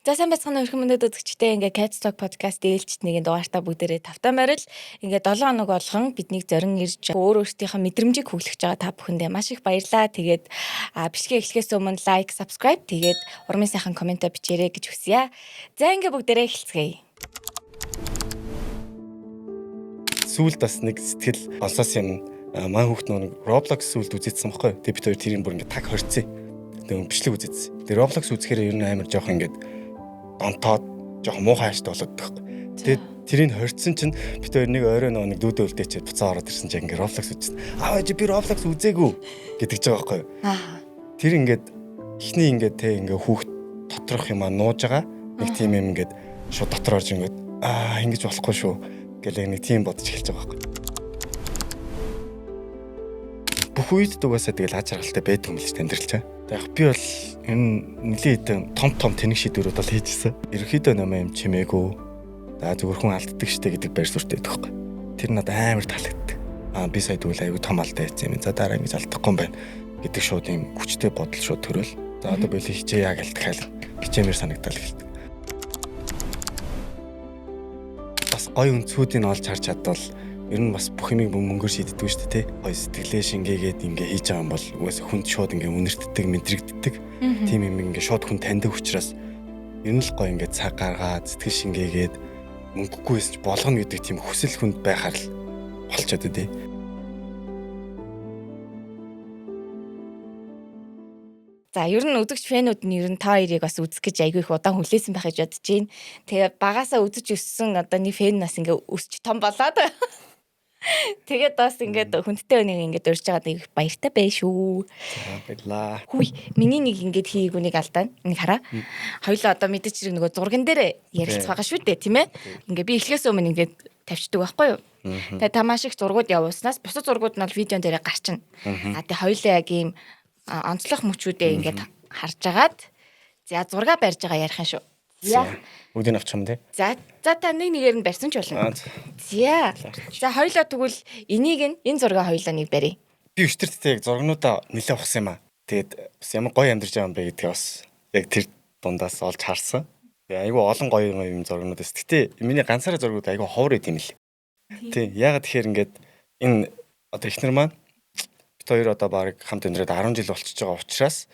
За сайн байцгаана өрхөн мөндөд үзэгчтэй ингээ Catch Talk podcast ээлжтнийг дугаартаа бүгдээрээ тавтай морил ингээ 7 хоног болгон биднийг зорин ирж өөр өөртөөхөө мэдрэмжийг хүлээж байгаа та бүхэндээ маш их баярлалаа. Тэгээд бишгээ эхлэхээс өмнө лайк, subscribe тэгээд урмын сайхан коммент бичээрэй гэж хүсье. За ингээ бүгдээрээ эхэлцгээе. Сүүлд бас нэг сэтгэл олсоос юм маань хүүхд нэг Roblox сүүлд үзээдсэн байхгүй. Тэг бид хоёр тэрийг бүр ингээ таг хорцсон. Тэг бичлэг үзээдсэн. Тэг Roblox үзэхээр ер нь амар жоох ингээ онтоод жоохон муухай хааштай болоод байхгүй. Тэгээд тэрийг хорцсон чинь бид хоёр нэг орой нэг дүүдэ үлдээчихэд буцаа ороод ирсэн чинь ингээ Roblox үзсэн. Аа би Roblox үзээгүй гэдэг ч байгаа байхгүй. Тэр ингээд эхний ингээд те ингээ хүүхд доторх юм нууж байгаа. Нэг тийм юм ингээд шууд дотор орж ингээд ингэж болохгүй шүү гэл нэг тийм бодож эхэлж байгаа байхгүй. Бүх үед дугаасаа тэгэл аж аргалтай байдаг юм л ч амьдралчаа. Яг би бол энэ нэлээд том тэнэг шийдвэрүүд бол хийжсэн. Ерөнхийдөө нэмээ юм чимээгүй. За зүгээр хүн алддаг штэ гэдэг байр суурьтай байдаг байхгүй. Тэр надад амар таалагддаг. Би сая тэгвэл аягүй том алдаа хийсэн юм. За дараа ингэж алдахгүй юм байна гэдэг шууд юм хүчтэй бодол шууд төрөөл. За одоо би хичээ яг алтхаал хичээмэр санагдал гэлдэг. Бас гой өнцгүүдийг олж харж чадвал ер нь бас бүх юмыг мөнгөөр шийддэг шүү дээ, тий. Гой сэтгэлээ шингээгээд ингээ хийж байгаа юм бол угаасаа хүнд шууд ингээ үнэртдэг, мэдрэгддэг. Тийм юм ингээ шууд хүн таньдаг учраас ер нь л гой ингээ цаг гаргаад сэтгэл шингээгээд мөнгөгүй байсан ч болгоно гэдэг тийм хүсэл хүнд байхаар л болчиход дээ, тий. За ер нь үзэгч фэнүүд нь ер нь та хоёрыг бас үзэх гэж айгүй их удаан хүлээсэн байх гэж бодож байна. Тэгээ багасаа үзэж өссөн одоо нэг фэн нас ингээ өсч том болоод тэгээд бас ингээд хүндтэй өнийг ингээд урьж байгаад их баяртай бай шүү. За баярлаа. Хүй миний нэг ингээд хийгээгүй нэг алдаа. Нэг хараа. Хоёлоо одоо мэдээч хэрэг нөгөө зурган дээр ярилцах байгаа шүү дээ, тийм ээ. Ингээ би эхлээс өмнө ингээд тавьчихдаг байхгүй юу? Тэгээ та маш их зургууд явууснаас бусад зургууд нь бол видеон дээр гарчна. Тэгээ хоёлоо яг ийм онцлог мөчүүдээ ингээд харж агаад за зураг барьж байгаа ярих юм шүү. За. Бүгдийг авчих юм тий. За та нэгээр нь барьсан ч болно. За хоёлоо тэгвэл энийг энэ зургаа хоёлоо нэг барья. Би өчтөртөө яг зургнуудаа нэлээд ухсан юм аа. Тэгээд бас ямар гоё амьдарч байгаа юм бэ гэдгийг бас яг тэр дундаас олж харсан. Тэгээ айгүй олон гоё юм зургнуудаас. Гэтэ миний ганцаараа зургууд айгүй ховор байт юм л. Тий. Ягаад тэгэхээр ингээд энэ одоо ихнэр маань бид хоёр одоо баг хамт өндрөөд 10 жил болчихж байгаа учраас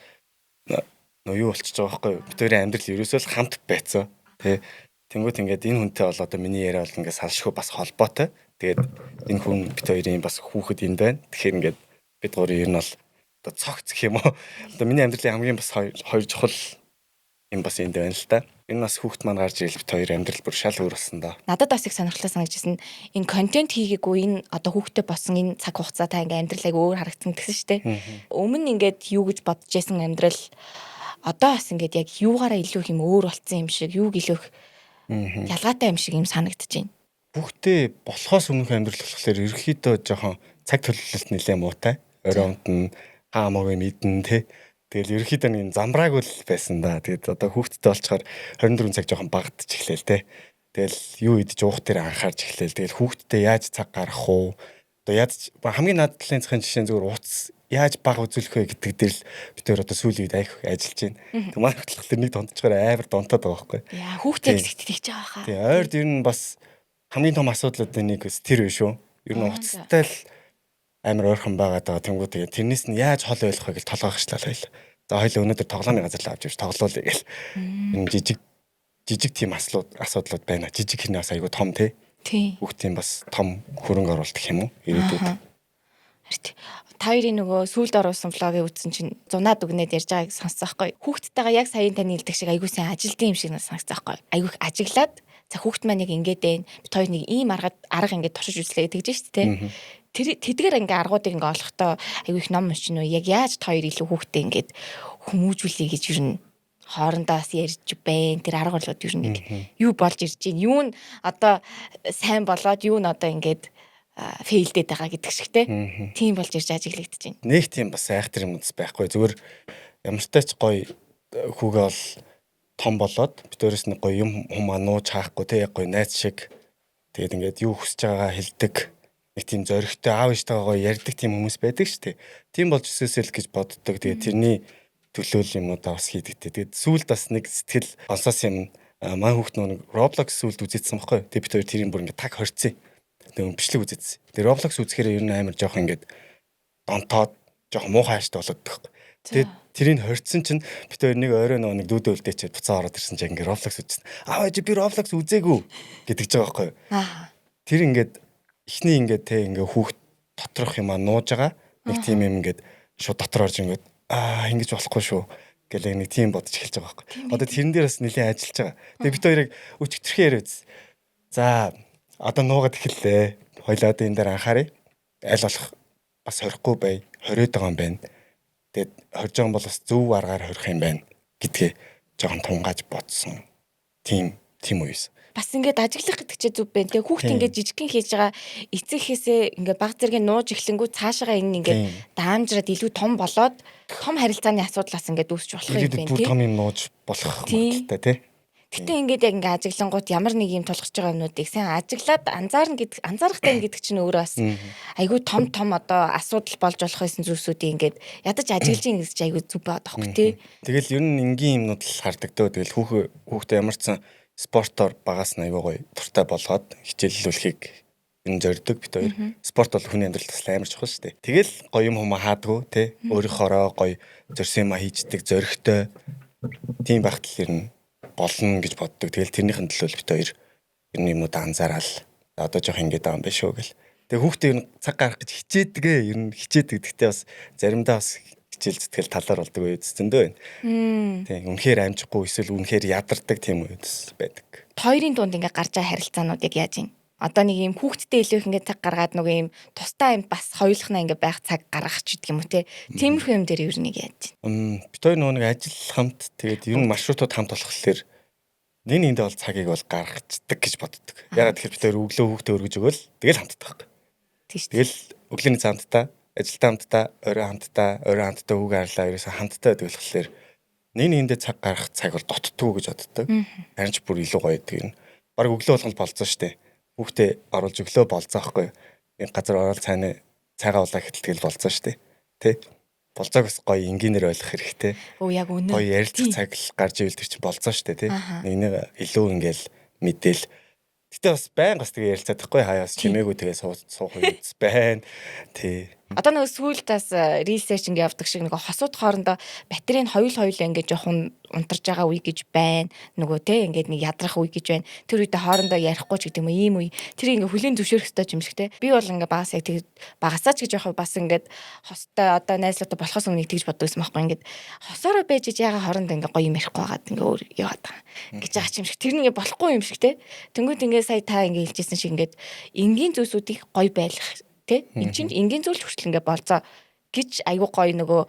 юу болчихж байгаа байхгүй юу? Бид хоёрын амьдрал ерөөсөө л хамт байцсан. Тэ. Тэнгүүт ингээд энэ хүнтэй бол одоо миний яриа бол ингээд салшгүй бас холбоотой. Тэгээд энэ хүн бид хоёрын бас хүүхэд энд байна. Тэгэхээр ингээд бид гурийн ер нь бол одоо цогц гэх юм уу? Одоо миний амьдралын хамгийн бас хоёр чухал юм бас энд байна л та. Энэ бас хүүхэд маань гарч ирэл бид хоёр амьдрал бүр шал өөр болсон доо. Надад бас их сонирхолтой санагдчихсэн. Энэ контент хийгээгүй энэ одоо хүүхдэд болсон энэ цаг хугацаа та ингээд амьдралыг өөр харагдсан гэсэн шүү дээ. Өмнө ингээд юу гэж бодож байсан амьдрал одоо бас ингээд яг юугаараа илүү их юм өөр болсон юм шиг, юуг илүү их ялгаатай юм шиг юм санагдаж байна. Хүүхдээ болохоос өмнөх амьдрал болохоор ерөөхдөө жоохон цаг төлөвлөлт нэлээ муутай. Оройнт нь хаамаагүй мэдэн тий. Тэгэл ерөөхдөө нэг замбрааг л байсан да. Тэгээд одоо хүүхдтэй болчоор 24 цаг жоохон багтж эхлэв тий. Тэгэл юу идэж уух дээр анхаарч эхлэв. Тэгэл хүүхдтэй яаж цаг гаргах уу? Одоо яаж хамгийн наад талын цагын жишээ зүгээр утас яаж баг үзүүлэх вэ гэдэг дээр л бид нэр одоо сүүлийн үед айх ажиллаж байна. Тэг маань хөтлөх нэг донтчгаар амар донтоод байгаа байхгүй. Яа хүүхдээ тэгж байгаа хаа. Тэг ойрд ер нь бас хамгийн том асуудлуудын нэг тэр биш үү? Ер нь утастай л амар ойрхон байгаад байгаа. Тэнгүү тэгээ тэрнээс нь яаж хол ойлгох вэ гэж толгойгчлаа хоёул. За хоёул өнөөдөр тоглоомын газар л авч ирж тоглоулъя гэл. Энэ жижиг тийм асуудлууд байна. Жижиг хэрнээ бас айгүй том тий. Хүүхдийн бас том хөрөнгө оруулалт гэх юм уу? Ирээдүйд. Та хоёрын нөгөө сүүлд оруулсан влогийг үзсэн чинь зунаад өгнөд ярьж байгааг сонссон байхгүй. Хүүхдтэйгээ яг саяын таны хэлдэг шиг айгүй сайн ажилтсан юм шиг санагдсан байхгүй. Айгүй их ажиглаад за хүүхд маань яг ингээд байна. Бид хоёр нэг ийм арга ингээд туршиж үзлээ тэгж шүү дээ. Тэр тэдгээр ингээ аргуудыг ингээ олохдоо айгүй их ном уншин уу. Яг яаж та хоёр илүү хүүхдтэй ингээд хүмүүжүүлэе гэж юу н хоорондоо бас ярьж байна. Тэр арга болоод юу нэг юу болж ирж байна. Юу н одоо сайн болоод юу н одоо ингээд фейлдээд байгаа гэдэг шигтэй. Тийм болж ирж ажиглагдаж байна. Нэг тийм бас айхтар юм байхгүй. Зүгээр ямартай ч гоё хүүгээ бол том болоод битүүрээс нэг гоё юм хумаа нууж хаахгүй те яг гоё найз шиг тэгээд ингээд юу хүсэж байгаагаа хэлдэг. Нэг тийм зоригтой аав ээжтэйгээ гоё ярьдаг тийм хүмүүс байдаг шүү дээ. Тийм болж өсөөсэй л гэж боддог. Тэгээд тэрний төлөөл юмудаа бас хийдэгтэй. Тэгээд сүүлд бас нэг сэтгэл онсоос юм маань хүүхд нэг Roblox сүүлд үзээдсэн байхгүй. Тэгээд бид хоёр тэрийн бүр ингээд таг хорцсон. Тэгээд бичлэг үзээдсэн. Тэгээд Roblox үзэхээр ер нь амар жоох ингээд донтоод жоох муухай хааштай болоод байхгүй. Тэгээд тэрийг хорцсон чинь бид хоёр нэг орой нэг дүүдэ үлдээчихэд буцаа ороод ирсэн чинь ингээд Roblox үзсэн. Ааваа чи би Roblox үзээгүй гэдэг жбайгаа байхгүй. Тэр ингээд эхний ингээд те ингээд хүүхд доторх юм нууж байгаа. Нэг тийм юм ингээд шууд дотор орж ингээд ингэж болохгүй шүү гэл нэг тийм бодож эхэлж байгаа байхгүй. Одоо тэрэн дээр бас нэлийн ажиллаж байгаа. Тэгээ бид хоёрыг өчтөрхөө яриад. За одоо нуугаад эхэллээ. Хоёлаа одоо энэ дээр анхаарай. Аль болох бас хорихгүй бай. Хориод байгаа юм байна. Тэгээд хорж байгаа бол бас зөв аргаар хорих юм байна гэдгээ жоохон тунгааж бодсон. Тийм үеэс. Бас ингээд ажиглах гэдэг чинь зүв байна. Тэгээ хүүхд ингээд жижигхэн хийж байгаа эцэгхээсээ ингээд баг зэрэг нууж эхлэнгүү цаашаа энэ ингээд даамжраад илүү том болоод том харилцааны асуудлаас ингээд үүсч болох юм байна тийм. Том юм нууж болох хэрэгтэй тий. Гэтэ ингээд яг ингээд ажиглангууд ямар нэг юм тулгарч байгаа юмнуудыг сайн ажиглаад анзаарахтай гэдэг чинь өөрөө бас айгүй том одоо асуудал болж болох байсан зүйлсүүдийг ингээд ядаж ажиглаж ийн гэж айгүй зүв баад аахгүй тий. Тэгэл ер нь энгийн юмнууд л хардаг дөө. Тэгэл хүүхдээ ямар ч спортоор багаас нь аягүй гоё туртай болгоод хичээллүүлэхийг энэ зорддог бид хоёр. Спорт бол хүний амьдралд бас амар чухал шүү дээ. Тэгэл гоё юм хаадгүй тий. Өөрийнхоороо гоё зорьсон юм хийждэг, зоригтой. Тийм багт л ер нь болно гэж боддог. Тэгэл тэрнийхэн төлөө бид хоёр ер нь юмудаа анзаараад одоо жоох ингэж байгаа юм байна шүү гэл. Тэгээ хүүхдээ ер нь цаг гаргах гэж хичээдгээ. Ер нь хичээдэг. Гэхдээ бас заримдаа бас хичээл зүтгэл талаар болдог үед зөндөө байна. Тийм үнэхээр амжихгүй эсвэл үнэхээр ядардаг тийм үед байдаг. Хоёрын дунд ингээ гарч байгаа харилцаануудыг яаж юм? Одоо нэг юм хүүхдтэй илүү их ингээ цаг гаргаад нөгөө юм тустай юм бас хоёулахнаа ингээ байх цаг гаргах ч гэдэг юм уу те. Тиймэрхүү юм дээр ер нь яаж юм? Бид хоёр нөгөө нэг ажил хамт тэгээд ер нь маршрутууд хамт болохлээр нэг бол цагийг бол гаргацдаг гэж боддог. Ягаад тэгэхээр бид хоёр өглөө хүүхдээ өргөж өгөөл тэгэл хамтдаг. Тэгэл өглөөний цаамттай ажилтаа хамтдаа, орой хамтдаа хүүгээ харлаа ерөөсө хамтдаа байдаг болохоор нэг цаг гарах цаг бол доттдгоо гэж боддог. Харин ч бүр илүү гоё гэдэг юм. Бараг өглөө болгоно болцоо штэ. Хүүхдээ оруулж өглөө болцоо байхгүй. Нэг газар ороод цайгаа улаа хэтэл болцоо штэ. Тэ? Болцоог бас гоё энгийнээр ойлгох хэрэгтэй. Яг үнэ. Гоё ярилцах цаг л гарч ивэл тэр чинь болцоо штэ, тэ? Нэг илүү ингээл мэдээл. Гэтэ бас байнга бас тэгээ ярилцаад байхгүй хаяас чимээгүй тэгээ суух үеэс байна. Тий. Одоо нөгөө сүүлд бас ресерч ингээ явдаг шиг нөгөө хосууд хоорондоо батарейн хоёул ингээ жоохон унтарч байгаа үе гэж байна. Нөгөө те ингээд нэг ядрах үе гэж байна. Тэр үедээ хоорондоо ярихгүй ч гэдэг юм ийм үе. Тэр ингээ хүлийн зөвшөөрөх хэрэгтэй юм шиг те. Би бол ингээ багасаа тэг багасаа ч гэж яхаа бас ингээд хостой одоо найзлуутай болохоос өмнө тэгж боддог юм байхгүй ингээд хосоороо байж ягаа хоорондоо ингээ гоё юм ярихгүй байгаад ингээ өөр яваад байгаа гэж байгаа юм шиг. Тэр нэг болохгүй юм шиг те. Тэнгүүд ингээ сая та ингээ хэлжсэн шиг ингээд энгийн зүйлсүүдийг гоё байлгах тэ эн чинь энгийн зүйл хүртэл ингээ болцоо гэж айгүй гоё нөгөө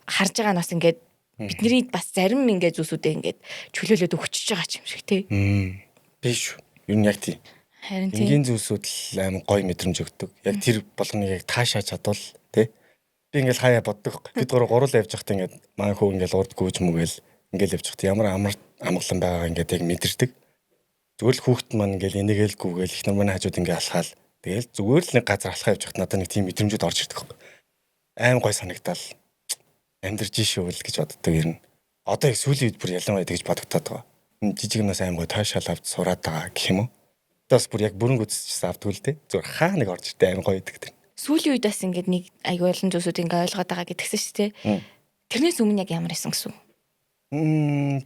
харж байгаа нь бас ингээд бидний бас зарим ингээ зүйлсүүдээ ингээд чөлөөлөд өгчөж байгаа юм шиг тэ биш юу яг тийм харин тийм энгийн зүйлсүүд л аим гоё мэдрэмж өгдөг яг тэр болгоныг яг таашааж чадвал тэ би ингээл хаяа боддог бид гурал явж байхдаа ингээд маань хөө ингээл урд гүйж мүгээл ингээл явж байхдаа ямар амгалан байгааг ингээд яг мэдэрдэг зүгээр л хүүхэд маань ингээл энийгээлгүйгээл их нар маань хажууд ингээ алхаал тэгэл зүгээр л нэг газар алхаа явж байхад надад нэг тийм мэдрэмжүүд орж ирдэг байхгүй. Аим гой санагдал амьдарч ийшүүл гэж боддог юм. Одоо их сүүлийн үед бүр ялангуяа тэгж бодогдоод байгаа. Жижигнээс аим гой таашаал авч сураад байгаа гэх юм уу. Тас бүр яг бүрэн гүцчихсэн авдаг л дээ. Зүгээр хаа нэг орж ирдэг аим гой гэдэг. Сүүлийн үед бас ингээд нэг аюул олон зүйлсүүд ингээ ойлгоод байгаа гэдгсэн шүү дээ. Тэрнээс өмнө яг ямар байсан гэсэн үг?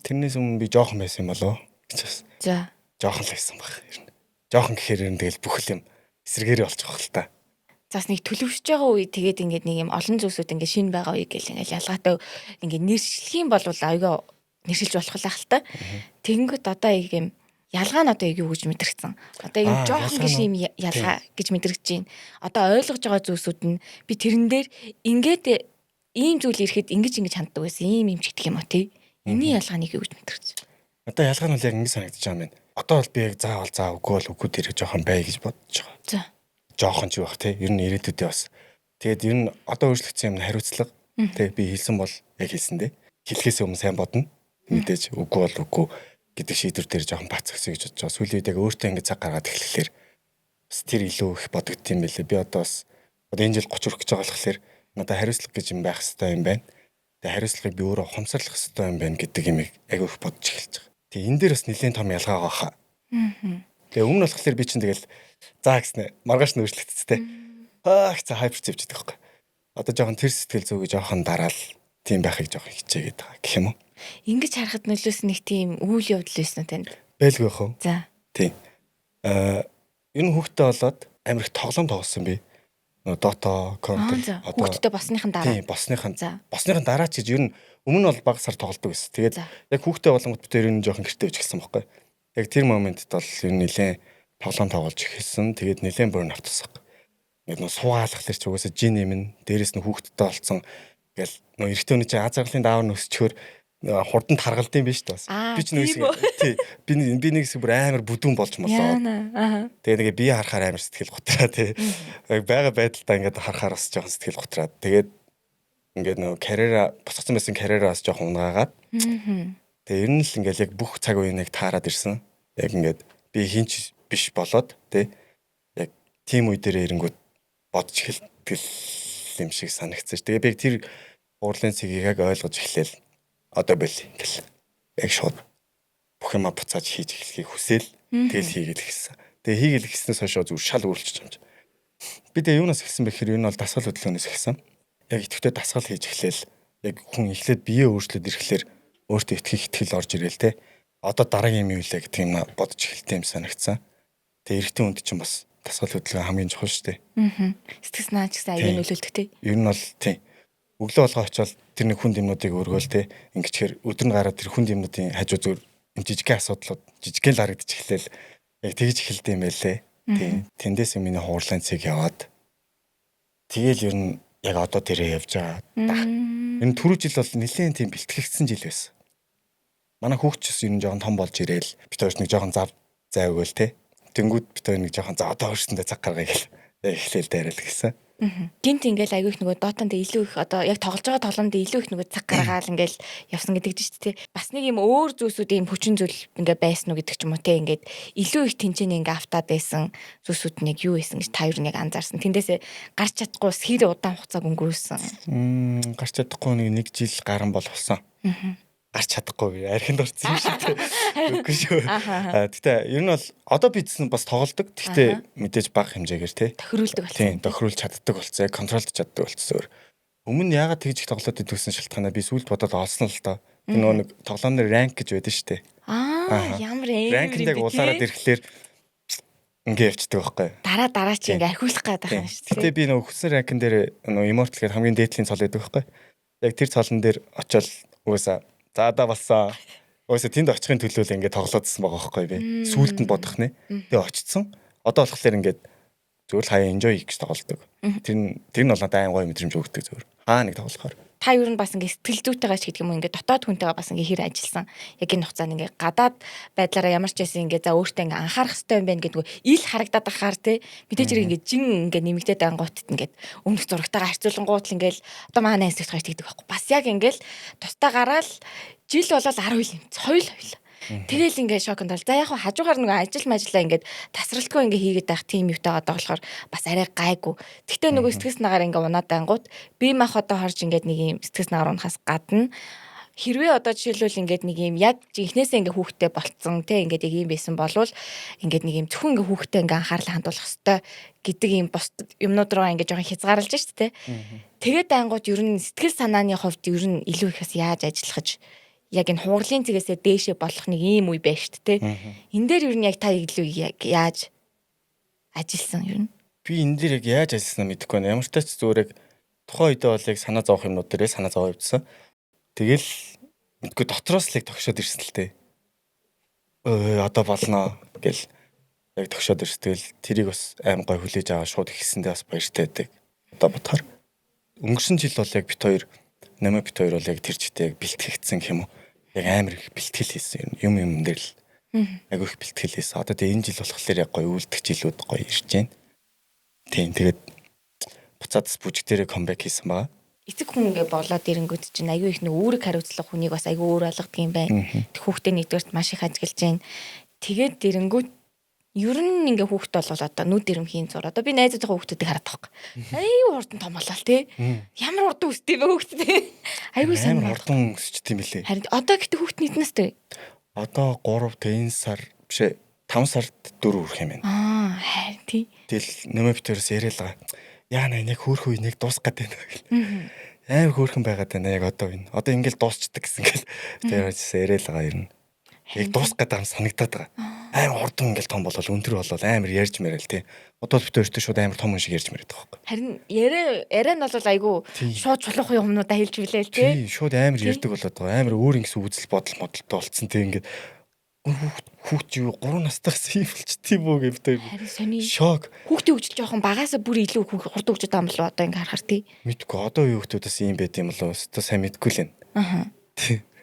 Тэрнээс өмнө би жоохон байсан юм болоо гэж бас. За. Жоохон л байсан баг ер нь. Жоохон гэхээр ер нь тэгэл бүх юм эсэргээрээ болчих واخ л та. Зас нэг төлөвшөж байгаа үе тэгээд ингээд нэг юм олон зүйлсүүд ингээд шин байгаа үе гэл ингээд ялгаатай ингээд нэршлэх юм бол аюу нэршилж болох л ах л та. Тэгэнгүүт одоо ийм ялгаа нь одоо юу гэж мэдрэгцэн. Одоо ийм жоохон гişи юм ялгаа гэж мэдрэгч байна. Одоо ойлгож байгаа зүйлсүүд нь би тэрэн дээр ингээд ийм зүйл ирэхэд ингэж ханддаг байсан. Ийм ч гэдэг юм уу тий. Эний ялгааныг юу гэж мэдрэгч. Одоо ялгаа нь яг ингэ санагдаж байгаа юм байна. Одоо бол би яг заавал үгүй дээр жоохон бай гэж бодож байгаа. За. Жоохон ч байх тий. Ер нь ирээдүйдээ бас. Тэгээд ер нь одоо өөрчлөгдсөн юм хариуцлага тий би хэлсэн бол яг хэлсэн дээ. Хэлхээс өмнө сайн бодно. Мэдээж үгүй бол үгүй гэдэг шийдвэр дээр жоохон бац өгсөн гэж бодож байгаа. Сүүлийн үед яг өөртөө ингэ цаг гаргаад эхлэхлээр бас тэр илүү их бодогдсон юм байлээ. Би одоо бас энэ жил 30 хүрэх гэж байгаа болохоор надад хариуцлага гэж юм байх хэрэгтэй юм байна. Тэгээ хариуцлагыг би өөрөө ухамсарлах хэрэгтэй юм байна гэдэг юм айгүй их бодож эхэлж байгаа. Тэгээ энэ дээр бас нэлээд том ялгаа байгаа хаа. Тэгээ өмнө болохоор би чинь тэгэл заа гэснэ маргааш нь өөрчлөгдсөн. За хайперч явж байгаа байхгүй. Одоо жоохон тэр сэтгэл зүгээ жоохон дараал тийм байхыг жоохон хичээгээд байгаа гэх юм уу. Ингэж харахад нөлөөс нэг тийм үйл явдал байсан уу танд? Байлгүй яах вэ? За. Тийм. Энэ хүүхдтэй болоод амар их тоглоом тоглосон би. Dota, Counter одоо хүүхдтэй босныхан дараа. Тийм, босныхан дараа ч гэж ер нь өмнө нь бол баг сар тоглодог байсан. Тэгээд яг хүүхдтэй болонгот бид ер нь жоохон гэртээ үж гисэн байхгүй. Яг тэр моментд бол ер нь нэлээд тоглоом тоглож эхэлсэн. Тэгээд нэлээд burn out тусах. Ингээд нөө суугаалах лэр ч угаасаа жин юм. Дээрээс нь хүүхдтэй болцсон. Ингээл нөө эрэгтэй хүний чинь аз жаргалын даавар нөсчхөр хурдан таргалдсан биш үү бас. Би ч нөөс тий би нэг хэсэг бүр амар бүдүүн болж молоо. Тэгээ би харахаар амар сэтгэл готраа тий. Бага байдалтай ингээд харахаар бас жоохон сэтгэл готраад. Тэгээд ингээд нөө карьераа босгосон байсан карьераа бас жоохон унгаагаад. Тэгээ ер нь л ингээд яг бүх цаг үеийг таарад ирсэн. Яг ингээд би хинч биш болоод тий яг тим үе дээр ирэнгүүт бодож эхэлдэг юм шиг санагцсан. Тэгээ би тэр уурлын цэгийг яг ойлгож эхлэв. Одоо бэл ингээл яг шууд бүх юма буцааж хийж эхлэхийг хүсээл тэгэл хийгээл эхэлсэн. Тэгээ хийгээл эхэлснээс хойш зүгээр шал өөрчлөж байгаа юм чи. Би тэгээ юунаас эхэлсэн бэ гэхээр энэ бол дасгал хөдөлгөөнөөс эхэлсэн. Яг идэвхтэй дасгал хийж эхлээл яг хүн эхлээд бие өөрчлөд ирэхлээр өөртөө итгэл орж ирээл те. Одоо дараагийн юм юу вэ гэдэг юм бодож эхэлтэй юм санагцсан. Тэгээ эрэгтэй хүнд чинь бас дасгал хөдөлгөөн хамгийн чухал шүү дээ. Сэтгэл санаа ч гэсэн аягийн нөлөөлдөг те. Ер нь бол тийм. Өглөө болгоо очивол тэр нэг хүнд юмнуудыг өргөөл те. Ингэчээр өдөр нь гараад тэр хүнд юмнуудын хажуу зүгээр жижигхэн асуудлууд жижигхэн л харагдаж эхлээл яг тэгж эхэлдэг юм байлээ. Тийм. Тэндээс миний хуурлын цэг яваад тэгэл ер нь яг одоо тэрээ явж байгаа. Энэ түрүү жил бол нэлээд тийм бэлтгэгдсэн жил байсан. Манай хүүхдчс ер нь жоохон том болж ирээл бид хоёр нэг жоохон зав зай өгөөл те. Тэнгүүд бид хоёр нэг жоохон за одоо өөрсөндөө цаг гаргая гэл эхлээл дайрал гэсэн. Гинт ингээл аягүй их нөгөө дотонд илүү их одоо яг тоглож байгаа тоглоомд илүү их нөгөө цаг гаргаал ингээл явсан гэдэг чинь тий. Бас нэг юм өөр зүйлсүүд ийм хүчин зүйл ингээ байсан уу гэдэг ч юм уу тий. Ингээд илүү их тэнцэнэ ингээ автаад байсан зүйлсүүд нэг юу байсан гэж та юу нэг анзаарсан. Тэндээсээ гарч чадахгүй хэр удаан хугацааг өнгөрөөсөн. Гарч чадахгүй нэг жил гарan болсон. Гарч чадахгүй архинд орсон юм шиг тий. Үгүй шүү. Гэтэ ер нь бол одоо бидсэн бас тоглолдог. Гэтэ мэдээж бага хэмжээгээр тий. Тохируулдаг болсон. Тийм, тохируулж чаддаг болсон. Контролд чаддаг болсон. Өмнө яагаад тэгж их тоглоод идвсэн шалтгаанаа би сүүлд бодоод олсон л доо. Тэр нэг тоглоомны ранк гэж байдаг шүү дээ. Ямар эвэр ранкнд яг улаараад ирэхлээр ингээ явцдаг байхгүй. Дараа чи ингээ ахиулах гээд байгаа юм шүү дээ. Гэтэ би нөгөө хүссэн ранкн дээр нөгөө immortal гэх хамгийн дээдлийн цол байдаг байхгүй. Яг тэр цолон дээр очиод угаасаа заада болсон. Өөсө тэнд очихын төлөө л ингээд тоглоодсон байгаа байхгүй би. Сүүлд нь бодох нэ. Тэгээ очсон. Одоо болохоор ингээд зүгээр л хаяа enjoy хийж тоглодог. Тэр нь бол надад айн гоё мэдрэмж өгдөг зүгээр. Нэг тоглохоор. Та юу н бас ингээд сэтгэл зүйтэйгээ ч гэдэг юм уу ингээд дотоод хүнтэйгээ бас ингээд хэр ажилласан. Яг энэ хугацаанд ингээд гадаад байдлаараа ямар ч байсан ингээд за өөртөө ингээд анхаарах хэрэгтэй юм байна гэдэг ил харагдаад ахаар те мэдээж хэрэг ингээд жин ингээд нэмэгдээд ангуутд ингээд өмнөх зурагтайгаа харьцуулангууд л ингээд одоо манай хэсэгт хойш тэгдэг байхгүй. Бас яг ингээд тустай гараал жил болол 10 үйл юм. Соёл. Тэгэл ингээд шоконд бол. За яг хажуугаар нэг ажил мажлаа ингээд тасралтгүй ингээд хийгээд байх тийм юутай одоо болохоор бас арай гайгүй. Гэхдээ нөгөө сэтгэс нагаар ингээд унаад ангууд би мах одоо харж ингээд нэг юм сэтгэс нагаар унахаас гадна хэрвээ одоо жишээлбэл ингээд нэг юм яг жинхнээсээ ингээд хүүхдтэй болцсон те ингээд яг юм байсан болвол ингээд нэг юм зөвхөн ингээд хүүхдтэй ингээд анхаарлаа хандуулах хэвээр гэдэг юм бус юмнууд руу ингээд жоохон хязгаарлаж шүү дээ. Тэгээд ангууд ер нь сэтгэл санааны хувьд ер нь илүү их бас яаж ажиллах яг энэ хуурлын цэгээсээ дээшээ болох нэг ийм үе байна шүү дээ. Энэ дээр ер нь яг та илүү яаж ажилласан ер нь? Би энэ дээр яг яаж ажилласнаа мэдэхгүй байна. Ямар ч тач зүгээр яг тухайн үедээ бол яг санаа зовох юмнууд дээрээ санаа зовоо явдсан. Тэгэл мэдгүй дотроос л яг тогшоод ирсэн л дээ. Одоо болно гэл яг тогшоод ирстэл тэрийг бас аим гой хүлээж аваа шууд ихсэндээ бас баяртай байдаг. Одоо бодохоор өнгөрсөн жил бол яг бит хоёр бол яг тэр чигтээ яг бэлтгэгдсэн юм уу? Яг амар их бэлтгэл хийсэн юм дээр л айгүй их бэлтгэл хийсэн. Одоо тэгээ энэ жил болохоор яг гоё үлдэх жилүүд гоё ирж байна. Тийм тэгээд буцаадс бүжигтэрээ камбэк хийсэн байгаа. Эцэг хүн ингээ болоод ирэнгүүт чинь айгүй их нэг үүрэг хариуцлага хүнийг бас айгүй өөр болгодог юм байна. Хүүхдээ нэгдүгээрт маш их ажиглаж байна. Тэгээд ирэнгүүт Ер нь ингээ хүүхэд бол одоо нүд ирэмхийн зур. Одоо би найзуудынхаа хүүхдүүдийг хараад байгаа. Аюу хурдан том болол тий. Ямар хурдан өсдөй бэ хүүхдтэй. Аюу сайн хурдан өсч тийм билээ. Харин одоо гэтээ хүүхд нийтнэстэй. Одоо 3 энэ сар биш 5 сард 4 хүрэх юм байна. Харин тий. Тэгэл нэмэ битэрс яриа л байгаа. Яа нэг хөөрхөн үнийг дуусгах гэдэг байна. Амар хөөрхөн байгаад байна яг одоо энэ. Одоо ингээл дуусчдаг гэсэн гэл. Тэгээд яриа л байгаа юм. Яг дуусгах гэдэг юм санагдаад байгаа. Амар хурдан ингээл том болол өнтөр болол амар ярьж мэрэл тий. Одоо битэр өөртөө шууд амар том хүн шиг ярьж мэрээд байгаа. Харин яриа нь бол айгүй шууд чулуухан юмнуудаа хэлж билээ л тий. Тий, шууд амар ярьдаг болоод байгаа. Амар өөр ингэсэн үзэл бодол модалтай болцсон тий ингээд хүүхд юу 3 настай гэсэн юм болчтiin бөө гэвтэй. Харин сони шок. Хүүхдээ хөгжиж жоохон багаасаа бүр илүү хурдан хөгжиж байгаа юм болов одоо ингээ харахаар тий. Мэдгүй одоо юу хүмүүсээс ийм байт юм болов өстө сайн мэдгүй л байна.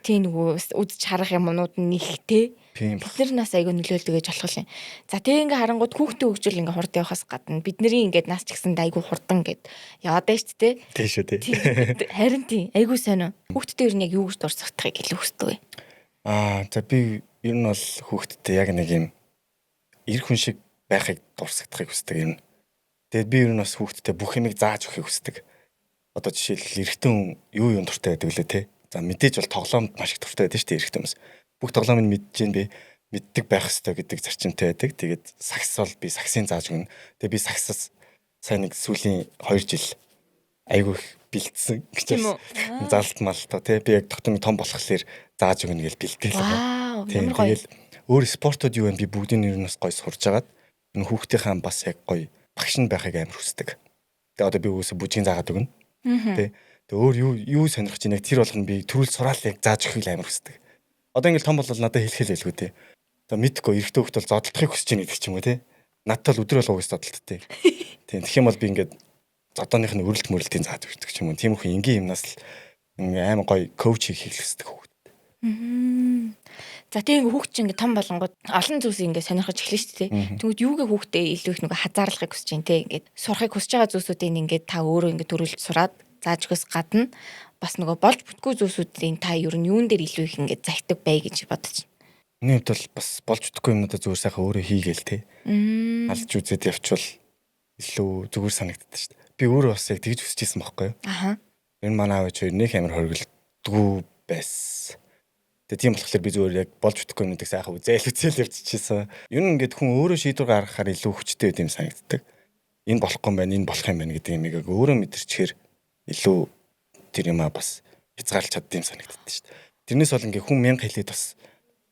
Тий нөгөө үзэж харах юмнууд нь их тий. Тийм. Бид нар нас айгүй нөлөөлдөг гэж болох юм. За тэгээ ингээ харангууд хүүхдээ хөгжил ингээ хурд явахаас гадна бидний ингээ нас ч гэсэн айгүй хурдан гэд яваад байж тээ. Тийм шүү тий. Харин тий айгүй сонио. Хүүхдтэй ер нь яг юу гэж дурсахдахыг илүү хүсдэг вэ? За би ер нь бол хүүхдтэй яг нэг юм эр хүн шиг байхыг дурсагдахыг хүсдэг юм. Тэгээд би ер нь бас хүүхдтэй бүх юмыг зааж өгөхийг хүсдэг. Одоо жишээлбэл эрэгтэй хүн юу юм дуртай байдаг лээ те. За мэдээж бол тоглоомд маш их дуртай байдаг шүү дээ эрэгтэй хүмүүс. Бүх тоглоомыг мэдж гин би мэддэг байх ёстой гэдэг зарчимтай байдаг. Тэгээд сакс бол би саксыг зааж өгнө. Тэгээд би саксаас сайн нэг сүүлийн 2 жил айгүй их бэлдсэн гэж байна. Залт малтаа тий би яг тогтмол том болохлээр зааж өгнө гэж бэлдээл байгаа. Ямар гоё. Тэгэл өөр спортод юу вэ би бүгдийн нэрнээс гоё сурж агаад энэ хүүхдийнхаа бас яг гоё багш нь байхыг амар хүсдэг. Тэгээ одоо би үгүйсээ бүжгийн заагаад өгнө. Тий. Тэгээ өөр юу сонирхож байна яг тэр болгоно би төрүүл сураал яг зааж өгөхийг амар хүсдэг. Одоо ингээл том болол надад хэлхэл байлгүй тий. Одоо мэдгүй эрэгтэй хүүхд бол зодтолтохыг хүсэж байгаа гэдэг ч юм уу тий. Надад л өдөр болго уус зодтолттой. Тийм тэгэх юм бол би ингээд одооных нь өрөлт мөрөлтийн зааж өгдөг ч юм уу. Тийм их энгийн юмнаас л амар гоё коуч хийх хэрэгтэй хүүхд. За тийм хүүхд чинь ингээ том болонгод олон зүйлс ингээ сонирхож эхэлнэ шүү дээ. Тэгвэл юугээ хүүхдээ илүү их нөгөө хазаарлахыг хүсэж байна те. Ингээд сурахыг хүсэж байгаа зүйлсүүдийг ингээ та өөрөө ингээ төрүүлж сураад зааж өгөхөөс гадна бас нөгөө болж бүтггүй зүйлсүүдийн та ер нь юун дээр илүү их ингээ захидаг бай гэж бодож байна. Миний хувьд бол бас болж бүтггүй юмнуудаа зүгээр сайхан өөрөө хийгээл те. Алж үзээд явчвал илүү зүгээр санагддаг шүү дээ. Би өөрөө бас яг тэгж хүсэж ирсэн байхгүй юу? Энэ манай аав хоёр нэг амар хоригддгүй байсан. Тэгээ тийм болохоор би зүгээр яг болж бүтггүй юмнуудыг сайхан үзээл явчихсан. Ер нь ингээд хүн өөрөө шийдвэр гаргахаар илүү хүчтэй байд юм санагддаг. Энэ болохгүй юм байна, энэ болох юм байна гэдэг юм яг өөрөө мэдэрчээр илүү тэр юмаа бас хязгаарлаж чаддсан юм санагддаг шүү дээ. Тэрнээс бол ингээд хүн 1000 хэлээд бас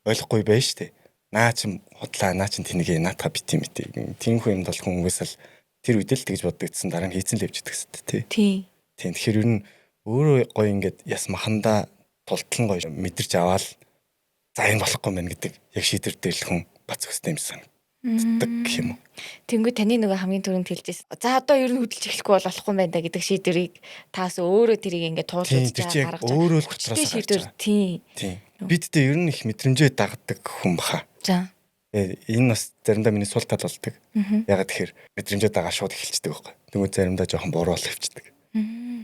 ойлгохгүй байж штэ. Наа чин худлаа, наа чин тэнийгээ наатаа бит юм бит. Тийм хүн юмд бол хүн угсаал тэр үедэл тэгж боддогдсон дараа нь хийцэн л явж идэх хэвчээ тий. Тийм тэгэхээр ер нь өөрөө гоё ингээд яс махандаа тултлан гоё мэдэрч аваад за энэ болохгүй мэн гэдэг яг шийдвэр дээр л хүн бац өстэй юм санагддаг гэх юм уу. Тэнгүү таны нөгөө хамгийн түрүүнд хэлжсэн. За одоо ер нь хөдөлж эхлэхгүй болохгүй юм байна да гэдэг шийдвэрийг таас өөрөө тэрийг ингээд туулж гаргаж өөрөө л гоцроос шийдвэр тий. Биддээ ер нь их мэдрэмжээ дагдаг хүн баха. За энэ бас заримдаа миний сул тал болдог. Ягаад тэгэхээр мэдрэмжээ дагаа шууд эхэлчихдэг байхгүй. Тэнгүү заримдаа жоохон буруу бол хөвчдөг.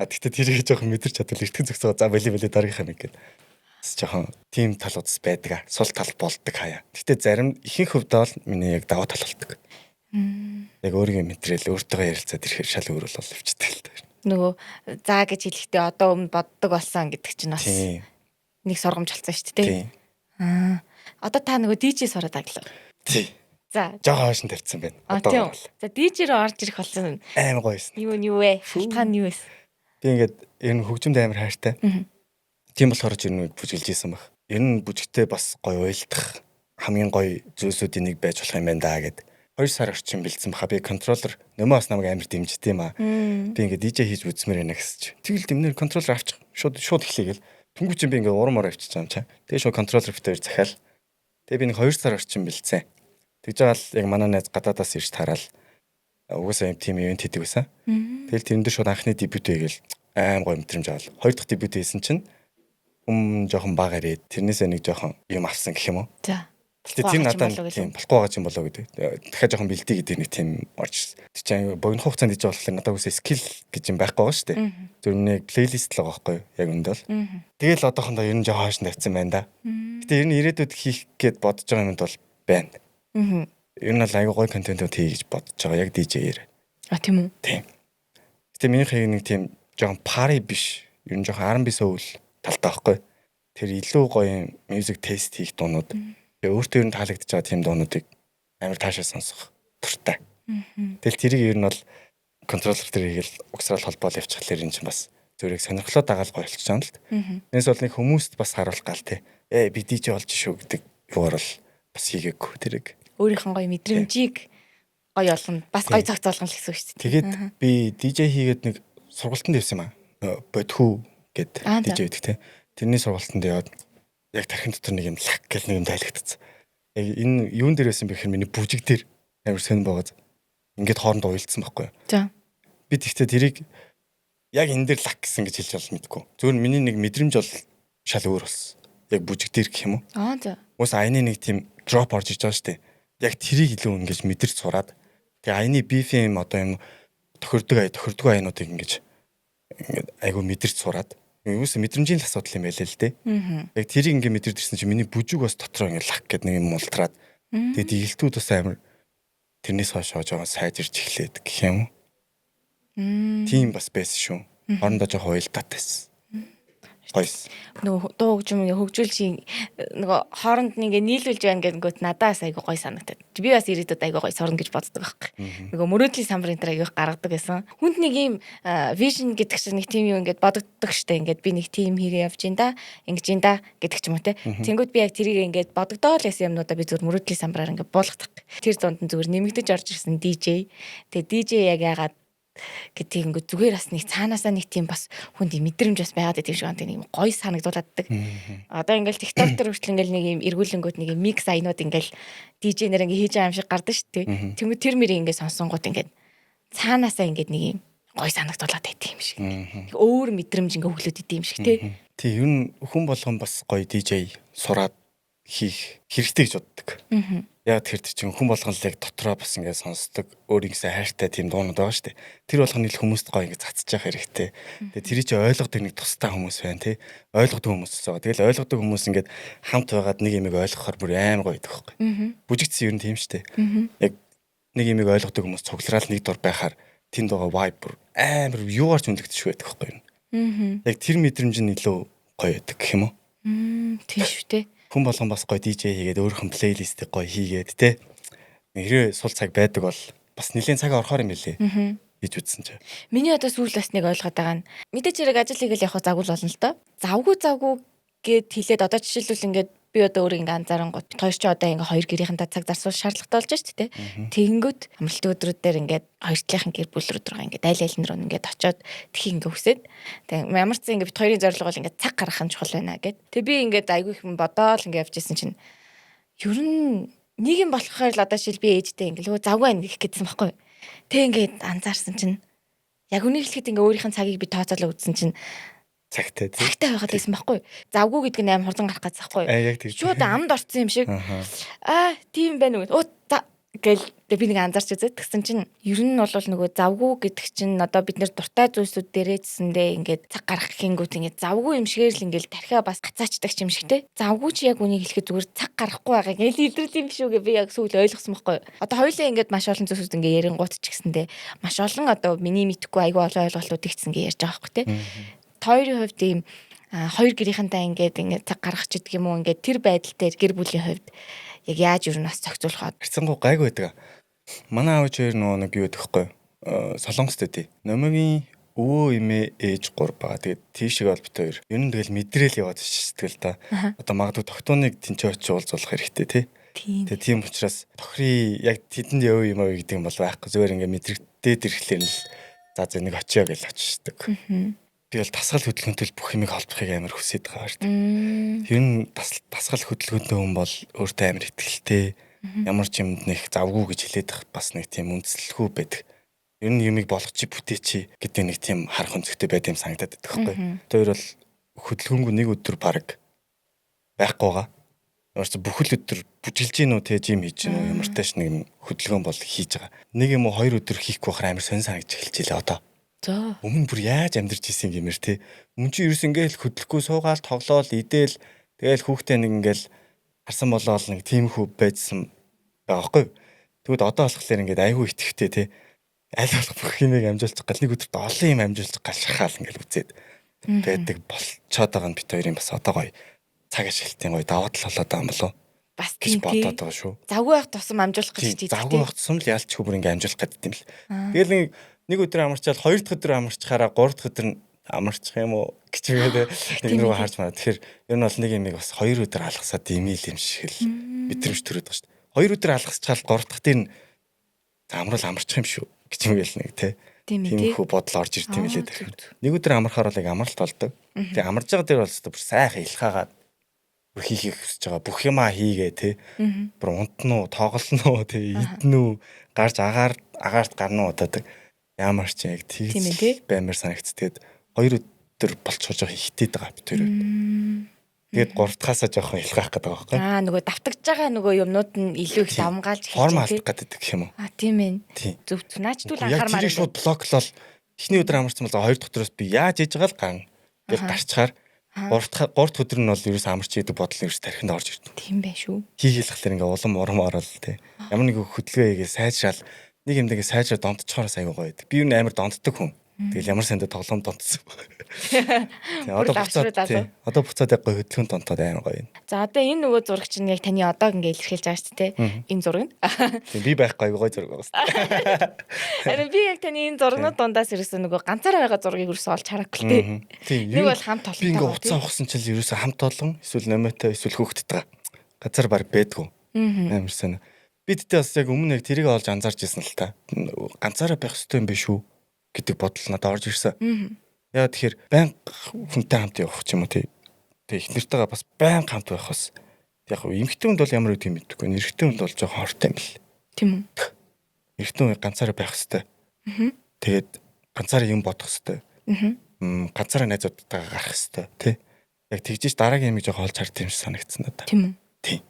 Гэхдээ тэрийг жоохон мэдэрч чадвал эртхэн зөксөө за боли дараагийнх юм ингээд жоохон тим талуудс байдаг. Сул тал болдог хаяа. Гэхдээ зарим ихэнх хувьд бол миний яг даваа тал болдог. Яг өөрийгөө мэдрээл өөртөө ярилцаад ирэхээр шал өөр бол хөвчдөг л дээ. Нөгөө заа гэж хэлэхдээ одоо өмнө боддог болсон гэдэг чинь бас нэг сургамж болсон шүү дээ. Одоо та нөгөө DJ сураад аглаа. Тий. За. Жоо хойш нь тавьсан байна. Одоо. За DJ руу орж ирэх болсон. Амар гоё юмсан. Юу вэ? Шалтгаан нь юу вэ? Би ингээд ер нь хөгжимд амар хайртай. Тийм болохоор ч ер нь бүжгэлж ийсэн баг. Ер нь бүжигтэй бас гоё уйлдах хамгийн гоё зүйлсүүдийн нэг байж болох юм байна даа гэд 2 сар орчим бэлдсэн баха. Би контроллер нөмөө бас намайг амар дэмждэг юм аа. Би ингээд DJ хийж үзмээр байна гэсч. Тэгэл дэмнэр контроллер авчих. Шууд эхлэе гэл. Тэнгүү чинь би ингээд урамаар авчиж байгаа юм чаа. Тэгээ шууд контроллер битээр захиал. Тэгээ би нэг 2 сар орчим бэлдсэн. Тэгж байгаа л яг манай найз гадаадаас ирж тараал. Угаасаа юм тим ивент хийдэг байсан. Тэгэл тэрэн дээр шууд анхны дебют хийгээл аим гоё мэдрэмж авал. 2 дахь дебют хийсэн чинь жоохон бага ирээд тэрнээсээ нэг жоохон юм авсан гэх юм уу. За. Гэтэ тийм надад тийм болохгүй байгаа юм болоо гэдэг. Дахиад жоохон бэлдээ гэдэг нэг тийм орж. Тэр чинь богино хугацаанд хийж болохоор надад үсээ скил гэж юм байхгүй байгаа шүү дээ. Зөв нэг плейлист л байгаа байхгүй яг үнд бол. Тэгэл одоохондоо ер нь жоохон хойш тавьсан байна да. Гэтэ ер нь ирээдүйд хийх гээд бодож байгаа юмд бол байна. ер нь айгүй гоё контентууд хий гэж бодож байгаа яг DJ-ээр. Тийм үү? Тийм. Гэтэ минийхийг нэг тийм жоохон пари биш. Ер нь жоохон R&B soul талтай байхгүй. Тэр илүү гоё music taste хийх дуунууд. Тэгээ өөртөө ер нь таалагдж байгаа тийм дуунуудыг амар таашаа сонсох туртай. Тэгэл тэрийг ер нь бол контроллер дээр хийгээл угсрал холбоол явчихлаар энэ чинь бас зүрийг сонирхлоо дагаал гоё болчих жаана л. Энэс бол нэг хүмүүст бас харуулах гал те. Би DJ болж шүү гэдэг юугаар бол бас хийгээгүй тэрийг. Өөрийнхөө гоё мэдрэмжийг гоё болгоно. Бас гоё цаг зоолгоно л гэсэн үг шүү дээ. Тэгээд би DJ хийгээд нэг сургалтанд явсан юм аа. Бодхүү гэд DJ гэдэг те. Тэрний сургалтанд яваад яг тархин дотор нэг юм лак гэл нэг юм тайлагдсан. Яг энэ юун дээр байсан бэ гэхээр миний бүжиг дээр амар сонир байгаад ингээд хоорондоо уйлдсан байхгүй юу. За. Би тэгтээ тэрийг яг энэ дээр лак гэсэн гэж хэлж бол мэдэхгүй. Зөвхөн миний нэг мэдрэмж бол шал өөр болсон. Яг бүжиг дээр гэх юм уу? За. Уус айны нэг тийм дроп орж иж байгаа шүү дээ. Яг тэрийг илүү ингэж мэдэрч сураад тэгээ айны BFM одоо юм тохирдог айнуудыг ингэж айгу мэдэрч сураад юус мэдрэмжийн асуудал юм байлээ л дээ. Яг тэрийг ингэ мэдэрдэрсэн чинь миний бүжиг бас дотроо ингэ лак гэдэг нэг юм ултраад тэгээ дийлтүүд бас амар тэрнээс хойш жоохон сайжирч эхлээд гэх юм. Тийм бас байсан шүү. Орондоо жоохон уйлдаад байсан. Гойс. Нөгөө дуу хөгжмөг хөгжүүлж нөгөө хооронд нэг нийлүүлж байна гэнгүүт надаас айгу гоё санагдаад. Би бас ирээдүйд айгу гоё сорно гэж боддог байхгүй. Нөгөө мөрөөдлийн самбарын дээр айгу гаргадаг гэсэн. Хүнд нэг юм vision гэдэг чинь нэг тийм юм ингээд бодогддог штэ. Ингээд би нэг тийм хэрэг явж ин да, ингэж ин да гэдэг ч юм уу те. Тэнгүүд би яг тэрийг ингээд бодогдоо л гэсэн юмнуудаа би зүгээр мөрөөдлийн самбараар ингээд буулгадаг. Тэр донд нь зүгээр нэмэгдэж орж ирсэн DJ. Тэгээ DJ яг яагаад гэдэг ингээд зүгээр бас нэг цаанаасаа нэг тийм бас хүнд мэдрэмж бас байгаад байдаг шиг байна. Нэг гоё санагдуулдаг. Одоо ингээл TikTok дээр хүртэл ингээл нэг юм эргүүлэнгүүт нэг юм микс айнууд ингээл DJ нэр ингээ хийж байгаа юм шиг гардаг шүү дээ. Тэнгүү тэр мэрийг ингээ сонсонгууд ингээд цаанаасаа ингээд нэг юм гоё санагдуулаад байдаг юм шиг. Өөр мэдрэмж ингээ өглөөд идэв юм шиг тий. Тий ер нь хүн болгон бас гоё DJ сураад хийх хэрэгтэй гэж боддог. Яг тэр чинь хүн болгон л яг дотроо бас ингээд сонсдог өөрийнхөө хайртай тийм дуунууд байгаа шүү дээ. Тэр болгоны л хүмүүст гоё ингээд цацж явах хэрэгтэй. Тэгээ тэрийг чи ойлгодог нэг тустай хүмүүс байна тий. Ойлгодог хүмүүс байгаа. Тэгэл ойлгодог хүмүүс ингээд хамт байгаад нэг юмыг ойлгохоор бүр амар гоё байдаг байхгүй. Бүжигдсэн ер нь тийм шүү дээ. Яг нэг юмыг ойлгодог хүмүүс цуглараад нэг дор байхаар тэнд байгаа vibe бүр амар юугаар ч үнэлэгдэж байдаг байхгүй юу. Яг тэр мэдрэмж нь илүү гоё байдаг гэх юм уу? Тийм шүү дээ. Хүн болгон бас гоё DJ хийгээд өөрийнхөө плейлистийг гоё хийгээд те. Нэрээ сул цаг байдаг бол бас нэлийн цаг орохоор юм билээ. Гэж үтсэн чи. Миний одоо сүүл бас нэг ойлгоод байгаа нь мэдээж хэрэг ажил хийгээл явах загвал болно л доо. Завгүй гэд хэлээд одоо жишээлбэл ингээд би одоо өөрөө ингээ анзаарангууд хоёр ч одоо ингээ хоёр гэрийнхэнтэй цаг зарцуул шаардлагатай болж шүү дээ. Тэгэнгүүт амралтын өдрүүд дээр ингээд хоёр талынхын гэр бүл рүү ингээ айл руу ингээд очиод тхий ингээ хүсээд тэгээ ямар ч зэн ингээ бит хоёрын зорилго бол ингээ цаг гаргах нь чухал байна гэд. Тэгээ би ингээд айгүй их бодоол ингээ явж исэн чинь ер нь нэг юм болохоор л одоо шил би ээжтэй ингээ лөө завгүй байна гэх гэсэн байхгүй. Тэг ингээд анзаарсан чинь яг үнийг хэлэхэд ингээ өөрийнх нь цагийг би тооцоолоо үзсэн чинь цагтай байгаад байсан байхгүй. Завгүй гэдэг нь аим хурдан гарах гэсэн байхгүй. Яг тийм. Шууд амд орцсон юм шиг. Тийм байна уу. Гэл би нэг анзаарч үзээд тэгсэн чинь ер нь бол нөгөө завгүй гэдэг чинь одоо бид нэр дуртай зүйлсүүд дээрээсэндээ ингээд цаг гаргах хийнгүүт ингээд завгүй юм шигээр л ингээд тархиа бас гацаачдаг юм шигтэй. Завгүй чи яг үнийг хэлэхэд зүгээр цаг гарахгүй байгаа гэл илрэл юм шүү гэ би яг сүүл ойлгосон байхгүй. Одоо хоёулаа ингээд маш олон зүйлсүүд ингээд ярингуут ч гэсэндээ маш олон одоо миний мэдхгүй айгүй олон ойлголтууд ихсэн ингээд ярьж байгаа байхгүй те. Хоёрын хувьд ийм хоёр гэрийнхэнтэй ингээд цаг гаргах ч гэдэг юм уу ингээд тэр байдал дээр гэр бүлийн хувьд яг яаж юу нас зохицуулахад харцангуй гайгүй байдаг. Манай аав хоёр нэг юу гэдэг вэ? Солонгостой тий. Номогийн өвөө эмээ ээж 3 байгаа. Тэгээд тийшээ бол бит хоёр. Ер нь тэгэл мэдрээл яваад сэтгэл та. Одоо магадгүй тогтооныг тэнцээ очиж уулзуулах хэрэгтэй тий. Тэгээд тийм учраас тохрий яг тэдэнд яв юм аа гэдэг юм бол байхгүй. Зүгээр ингээд мэдрэгдээд ирэхлээр нь за нэг очиё гэж очиждаг. Тэгэл тасгал хөдөлгөөнтэй бүх юмыг холбохыг амар хүсэж байгаа шүү дээ. Ер нь тасгал хөдөлгөөнтэй хүн бол өөртөө амар ихтэй. Ямар ч юмд нэг завгүй гэж хэлээд бас нэг тийм үндэслэлгүй байдаг. Ер нь юмыг болгочи бүтээчи гэдэг нэг тийм харах өнцгтэй байд юм санагдаад байдаг байхгүй. Тэр бол хөдөлгөөнгүй нэг өдөр баг байхгүй байгаа. Ямар ч бүхэл өдөр бүжиглж гин үү те жим хийж гин үү ямар тааш нэг хөдөлгөөн бол хийж байгаа. Нэг юм уу 2 өдөр хийхгүй байхаар амар сонь санагдж эхэлж илээ одоо. За. Өмнө бүр яаж амьдарч исэн гэмээр те. Өмнө чи ерөөс ингээл хөдлөхгүй суугаал тоглоол идээл тэгэл хүүхдээ нэг ингээл харсан болоод нэг тийм хүү байжсан байгаа байхгүй. Тэгвэл одоо болохоор ингээд айгүй итгэвтэй тий. Аль болох бүх юмыг амжуулчих гал нэг өдөрт олон юм амжуулчих гал шахаал ингээд үзээд байдаг болцоод байгаа нь бит хоёрын бас одоо гоё цаг ашиглалтын гоё даваа тал болоод байгаа юм болов. Бас Гэж тийм бодоод байгаа шүү. Завгүй байх тусам амжуулах гэж Тийм завгүй байх тусам л ялч хөвөр ингээд амжуулах гэдэг юм л. Тэгэл нэг өдөр амарчаал хоёр дахь өдөр амарчхаараа гурав дахь өдөр амарчих юм уу гэж тэгээд нэг рүү харж маа. Тэгэхээр ер нь бол нэг юмыг бас хоёр өдөр алгасаад имэйл юм шиг л мэдрэмж төрөд байгаа шүү дээ. Хоёр өдөр алгасчаал гурав дахь дээр нь амруул амарчих юм шүү гэж юм ял нэг тий. Тийм хүү бодол орж ирд юм лээ тэр. Нэг өдөр амархаар бол яг амралт болдог. Тэгээ амарж байгаа дээр бол бүр сайхан илхаагаад бүр хийхийг хүсэж байгаа бүх юмаа хийгээ тий. Бүр унтнуу, тоглоно тий, иднүү, гарч агаарт гарнуу удаадаг. Ямар ч яг тийц баймар санагдцгээд хоёр өдөр болчихож байгаа ихтэй байгаа бит тэр. Тэгээд гурав дахаасаа жоохон илгаах гэдэг байгаа байхгүй. Нөгөө давтагдж байгаа нөгөө юмнууд нь илүү их давмгаалж форм алдах гэдэг гэх юм уу? Тийм ээ. Зөв наач түл анхаармаар. Яг шууд блоклол эхний өдөр амарсан бол хоёр дахь өдрөөс би яаж ээж байгаа л ган гэж гарчхаар гурав дахь өдөр нь бол ерөөс амарч идэг бодол ерөөс тархинд орж ирдэг. Тийм байх шүү. Хийхэлхлээр ингээ улам урам орол тий. Ямар нэг хөдөлгөөн хийгээ сайжраал нэг юм дэгээ сайжраа донтчихоороос аягүй гоё байдаг. Би юу нээр донтдог хүн. Тэгэл ямар сандаа тоглоом донтсон. Одоо буцаад яг гоё хөдөлгөөн донтоод амар гоё юм. За одоо энэ нөгөө зураг чинь яг таны одоо ингээ илэрхийлж байгаа шүү дээ. Энэ зураг нь. Тийм би байхгүй гоё зураг байгаа. Харин би яг таны энэ зургнууд дундаас ерөөсөө нөгөө ганцаараа байгаа зургийг ерөөсөө олж харахгүй л дээ. Нэг бол хамт толгой. Би ингээ уцаа ухсан чил ерөөсөө хамт олон эсвэл номотой эсвэл хөөхдөд газар баг бэдгүү. Амар сайн. Бид тэ бас яг өмнө яг тэрийг олж анзаарч ирсэн л та. Ганцаараа байх хэрэгтэй юм биш үү гэдэг бодол надад орж ирсэн. Яа тэгэхээр баян хүнтэй хамт явах ч юм уу тий. Тэг их нэртэйгээ бас баян хамт байх бас. Яг эмэгтэй хүнд бол ямар үгүй юм мэдгүй. Эрэгтэй хүнд бол жоохон хортой юм л. Тийм үү. Эрэгтэй хүн ганцаараа байх хэрэгтэй. Тэгээд ганцаараа юм бодох хэрэгтэй. Ганцаараа найзуудтайгаа гарах хэрэгтэй тий. Яг тэгжиж дараагийн юмыг жоохон олж хард юм шиг санагдсан надад. Тийм үү. Тий.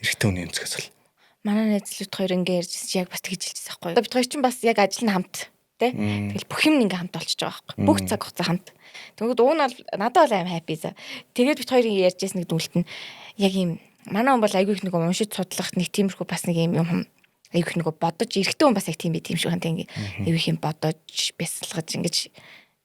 Эрэгтэй хүний өнцгөөс л. Манай найзлууд хоёр ингээ ярьжсэн яг бас тэгж хэлчихсэн байхгүй. Одоо бид хоёр чинь бас яг ажил нь хамт тий. Тэгэл бүх юм ингээ хамт болчихж байгаа байхгүй. Бүх цаг хугацаа хамт. Тэгвэл уун бол надад бол аим хаппи за. Тэгээд бид хоёрын ярьжсэн нэг дүнэлт нь яг юм манай хүн бол айгүй их нэг уншиж судлах нэг тиймэрхүү бас нэг юм айгүй их нэг бодож эрэгтэй хүн бас яг тийм байт юм шиг хантай ингээ айгүй их юм бодож бясалгаж ингэж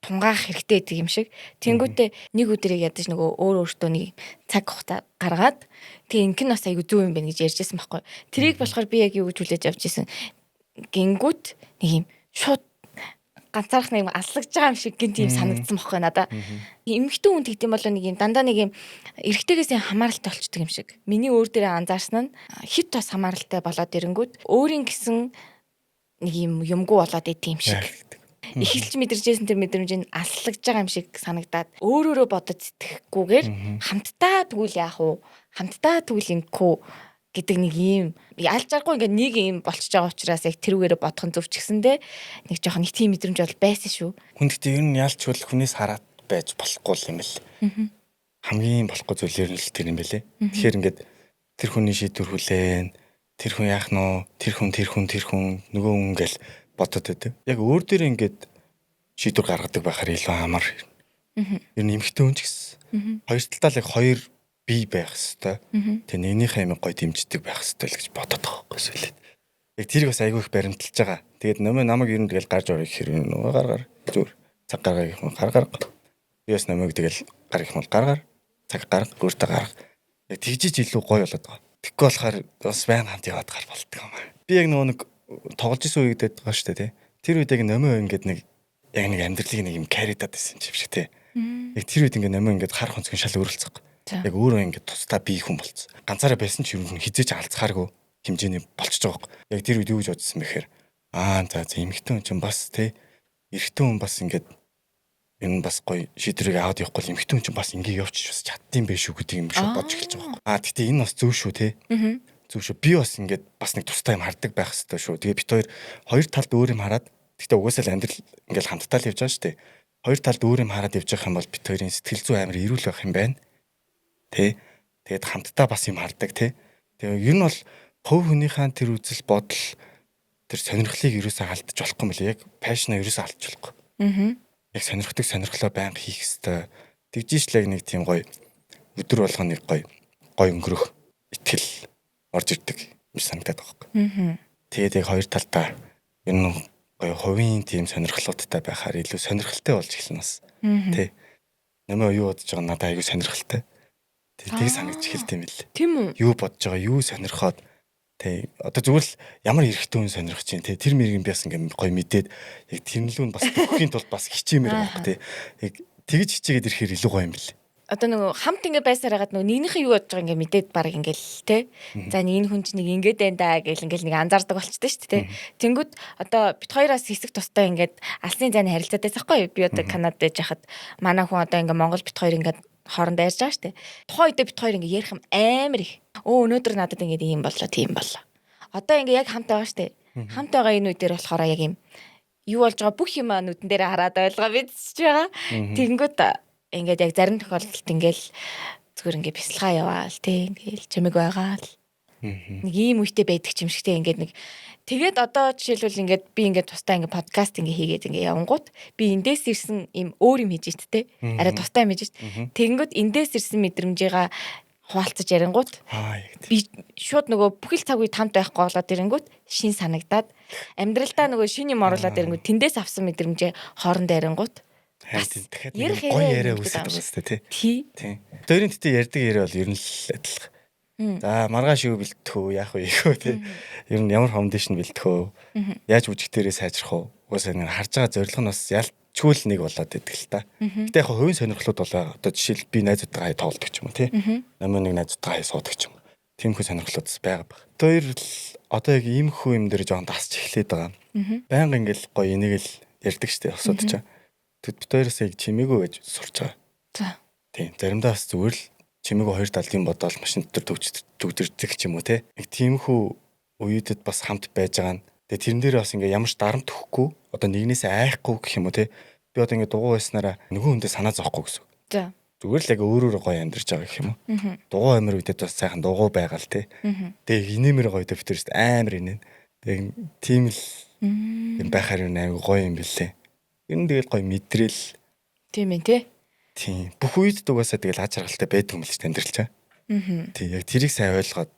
тунгаах хэрэгтэй гэдэг юм шиг. Тэнгүүтээ нэг өдрийг ядаж нөгөө өөртөө нэг цаг хугацаа гаргаад тэгээ инх нь бас айгүй зөв юм байна гэж ярьжсэн байхгүй. Тэрийг болохоор би яг юу гэж хүлээж авч ирсэн. Гингүүт нэг юм шууд ганцаарх нэг аллагж байгаа юм шиг гин тийм санагдсан байхгүй надаа. Эмэгтэй хүн тэгдэм болоо нэг юм дандаа нэг юм эрэгтэйгээс хамааралтай болчдөг юм шиг. Миний өөр дээрээ анзаарсан нь хит бас хамааралтай болоод ирэнгүүт өөрийн гэсэн нэг юм юмгүй болоод идэм шиг. Эхэлж мэдэрчээсэн тэр мэдрэмж нь аллагж байгаа юм шиг санагдаад өөрөөрөө бодож сэтгэхгүйгээр хамтдаа тэгвэл яах вэ? Хамтдаа тэгвэл ингэхүү гэдэг нэг юм алж аргагүй ингээ нэг юм болчихж байгаа учраас яг тэрүүгээрээ бодох нь зөв ч гэсэндээ нэг жоохон их тийм мэдрэмж бол байсан шүү. Хүндтэй ер нь ялчвал хүнээс хараад байж болохгүй юм л. Хамгийн болохгүй зүйл ер нь л тэр юм бэлээ. Тэгэхээр ингээд тэр хүний шийдвэр хүлээн, тэр хүн яах нь, тэр хүн нөгөө хүн гэл бодод өгдөг. Яг өөр дээр ингээд шийдвэр гаргадаг байхаар илүү амар. Ер нь эмхтэй хүн ч гэсэн. Хоёр талдаа л яг хоёр бие байх хэвээр. Тэгээ нэгнийхээ амиг гоё дэмждэг байх хэвээр л гэж бодоод байгаа байхгүй сүлээд. Яг тэрийг бас айгүй их баримталж байгаа. Тэгээд намайг ер нь тэгэл гарч орох хэрэг нөгөө гаргаар зүгээр цаг гаргаа гэх юм гаргаар. Яс намайг тэгэл гар их мал гаргаар цаг гарга гүртэ гарга. Яг тэгжиж илүү гоё болоод байгаа. Тэгэхгүй болохоор бас байн хамт яваад гар болтго юм аа. Би яг нөгөө нэг тоглож исэн үе гэдэг байгаа шүү дээ. Тэр үед яг нөмөө ингээд нэг яг нэг амьдралыг нэг юм каридад байсан юм шиг тий. Яг тэр үед ингээд нөмөө ингээд хар хонцгон шал өөрөлцөг. Яг өөрөө ингээд тусдаа бие хүн болцсон. Ганцаараа байсан ч юм хизээч алцхааргүй хэмжээний болчихж байгаа юм. Яг тэр үед юу гэж бодсон бэхээр за эмэгтэй хүн чинь бас тий эрэгтэй хүн бас ингээд энэ бас гоё шийдвэрийг аваад явахгүй эмэгтэй хүн чинь бас ингээд явчих бас чаддсан байх шүү гэдэг юм шиг бодож эхэлж байгаа юм. Тэгтээ энэ бас зөв шүү тий. Зөв шүү. Би бас ингээд бас нэг тустай юм хардаг байх хэрэгтэй шүү. Тэгээ бид хоёр талд өөр юм хараад тэгтээ угаасаа л амьдрал ингээд хамтдаа л явж байгаа шүү дээ. Хоёр талд өөр юм хараад явж байгаа юм бол бид хоёрын сэтгэл зүй амар эрүүл байх юм байна. Тэ. Тэгээд хамтдаа бас юм хардаг тий. Тэгээ ер нь бол хувь хүнийхээ тэр үзэл бодол тэр сонирхлыг ерөөсөө алдчих болохгүй юм лээ. Яг пашнаа ерөөсөө алдчих болохгүй. Яг сонирхлоо байнга хийх хэрэгтэй. Тэгжиж л яг нэг тийм гоё өдөр болгоно нэг гоё өнгөрөх итгэл орж ирдэг юм санагдаад байгаа юм. Тэгээд яг хоёр талдаа энэ гоё хувийн тийм сонирхлуудтай байхаар илүү сонирхолтой болж эхэлнэ бас. Тэ. Намаа юу бодож байгаа надад аягүй сонирхолтой. Тэг санагдж эхэлт юм бэл. Тийм үү? Юу бодож байгаа, юу сонирхоод тэ одоо зүгээр л ямар эрэгтэй хүн сонирхож чинь тэ тэр мэргийн би бас ингээм гоё мэдээд яг тэрнлүүн бас бүхийн тулд бас хичээмээр байхгүй тэ. Яг тэгж хичээгээд ирэхээр илүү гоё юм бэл. Одоо нөгөө хамт ингээ байсаар хагаад нөгөө нэгнийхээ юу бодож байгаа ингээ мэдээд баг ингээл те. За энэ хүн чинь нэг ингээд байна да гэл ингээл нэг анзаардаг болчтой шүү дээ те. Тэнгүүд одоо бит хоёроос хэсэг тустай ингээд алсын зайны харилцаатай байхгүй юу? Би одоо Канадад байж хахад манай хүн одоо ингээ Монгол бит хоёр ингээд хоорондоо ярьж байгаа шүү дээ. Тухайн үед бит хоёр ингээ ярих юм амар их. Өнөөдөр надад ингээ ийм боллоо тийм боллоо. Одоо ингээ яг хамт байгаа шүү дээ. Хамт байгаа энэ үедэр болохоор яг юм юу болж байгаа бүх юм нүдэн дээр хараад ойлгоо мэдчихэж байгаа. Тэнгүүд ингээд яг зарим тохиолдолд ингээл зүгээр ингээ бясалгаа яваал тий ингээл чамиг байгаа л нэг ийм үедээ байдаг ч юм шиг тий ингээд нэг тэгээд одоо жишээлбэл ингээд би ингээд тустай ингээ подкаст ингээ хийгээд ингээ явангууд би эндээс ирсэн юм өөр юм хийж ит тий арай тустай юм хийж ит тэгэнгүүт эндээс ирсэн мэдрэмжийгаа хуваалцаж ярингууд би шууд нөгөө бүхэл цаг үед хамт байхгүй болоод ирэнгүүт шин санагдаад амьдралдаа нөгөө шин юм оруулаад ирэнгүүт тэндээс авсан мэдрэмжээ хоорондоо ярингууд дахиад гоё яриа үүсэж байгаа сте тий. Өөрийн тэтэ ярьдаг яриа бол ер нь л адилхан. За маргааш юу бэлтгэв яах вэ ийхөө тий. Ер нь ямар фаундейшн бэлтгэв. Яаж үжигтэрээ сайжрах вэ? Угаасаа ингэ харж байгаа зорилго нь бас ялчгүй нэг болоод идэг л та. Гэтэ яг хувийн сонирхлууд бол одоо жишээл би найзуудтайгаа хай тоглодог ч юм уу тий. Намаа нэг найзуудтайгаа хай суудаг ч юм уу. Тиймэрхүү сонирхлууд бас байгаа баг. Тэр л одоо яг иймэрхүү юм дээр жоон тасч эхлээд байгаа. Байнга ингээл гоё энийг л ярьдаг штеп асуудаж байгаа. Тэд бит хоёроос яг чимээгүй гэж сурч байгаа. За. Тийм. Заримдаа бас зүгээр л чимээгүй хоёр талын бодоол машин дотор төгдөрдөг ч юм уу те. Нэг тиймхүү үеүүдэд бас хамт байж байгаа нь. Тэгээ тэрэн дээр бас ингээ ямарч дарамт өгөхгүй, одоо нэгнээсээ айхгүй гэх юм уу те. Би одоо ингээ дугуй байснараа нөгөө хүндээ санаа зовхгүй гэсэн. За. Зүгээр л яг өөрөөрөө гоё амьдарч байгаа гэх юм уу. Дугуй амир үедэд бас сайхан дугуй байгаа л те. Тэгээ инээмэр гоё дэ битэрс амар инээ. Тэгээ тийм л юм байхаар юм аягүй гоё юм бэлээ. Ер нь тэгэл гоё мэдрэл. Тийм ээ тий. Тийм. Бүх үед дугаасаа тэгэл аж аргалтай байдаг юм л ч амьдралч аа. Тийм. Яг тэрийг сайн ойлгоод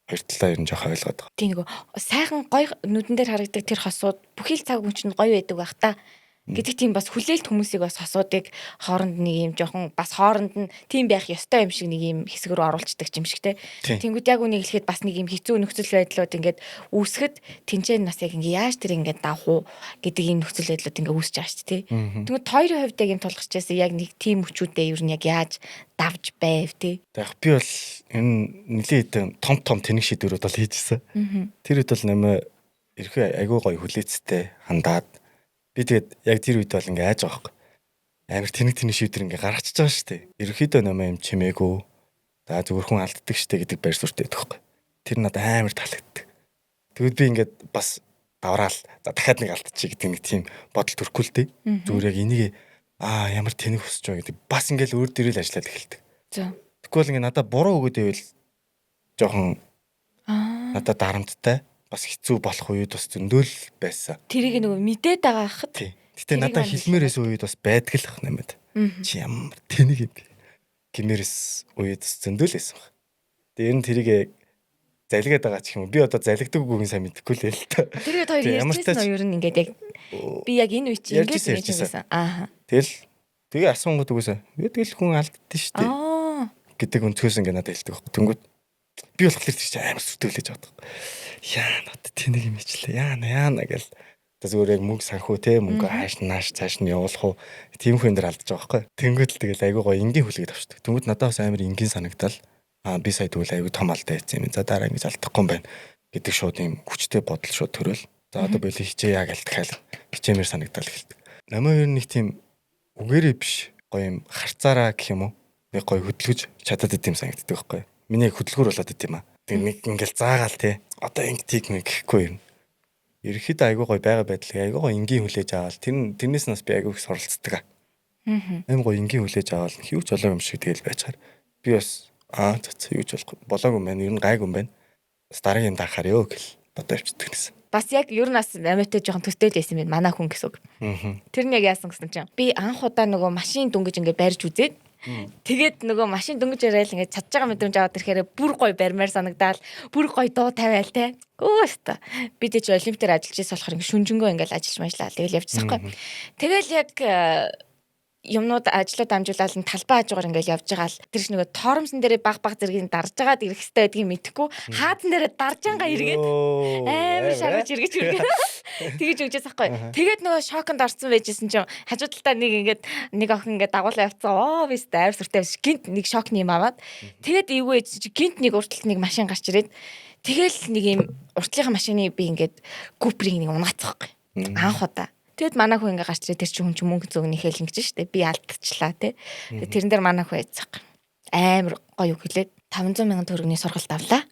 хоёр талаа ер нь жоох ойлгоод байгаа. Тийм нөгөө сайхан гоё нүдэн дээр харагдаг тэр хосууд бүхий л цаг хүн чинь гоё байдаг байх та. Гэдэг тийм бас хүлээлт хүмүүсийг бас хосуудыг хооронд нэг юм жоохон бас хооронд нь тийм байх ёстой юм шиг нэг юм хэсэг рүү оруулцдаг юм шиг те. Тэнгүүд яг үнийг хэлэхэд бас нэг юм хэцүү нөхцөл байдлууд ингээд үүсгэд тэнцэн нас яг ингээ яаж тэр ингээ давх уу гэдэг ийм нөхцөл байдлууд ингээ үүсэж байгаа шүү дээ те. Тэнгүүд хоёрын хувьд яг юм тулгарчээс яг нэг тийм хүчүүдээ ер нь яг яаж давж байв те. Яг би бол энэ нэлээд том тэнэг шийдвэрүүд бол хийжсэн. Тэр үед бол нэмэ ерхий айгуу гоё хүлээцтэй хандаад би тэгээд яг тэр үед бол ингээ айж байгаа байхгүй. Амар тэнэг шийдвэр ингээ гаргачихж байгаа шүү дээ. Ерөнхийдөө нэмээ юм чимээгүй. За зүгээр хүн алддаг штэ гэдэг байр суурьтай байдаг байхгүй. Тэр надад амар таалагддаг. Тэгвэл би ингээд бас давраал за дахиад нэг алдчих гэдэг нэг тийм бодол төрөхгүй л дээ. Зүгээр яг энийг ямар тэнэг хүсэж байгаа гэдэг бас ингээл өөр дээрээ л ажиллаад эхэлдэг. За. Тэгвэл ингээ надад буруу өгөөд ивэл жоохон надад дарамттай бас хэцүү болох үед бас зөндөөл байсан. Тэрийг нөгөө мэдээд байгаа хахад. Гэтэ надад хэлмээрээс үед бас байдаг л ах нэмэд. Чи ямар тэнэг юм бэ? Гимээрээс үед бас зөндөөл байсан баг. Тэгээ ер нь тэрийг залгиад байгаа ч юм уу. Би одоо залгидаг үгийг сайн мэдэхгүй л л та. Тэгээд хоёр ярьжсэн юу ер нь ингээд яг би яг энэ үе чи ингээд ярьжсэн. Аа. Тэгээ асуунгууд үгүйсэ. Би тэгэл хүн алддсан шүү дээ. Гэдэг өнцгөөс ингээд надад хэлдэг баг. Тэнгүүд би болохоор тэр чинь амар сүтгэлээж байгаа. Яа надад тэнэг юм ичлээ. Яана гэл. Тэ зүгээр яг мөнгө санхүү те мөнгө хааш нааш цааш нь явуулах уу. Тийм хүн дээр алдаж байгаа байхгүй. Тэнгүүд л тэгэл айгуу гоё энгийн хүлээгээд авчдаг. Тэнгүүд надад бас амар энгийн санагдал. Би сая тэгвэл айгуу том алдаа хийсэн юм. За дараа ингэж алдахгүй юм байна гэдэг шууд юм хүчтэй бодол шууд төрөөл. За одоо би хичээ яа гэлт хайл. Хичээмэр санагдал эхэлдэг. Намаа ер нь нэг тийм үгээрээ биш гоё юм харцаараа гэх юм уу. Нэг гоё хөдөлгөж чадаад идэм санагддаг байхгүй. Миний хөдөлгөр болоод идэм аа. Тэг нэг ингээл заагаал те. Одоо ингэтийг мэ гэхгүй юм. Ерхэд айгуу гоё байгаа байдлыг айгуу гоё энгийн хүлээж аваад тэрнээс нас би айгуу их суралцдаг. Аим гоё энгийн хүлээж аваад хөвч болоо юм шиг тэгэл байчаар. Би бас юуч болоогүй юм байна. Ер нь гайгүй юм байна. Бас дараагийн дахаар ёо гэл бодоо явчихдаг гэсэн. Бас яг ер нь бас амиатай жоохон төстэй л байсан юм манай хүн гэсэн үг. Тэр нь яг яасан гэсэн чинь би анх удаа нөгөө машин дүнгэж ингээд барьж үзээд Тэгээд нөгөө машин дөнгөж яриад ингээд чадж байгаа мэдрэмж аваад ирэхээр бүр гоё барьмаар санагдаал бүр гоё дуу тавиал те. Өөстө. Би ч олимпиадаар ажиллаж байсан болохоор ингээд шүнжэнгөө ингээд ажиллаж мажлаа. Тэгэл явчихсан байхгүй. Тэгэл яг юмнууд ажлаа дамжуулаад нь талбай хажуугаар ингээл явж байгаа л тэр ч нөгөө торомсон дээрээ баг зэргийг дарж байгаад ирэх хэрэгтэй байдгийг мэдхгүй хаазан дээрээ дарж ангаа эргээд амар шаргаж эргэж тэгэж өгчээс ахгүй. Тэгээд нөгөө шоконд орсон байжсэн чинь хажуу талдаа нэг охин ингээд дагуулаа явцсан. Оо бист амар сүртэй биш. Гинт нэг шокны юм аваад тэгээд эйгүү ээж чи гинт нэг урталт нэг машин гарч ирээд тэгэл нэг юм уртлынхаа машины би ингээд куперийг нэг унгацсан байхгүй. Анх удаа. Тэгэд манай хүн ингээ гарч ирээ тэр чинь хүн чинь мөнгө зөөгнийхэл ингэж штэ би алдчихлаа те. Тэрэн дээр манай хүн яцсан. Амар гоё үг хэлээд 500 мянган төгрөгийн сургалт авлаа.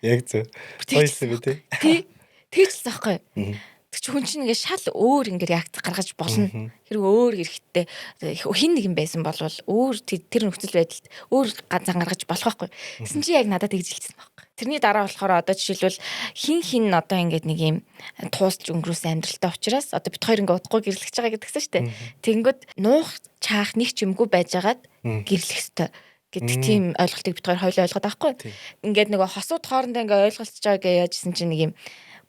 Яг зөв. Хоёлоо би те. Тэгж л байхгүй. Тэг чи хүн чинь ингээ шал өөр ингээ реакц гаргаж болно. Хэрэг өөр хэрэгтэй хин нэг юм байсан болвол өөр тэр нөхцөл байдалд өөр ганцхан гаргаж болох байхгүй. Гэсэн чи яг надад тэгж хэлсэн байхгүй. Тэрний дараа болохоор одоо жишээлбэл хин одоо ингээд нэг юм туусч өнгөрөөсөн амьдралтай учраас одоо бит хоёр ингээ удахгүй гэрлэж байгаа гэдгсэн шүү дээ. Тэгэнгүүт нуух чаах нэг ч юмгүй байжгаад гэрлэх ёстой гэдэг тийм ойлголтыг бит хоёр хоёул ойлгоод байхгүй. Ингээд нөгөө хосууд хоорондоо ингээ ойлголцож байгаа гэж яажсэн чинь нэг юм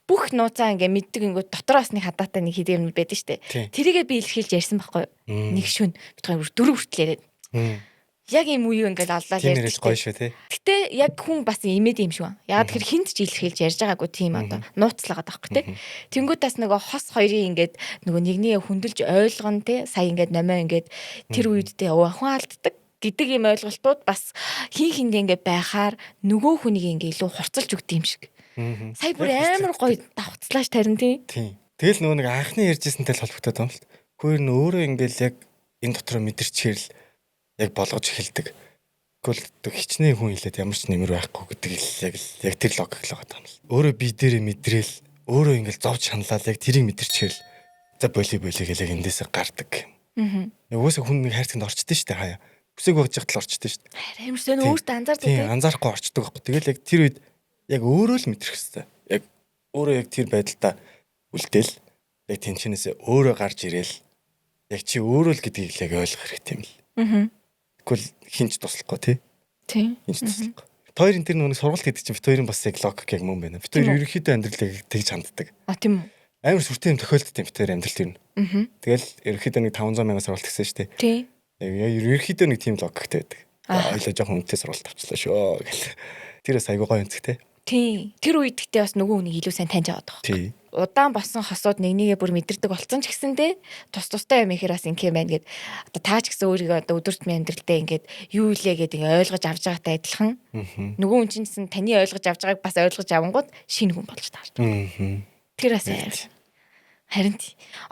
бүх нууцаа ингээ мэддэг ингүүд дотроос нэг хадаатай нэг хэдийн юм байдаг штэ. Тэрийгээ би илэрхийлж ярьсан байхгүй. Нэг шүн бит хоёр дөрөв хүртэл яриад. Яг юм уу ингээл аллаа л ярьж гоё шүү те. Гэтэ яг хүн бас имэд юм шиг байна. Яг тэр хинт ч илэрхийлж ярьж байгаагүй тийм одоо нууцлагаад байхгүй те. Тэнгүүдээс нөгөө хос хоёрын ингээд нөгөө нэгний хүндэлж ойлгоно те. Сая ингээд номоо ингээд тэр үед те хүн алддаг гэдэг юм ойлголтууд бас хин хиндээ ингээд байхаар нөгөө хүнийг ингээд илүү хурцлж өгдөг юм шиг. Сая бүр амар гоё давхцлааш тарин тийм. Тэгэл нөгөө нэг анхны ярьжсэнтэй л холбогдоод байна л. Хөөөр нь өөрөө ингээл яг энэ дотроо мэдэрчээр л яг болгож эхэлдэг. Тэгвэл хичнээн хүн хэлээд ямар ч нэмэр байхгүй гэдэг л яг тэр логик л байгаа юм л. Өөрөө би дээрээ мэдрээл өөрөө ингээл зовж шаналал яг тэрийг мэдэрчээр л за боли гээл яг эндээсээ гардаг. Яг уусаа хүн нэг хайрцагт орчдөө штэ хаяа. Бүсэг багж ихтэл орчдөө штэ. Амар сэн өөртөө анзаардаг тийм. Анзаарахгүй орчдөг байхгүй. Тэгэл яг тэр үед яг өөрөө л мэдрэх хэвээр. Яг өөрөө яг тэр байдалтай үлдээл яг тэнчнээсээ өөрөө гарч ирээл яг чи өөрөө л гэдгийг яг ойлгох хэрэгтэй юм л. Тэгвэл хинч туслахгүй тий. Хинч туслахгүй. Хоёрын тэр нүг сургалт гэдэг чинь бит хоёрын бас яг логик яг мөн байна. Бит хоёр ерөнхийдөө амьдралыг тэгж ханддаг. Тийм үү. Амар сүртэй юм тохиолддог юм бит хоёр амьдрал тэр нь. Тэгэл ерөнхийдөө нэг 500 мянган сургалт гэсэн шүү дээ. Тий. Яг ерөнхийдөө нэг тийм логиктэй байдаг. Ойлоо жоохон үнэтэй сургалт авчлаа шүү гэл. Тэрээс айгуу гоё өнцгтэй. Тий. Тэр үед гэхдээ бас нөгөө хүнийг илүү сайн таньж аваад байгаа. Тий. Удаан босон хосууд нэгнийгээ бүр мэдэрдэг болсон ч гэсэндээ тустай юм ихээр бас ингэм байна гэд одоо таа ч гэсэн өөрийгөө одоо өдөртмийн амьдралдаа ингээд юу илээ гэдэг ингээ ойлгож авч байгаатай адилхан нөгөө хүн чинь таны ойлгож авч байгааг бас ойлгож авангууд шинэ хүн болж таарч. Тэр бас харин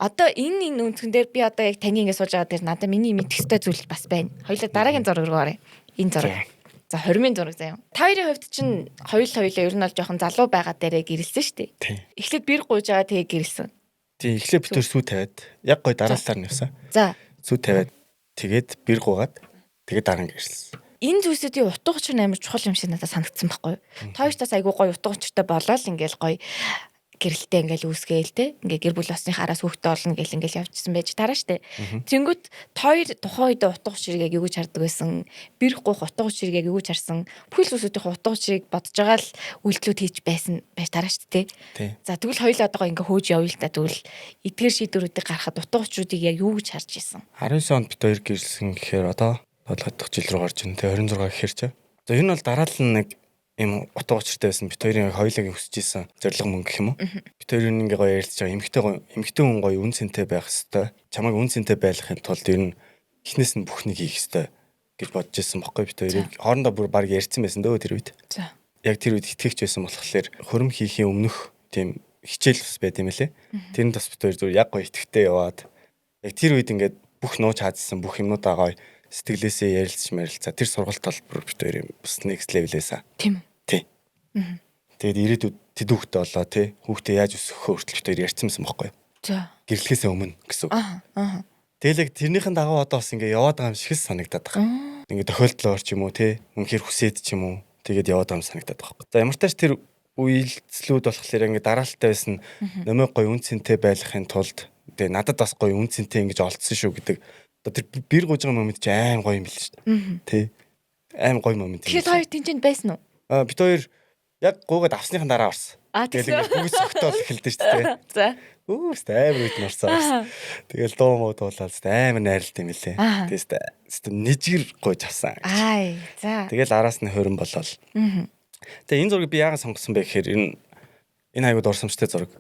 одоо энэ үнцгэн дээр би одоо яг таны ингээ сууж байгаа дээр надад миний мэдэх ёстой зүйл бас байна. Хоёулаа дараагийн зураг руу оръё. Энэ зураг. За 20-ын зураг заяа. Та хоёрын хувьд чинь хоёулаа ер нь бол жоохон залуу байгаа дээрээ гэрэлсэн шүү дээ. Эхлээд бэр гуйж байгаа тэгээ гэрэлсэн. Тийм эхлээд битэр сүү тавиад яг гой дараалалаар нь явсан. За. Сүү тавиад тэгээд бэр гуйгаад тэгээд дараа нь гэрэлсэн. Энэ зүйлсүүдийн утга учир нь амар чухал юм шиг надад санагдсан байхгүй юу? Та хоёртаас айгүй гоё утга учиртай болоод ингээл гоё гэрэлтэй ингээл үүсгээл те ингээ гэр бүл осны хараас хүүхдээ олно гэл ингээл явчихсан байж тараа штэ. Тэнгүүд хоёр тухайн үед утга учирыг яг юу гэж хардаг байсан, бэр гуйх утга учирыг яг юу гэж харсан, бүхэл зүйлсүүдийн утга учирыг бодож байгаа л үйлдэлүүд хийж байсан байж тараа штэ те. За тэгвэл хоёул одоогоо ингээ хөөж явъя л та тэгвэл эдгээр шийдвэрүүдийг гаргахад утга учируудыг яг юу гэж харж исэн. 19 онд бит хоёр гэрэлсэн гэхээр одоо 7 дахь жил рүү гарч ин тэ 26 гэхээр чи. За энэ бол дараал нь нэг юм утга учиртай байсан. Бит хоёрын хоёулаа хүсэж исэн зориг мөн гэх юм уу? Бит хоёрын ингээ гоё ярилцж байгаа. Эмэгтэй хүн гоё үн цэнтэй байх хэвээр. Чамайг үн цэнтэй байлгахын тулд ер нь эхнээс нь бүхнийг хийх хэвээр гэж бодож исэн бохгүй бит хоёрыг. Хоорондоо бүр баг ярьсан байсан дөө тэр үед. За. Яг тэр үед итгэвч байсан болохоор хөрөм хийхийн өмнөх тийм хичээл бас байд юм лээ. Тэрэнд бас бит хоёр зүгээр яг гоё итгэвтэй яваад яг тэр үед ингээд бүх нууж хаадсан бүх юмнуудаа гоё сэтгэлээсээ ярилцмаарилцаа. Тэр сургалт толбор бит хоёр юм бас next level-ээсаа. Тийм. Тий. Тэгээд ирээдүйд тэд хүүхдээ болоо тий. Хүүхдээ яаж өсгөхөө хүртэл бит хоёр ярьсан байсан байхгүй юу? За. Гэрлэхээс өмнө гэсэн үг. Тэгэл яг тэрнийхэн дагуу одоо бас ингээ яваад байгаа юм шиг санагдаад байгаа. Ингээ тохиолдлоор ч юм уу тий. Үнэхээр хүсээд ч юм уу. Тэгээд яваад байгаа юм санагдаад байгаа. За ямар тач тэр үйлслүүд болохоор ингээ дараалттай байсан номой гоё үн цэнтэй байхын тулд тэгээ надад бас гоё үн цэнтэй ингэж олцсон шүү гэдэг Одоо тэр бэр гуйж байгаа момент чи аим гоё юм бэл шүү дээ. Тий. Аим гоё момент. Тэгэхээр хоёр тэнцэнд байсан уу? Бид хоёр яг гуугаад авсныхан дараа орсон. Тэгэл бүгд цогтоол эхэлдэж шүү дээ. За. Үүст амар үед норсон. Тэгэл дуу муу дуулаад амар найрлалт юм лээ. Тэгээс нэжгэр гуйж авсан. Ай. За. Тэгэл араас нь хөрөн болол. Тэгээ энэ зургийг би яагаад сонгосон бэ гэхээр энэ аягүй дурсамжтай зураг.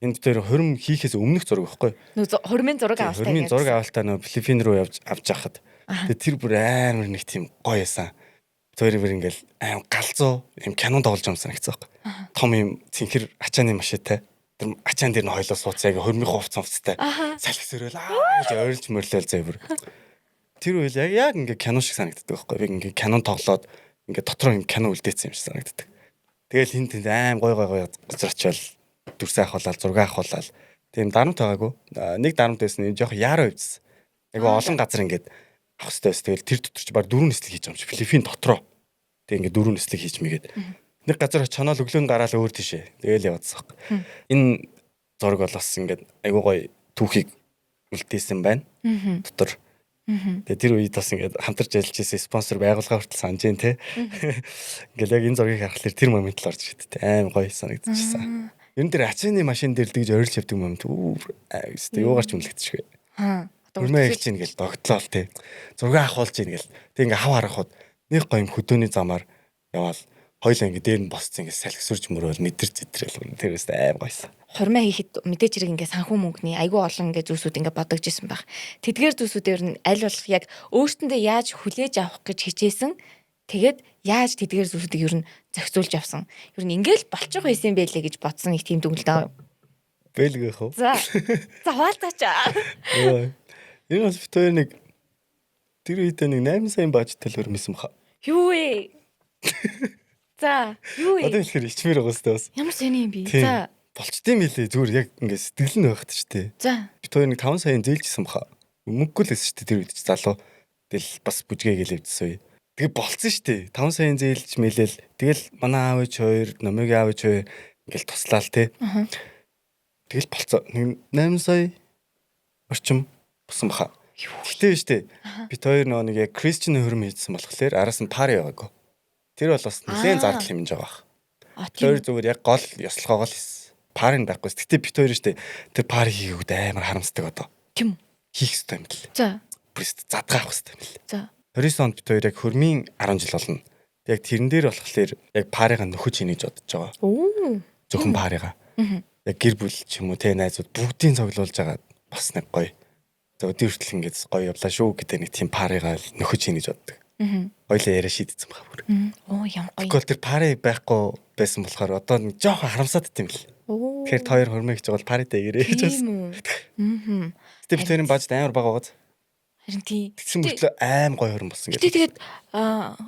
Энэ дээр хөрөм хийхээс өмнөх зураг байхгүй. Нөө хөрмийн зураг авалтаа. Хөрмийн зураг авалтаа нөө Филиппин руу авч яхад. Тэгээ тэр бүр амар нэг тийм гоё ясан. Тэр ингээл аим галзуу юм кинонд тоглож байгаа юм санагцсан байхгүй. Том юм цэнхэр ачааны машинтай. Тэр ачаан дээр нь хойлоо сууцаа яг хөрмийн хувц цавцтай. Салхи сөрөөл гэж ойрлж мөрлөөл зөө бүр. Тэр үйл яг ингээ кино шиг санагддаг байхгүй. Би ингээ кинонд тоглоод ингээ дотроо юм кино үлдээсэн юм шиг санагддаг. Тэгэл хин тэнд аим гой газар очивол дүрсээ ахуулаад зураг ахуулаад тийм дарамт байгаагүй. Нэг дарамт байсан юм жоох яараа үйдсэн. Айгу олон газар ингээд авах хэрэгтэй байсан. Тэгэл тэр дотор ч баг 4 нислэг хийж байгаа юм чи Филиппин дотроо. Тэг ингээд 4 нислэг хийж мэгээд. Нэг газар чанаал өглөө гараал өөр тийшээ. Тэгэл яваадсан. Энэ зураг бол бас ингээд айгу гоё түүхийг үлдээсэн байна. Дотор. Тэгээ тэр үед бас ингээд хамтарч ажиллаж байсан спонсор байгууллага хүртэл санаж जैन те. Ингээл яг энэ зургийг харахад тэр момент л орж ирэв те. Аим гоё санагдчихсан. Ер нь тэр ачааны машин дээр тэгж ойрлж явдаг момент өстэй юугаар ч үнэлэгдчихвэ. Хөрмөө хийж ийн гэл догтлоо те. Зураг ахуулж ийн гэл. Тэг ингээ хав харахад нэг гоё юм хөдөөний замаар яваал хоёлаа ингээ дээр нь босцсон ингээ салхисурж мөрөөл мэдэр зэтрэл тэр өстэй аим гоёсан. Хурмаа хийхэд мэдээж хэрэг ингээ санхүү мөнгөний айгүй олон ингээ зүйлсүүд ингээ бодогж исэн баг. Тэдгээр зүйлсүүдээр нь аль болох яг өөртөндөө яаж хүлээж авах гэж хичээсэн. Тэгээд яаж тэдгээр зүйлсүүдийг ер нь зохицуулж авсан. Ер нь ингээл болчих байсан байлээ гэж бодсон их тийм дүгнэлт. Бэлгэх үү? За. За хаалтаач. Энэ бас бит хоёр нэг тэр үед нэг 8 сая бажтай л хөрмөсөн баха. Юу вэ? За, юу вэ? Одоо ихэр ичмэр байгаа сте бас. Ямар сони юм бэ? За. Болчтой юм билээ зүгээр яг ингээ сэтгэл нь байхад ч тий. За. Бит хоёр нэг 5 саяын зээлжсэн баха. Мөнгөгүй л байсан ч тэр үед ч залуу. Тэгэл бас бүжгээгээл явдсан үе. Тэгээ болцсон штэ 5 саяын зээлж мэлэл тэгэл манай аав ээж хоёр номыг аав ээж хоёр ингээл туслаал те тэгэл болцоо 8 сая орчим бусан баха. Гэтэ штэ бит хоёр нэг яг Кристиан хөрм хийдсэн болохоор араас нь пари яваагүй. Тэр бол бас нэлээд зардал хэмжиж байгаа бах. Тэр зүгээр яг гол ёслогоогоо л хийсэн. Пари байхгүй. Гэтэ бит хоёр штэ тэр пари хийгээд амар харамсдаг одоо. Тийм хийх хэрэгтэй юм бэл. За. Бүст задгаах хэрэгтэй юм бэл. За. 20 онд бит хоёр яг хөрмийн 10 жил болно. Яг тэрэн дээр болохоор яг парига нөхөж хийнэ гэж бодож байгаа. Оо. Зөвхөн парига. Яг гэр бүл ч юм уу те найзууд бүгдийг цоглуулж байгаа бас нэг гоё. За өдөр хүртэл ингэж гоё явлаа шүү гэдэг нэг тийм парига нөхөж хийнэ гэж боддог. Хоёлаа яриа шийдсэн байгаа бүр. Оо ямар гоё. Тэгвэл тэр пари байхгүй байсан болохоор одоо нэг жоохон харамсаад байт юм бэл. Тэгэхээр хоёр хөрмөө гэж бол паритай ирээ гэж байна. Гэтэ бит хоёрын бажд амар бага байгаа. Харин тий. Тэгсэн мөртлөө аим гоё хөрөн болсон гэдэг. Тэгээд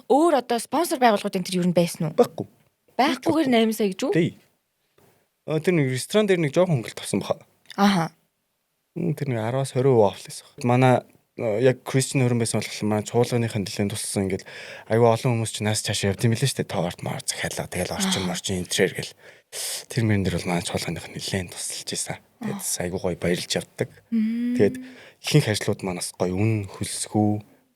өөр одоо спонсор байгууллагууд энэ төр юу байсан уу? Байхгүй. Байхгүйгээр 8 сая гэж үү? Тий. Тэр нэг ресторан дээр нэг жоохон хөнгөлт авсан баха. Аха. Тэр нэг 10-аас 20% авлаа. Манай яг Кристиан хөрөн байсан болохоор манай чуулганыхын нэлээд туссан ингээл аюу олон хүмүүс ч нас цаашаа явд юм билээ штэ тоорт маар захиалаа тэгэл орчин интерьер гэл тэр мөрөн дээр бол манай чуулганых нь нэлээд тусалж ийсэн. Тэгээд аюу гоё баярлж явдаг. Тэгээд ихэнх ажлууд манаас гоё үн хөлсгүү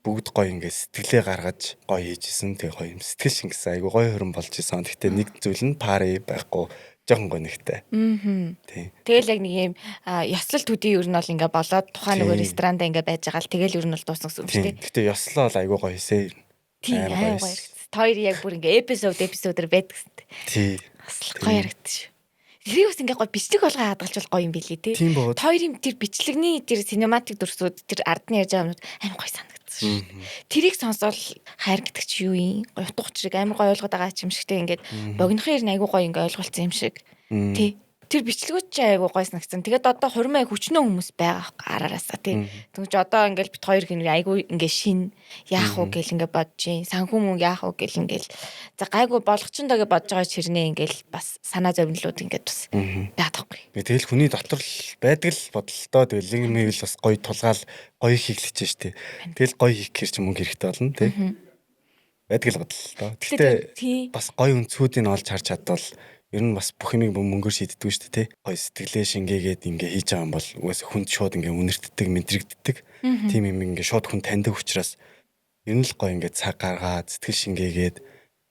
бүгд гоё ингээд сэтгэлээ гаргаж гоё хийжсэн. Тэгээ гоё юм сэтгэл шингэсэн аюу гоё хөрөн болж ийсэн. Гэхдээ нэг зүйл нь пари байхгүй жоохон гоё нэгтэй. Тийм. Тэгэл яг нэг юм ёслол төдий ер нь бол ингээ болоод тухайн нөгөө ресторанда ингээ байж байгаа л тэгэл ер нь бол дуусна гэсэн үг шүү дээ. Гэхдээ ёслоо бол аюу гоё хийсэн. Тийм аюу гоё. Хоёр яг бүр ингээ эпизодэр байдаг гэсэн. Тийм. Бас гоё харагдчих шүү. Тэрийг бас ингээ гоё бичлэг болгоо хадгалж гоё юм билий те. Хоёр юм тэр бичлэгний тэр синематик дүрсүүд тэр ард нь ярьж байгаа юмуд амар гоё санагдсан шүү. Тэрийг сонсоод хайр гэдэг чи юу юм? Гоё утга учирыг амар гоё ойлгоод байгаа юм шигтэй ингээд богинохын ер нь айгуу гоё ингээ ойлголцсон юм шиг. Тий. Тэр бичлэгүүд чи айгуу гоё санагдсан. Тэгээд одоо хурмаа хүчнөө хүмүүс байгаа араараасаа тий. Тэгэж одоо ингээл бит хоёр хин айгуу ингээ шин яах уу гэл ингээ бодож юм. Санхүү мөнгө яах уу гэл ингээл за гайгүй болгочихно даа гэж бодож байгаа чирнээ ингээл бас санаа зовнилууд ингээд бас яадаггүй. Тэгэл хүний дотор л байдаг л бодолтой. Тэгэл лингмэйл бас гоё тулгаал гоё хийхлэж штэ. Тэгэл гоё хийх гэр чи мөнгө хэрэгтэй болно тий. Байдаг л бодолтой. Гэхдээ бас гоё өнцгүүдийг олж харж чадвал Ер нь бас бүх юмыг мөнгөөр шийддэг шүү дээ, тий. Гоё сэтгэлээ шингээгээд ингээ хийж байгаа юм бол угаасаа хүнд шууд ингээ үнэртдэг, мэдрэгддэг. Тийм юм ингээ шууд хүн таньдаг учраас ер нь л гоё ингээ цаг гаргаад сэтгэл шингээгээд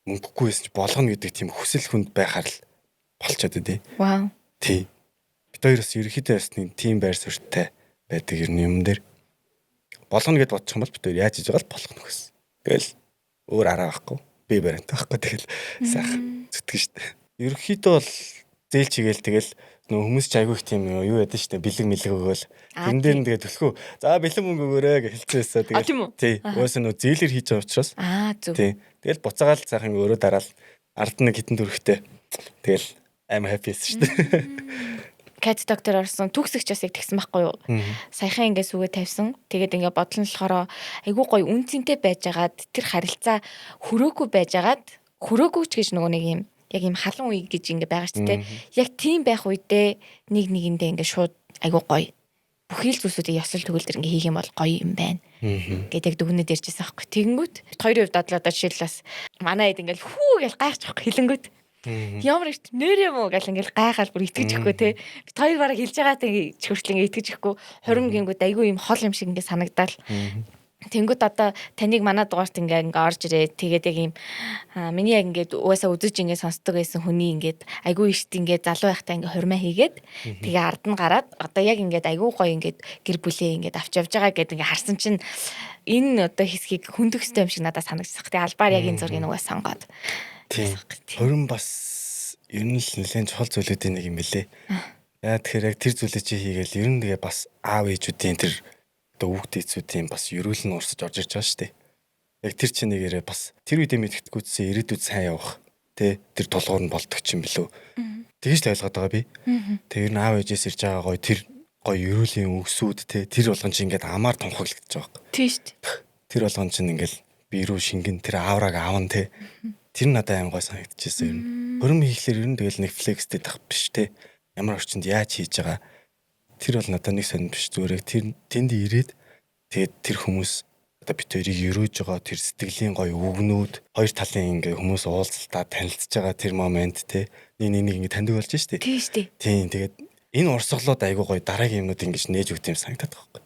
мөнгөгүй байсан ч болгоно гэдэг тийм хүсэл хүнд байхаар л болчиход дээ. Вау. Тий. Бид хоёр бас ерөнхийдөө бас нэг тийм байр суурьтай байдаг ер нь юм дээр. Болгоно гэд бодчих юм бол бид хоёр яаж хийж байгаа л болгоно гэсэн. Тэгэл өөр арга байхгүй. Би баримттай байхгүй. Тэгэл сайхан зүтгэн штэ. Ерөнхийдөө бол зээл чигээл тэгэл нөө хүмүүс ч айгүй их тийм юу яд нь штэ бэлэг мэлэг өгөөл. Тэн дээр нь тэгээ төлөхөө. За бэлэн мөнгө өгөөрэй гэж хэлчихсэн. Тийм үү? Тий. Уусаа нөө зээлэр хийж байгаа учраас. Зөв. Тий. Тэгэл буцаагаал сайхан өөрөө дараал ард нэг хитэн төрхтэй. Тэгэл I'm happy штэ. Кат доктор орсон төгсөгчөөс яг тэгсэн байхгүй юу? Саяхан ингээ сүгэ тавьсан. Тэгээд ингээ бодлон болохоор айгүй гоё үнцэнтэй байжгаад тэр харилцаа хөрөөгүй байжгаад хөрөөгүйч гэж нөгөө нэг юм яг юм халуун үе гэж ингээ байгаа шүү дээ. Яг тийм байх үедээ нэг нэгэндээ ингээ шууд айгүй гоё. Бүхий л зүйлсүүдийг ёслол төгөлдөр ингээ хийх юм бол гоё юм байна. Гэдэг дүгнэд ярьжсэн байхгүй. Тэгэнгүүт хоёрын хувьд одоо жишээл бас манай хэд ингээл хүү гэж гайхаж байхгүй хэлэнгүүт. Ямар их нэр юм уу гэл ингээл гайхаад бүр итгэж ихгүй те. Бид хоёр бараг хэлж байгаа тэг хөрчлэн итгэж ихгүй. Хорим гингүүд айгүй юм хол юм шиг ингээ санагдал. Тэнгүүд одоо таныг манай дугаарт ингээ орж ирээ. Тэгээд яг юм миний яг ингээд угаасаа үзэж ингээ сонсдог байсан хүний ингээд айгүй ихт ингээ залуу байхдаа ингээ хормоо хийгээд тэгээ ард нь гараад одоо яг ингээд айгүй гоё ингээд гэр бүлээ ингээд авч явж байгаа гэдэг ингээ харсан чинь энэ одоо хэсгийг хөндөхстэй юм шиг надад санагдсан. Тэгээ албаар яг энэ зургийг угаасаа сонгоод. Тийм. Хорин бас ер нь л нэлээд чухал зүйлүүдийн нэг юм билээ. Яа тэгэхээр яг тэр зүйлээ чи хийгээл ер нь тэгээ бас аав ээжүүдийн тэр одоо хүүхд эцүүдийн бас ерөөл нь урсаж орж ирж байгаа шүү дээ. Яг тэр чинь нэгээрээ бас тэр үедээ мэдгэдэггүйцсэн ирээдүйд сайн явах тий тэр тулгуур нь болдог ч юм билүү. Тэгэж л ойлгоод байгаа би. Тэр нь аав ээжээс ирж байгаа гоё тэр гоё ерөөлийн өсүүд тий тэр болгон чи ингээд амаар тунхаглагдаж байгаа юм. Тийм шүү дээ. Тэр болгон чинь ингээл би рүү шингэн тэр аавраг аавн тий. Тэр надад аим гой санагдчихсэн юм. Хөрөм хийхлээр ер нь тэгэл нэг флекстэй тах биш те. Ямар орчинд яаж хийж байгаа. Тэр бол надад нэг сонир биш зүгээр тэр тэнд ирээд тэгээд тэр хүмүүс одоо бит хоёрыг өрөөж байгаа тэр сэтгэлийн гой үгнүүд хоёр талын ингээ хүмүүс уулзалтаа танилцж байгаа тэр момент те. Нэг ингээ таньдаг болж штэ. Тийм штэ. Тийм тэгээд энэ урсгалууд айгуу гой дараагийн юмнууд ингэж нээж өгд юм санагдаад байгаа юм.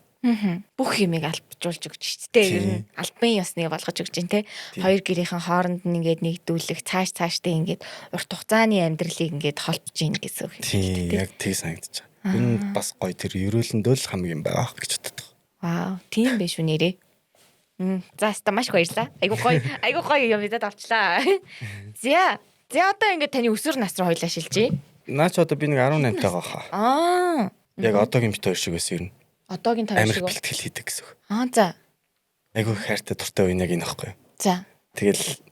Бүх юмыг албажуулж өгч штэ. Ер нь албан ёсныг болгож өгч дээ те. Хоёр гэрийнхэн хооронд нь ингээд нэгдүүлэх цаашдээ ингээд урт хугацааны амьдралыг ингээд холбож ийн гэсэн үг. Тийм яг тийг санагдаж байгаа. Энэ бас гоё тэр ерөөлөндөө л хамгийн байгаа гэж боддог. Вау, тийм биш үү нэрээ. За ста маш баярлаа. Айгуу гоё юм мэдээд авчлаа. За одоо ингээд таны өсвөр нас руу хоёлаа шилжээ. Наа ч одоо би нэг 18 тагаа хаа. Яг одоогийн бит хоёр шиг байсан юм. Одоогийн тавь шиг. Амар бэлтгэл хийдэг гэсэн үг. За. Айгуу хайртай дуртай үе яг энэ аахгүй. За. Тэгэл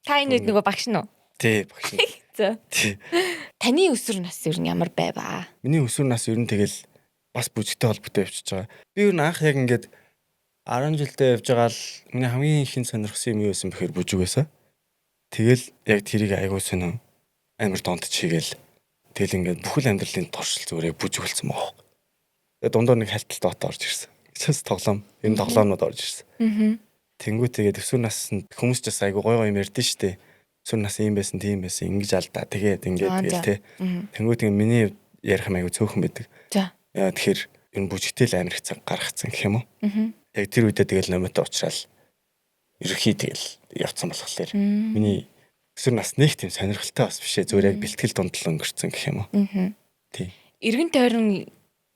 та энэ нөгөө багш нь уу? Тий, багш нь. За. Таны өсвөр нас ер нь ямар байваа? Миний өсвөр нас ер нь тэгэл бас бүжигтэй холбоотой явчихж байгаа. Би ер нь анх яг ингээд 10 жилдээ явж байгаа л миний хамгийн ихэн сонирхсан юм юу байсан бэхээр бүжиг байсан. Тэгэл яг тэрийг айгуу сонин амар донтч хийгээл. Тэгэл ингээд бүхэл амьдралын туршил зүгээр бүжиг болсон мөн. Тэгээ дундуур нэг хальталт дот орж ирсэн. Чис тоглоом, энэ тоглоомнууд орж ирсэн. Тэнгүү тэгээд өсвөр наснд хүмүүс ч бас айгуу гой юм ярьдэн штэ. Өсвөр нас юм байсан, тийм байсан, ингэж алдаа. Тэгээд ингээд тэгэл те. Тэнгүү тэгээд миний ярих юм айгуу цөөхөн байдаг. За. Яа тэгэхээр энэ бүжигтэй л амар их цаг гаргацсан гэх юм уу? Яг тэр үедээ тэгэл номотой уучраал ерөхий тэгэл явцсан болохоор миний өсвөр нас нэг тийм сонирхолтой бас бишээ. Зүгээр яг бэлтгэл дундлал өнгөрцөн гэх юм уу? Тий. Иргэн тойрон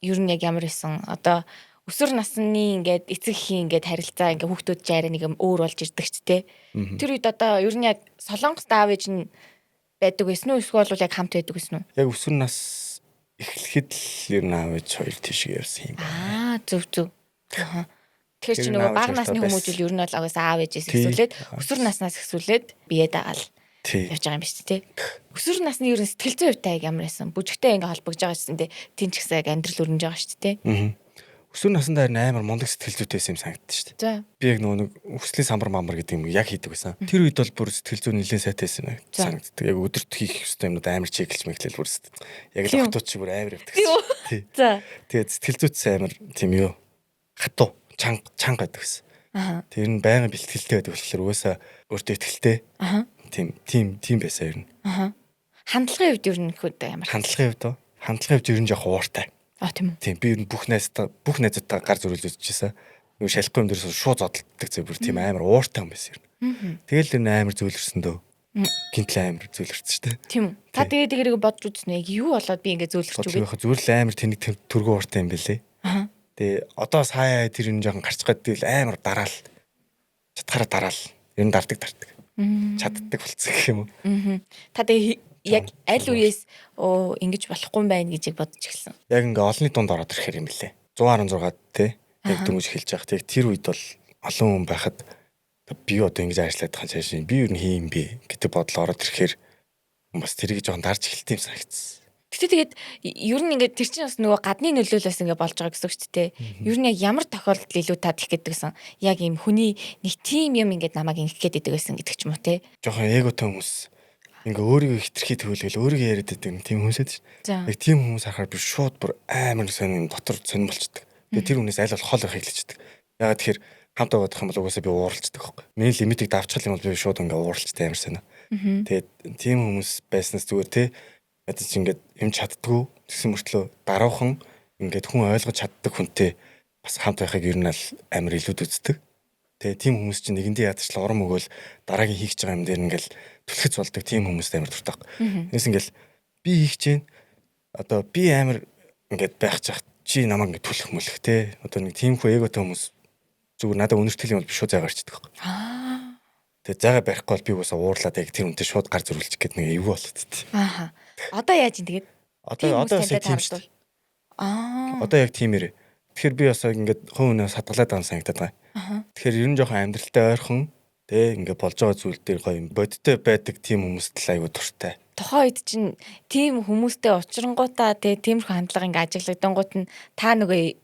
ер нь яг ямар исэн одоо өсвөр насны ингээд эцэг эхийн ингээд харилцаа ингээд хүүхдүүд ч арай нэг юм өөр болж ирдэг ч тэ. Тэр үед одоо ер нь яг Солонгост аав ээж нь байдаг байсан уу эсвэл бол яг хамт байдаг байсан уу? Яг өсвөр нас эхлэхэд л ер нь аав ээж хоёр тийш явсан юм байна. Зөв. Тэгэхээр чи нөгөө бага насны хүмүүс л ер нь бол аав ээжээс ихсүүлээд өсвөр наснаас ихсүүлээд биеэ дагаал явж байгаа юм биш үү те. Өсвөр насны ер нь сэтгэл зүйн хувьтай ямар байсан? Бүжигтэй ингээ холбогдож байгаа гэсэн те. Тин ч гэсэн яг амьдрал өрнөж байгаа шүү дээ те. Өсвөр наснд амар мундаг сэтгэл зүйтэйсэн юм санагддаг шүү дээ. Би яг нөгөө өслийн самбар мамбар гэдэг юм яг хийдэг байсан. Тэр үед бол бүр сэтгэл зүй нэлээд сайтайсэн санагддаг. Яг өдөрт хийх ёстой юмнууд амар чиглэж мэглэл бүр яг л хотууд чи бүр амар явдаг. За. Тэгээд сэтгэл зүйтэй амар тийм юу хатуу чанга байдаг гэсэн. Тэр нь байнга бэлтгэлтэй байдаг болохоор угаасаа өөртөө ихтэй. Тийм байсан ер нь. Хандлагын хувьд ер нь хөөд ямар. Хандлагын хувьд ер нь жоох ууртай. Тийм үү. Тийм би ер нь бүх найзуудтай гар зөрүүлж үзчихсэн. Юу шалахгүй юм дээрээс шууд зодтолдог зэ бүр тийм амар ууртай юм байсан юм. Тэгэл тэр амар зөөлрсөн дөө. Гинтл амар зөөлрсөн шүү дээ. Тийм үү. Та тэгээд тэрийг бодж үзнэ. Юу болоод би ингэ зөөлрч үгээд. Зүрл амар тэнийг төргөө ууртай юм бэлээ. Тэгээ одоо сая тэр энэ жоохон гарч гад тэгэл амар дараал. Чатгараа дараал. Ер нь дардаг. Чаддаг болцсон гэх юм уу. Та тэгээд яг аль үеэс ингэж болохгүй юм байна гэж бодож эхэлсэн. Яг ингээ олонний дунд ороод ирэхээр юм бэлээ. 116 тий. Яг дөнгөж хэлж явах. Тэгээ тэр үед бол олон хүн байхад би одоо ингэж ажиллаад байгаа цааш би юу хийм бэ гэдэг бодол ороод ирэхээр бас тэрийг жоохон дарж эхэлт юм санагдсан. Гэтэ тэгээд ер нь ингээд тэр чинь бас нөгөө гадны нөлөөлөөс ингээд болж байгаа гэсэн үг ч тий. Ер нь яг ямар тохиолдол илүү таад их гэдэгсэн. Яг юм хүний нэг тим юм ингээд намайг ингэх гээд идэг гэсэн гэдэг ч юм уу тий. Жоохон эготой хүмүүс ингээ өөрийгөө хитрхий төвлөгөл өөрийгөө яриад байдаг тийм хүмүүсэд ш. Яг тийм хүмүүс харахаар би шууд бүр амар сонин дотор сонин болчдөг. Тэгээ тэр хүнээс аль болох хол байхыг хэлчихдэг. Ягаад тэгэхээр хамт авах юм бол угаасаа би ууралцдаг байхгүй. Миний лимитийг давчхал юм бол би шууд ингээ ууралцтай амар сонио. Тэгээд тийм хүмүүс байснаас зүгээр те ядаж ингээд юм чаддгүй гэсэн мөртлөө даруухан ингээд хүн ойлгож чаддаг хүнтэй бас хамт байхыг ер нь амар илүүд үздэг. Тэгээ тийм хүмүүс чинь нэгэндээ ядчлал урам өгөөл дараагийн хийх гэж байгаа юм дээр ингээл түлхэц болдог тийм хүмүүст амар дуртай. Тэгээс ингээл би хийх чинь одоо би амар ингээд байх чах чи намайг ингээд түлхэх мөлөх те одоо нэг тийм хөө эготой хүмүүс зүгээр надад өнөртөл юм бол би шууд зайгарчдаг. Тэгээ зайгаа барихгүй бол би уусаа уурлаад яг тэр үнтэй шууд гар зөрүүлчих гээд нэг эвгүй болоод тий. Одоо яаж юм тэгээд? Одоо яг тийм шүү дээ. Одоо яг тиймэр. Тэгэхээр би бас ингээд хөөнөөс хадгалаад байгаа санагдаад байгаа. Тэгэхээр ер нь жоохон амьдралтай ойрхон тэг ингээд болж байгаа зүйл дээр гоё юм бодтой байдаг тийм хүмүүст л аягүй дуртай. Тухайн үед чинь тийм хүмүүстэй учрангуудаа тэг тиймэрхүү хандлага ингээд ажиглагдангууд нь та нөгөө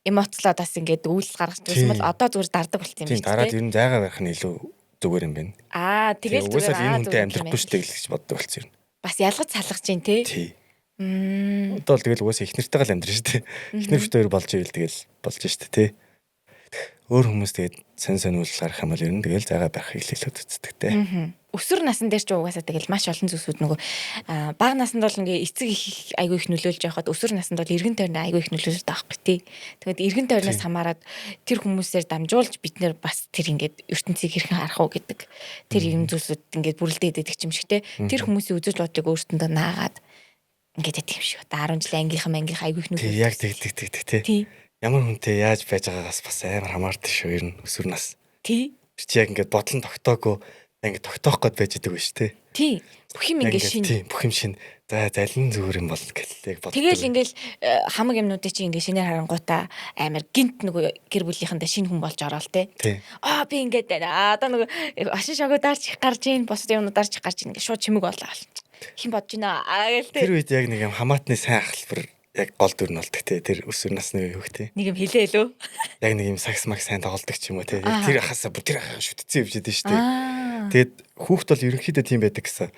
эмоцлоод бас ингээд үйлс гаргаж байсан бол одоо зүгээр дардаг болт юм байна. Тийм дараад ер нь зайгаа барих нь илүү зүгээр юм байна. Тэгэл зүгээр энэ хүнтэй амьдрахгүй шүү дээ гэж боддог болсон юм. Бас ялгаж салгаж чинь тий. Одоо л тэгэл угаасаа их нартайгаа л амьдрын шүү дээ. Их нэр хөтөр болж ивэл тэгэл болж шүү дээ тий. Өөр хүмүүс тэгээд сонь үйлс гарах юм бол ер нь тэгэл зайгаа барихыг хэлээд үздэг те. Өсвөр насн дээр ч угаасаа тэгэл маш олон зүйлсүүд нөгөө бага наснд бол ингээ эцэг их айгүй их нөлөөлж явахад өсвөр наснд бол эргэн тойрны айгүй их нөлөөлж байгаа байхгүй тий. Тэгээд эргэн тойрноос хамаарат тэр хүмүүсээр дамжуулж бид нэр бас тэр ингээд ертөнцийг хэрхэн харах уу гэдэг тэр юм зүйлсүүд ингээд бүрэлдээд идэх юм шиг те. Тэр хүмүүсийн үзэж бодлыг өөртөндөө наагаад ингээд идэх юм шиг. Одоо 10 жилийн ангийнхан айгүй их нөлөөлж. Яг тэгдэг тий. Ямар хүнтэй яаж байж байгаагаас бас амар хамаардаг шүү ер нь өсвөр нас. Тий. Чи яг ингээд бодлон тогтоогүй ингээд тогтоох гээд байж байгаа биш тий. Тий. Бүх юм ингээд шин. Тий. Бүх юм шин. За залин зүгээр юм бол гэл яг бодлоо. Тэгэл ингээл хамаг юмнуудыг чи ингээд шинээр харангуйтаа амар гинт нөгөө гэр бүлийнхэнтэй шинэ хүн болж ороод тий. Би ингээд одоо нөгөө ашин шогоо дарч их гарч ийн бос юмнуудаар ч гарч ийн ингээд шууд чимэг болоо. Хин бодож байна гэл тий. Тэр үед яг нэг юм хамаатны сайн ахалбар яг гол дүр нь болдог те тэр өсвөр насны хүүхдээ нэг юм хэлээ лөө яг нэг юм сакс мак сайн тоглолдог ч юм уу те тэр хасаа тэр шүтцэн явж идэв шүү дээ. Тэгэд хүүхд бол ерөнхийдөө тийм байдаг гэсэн.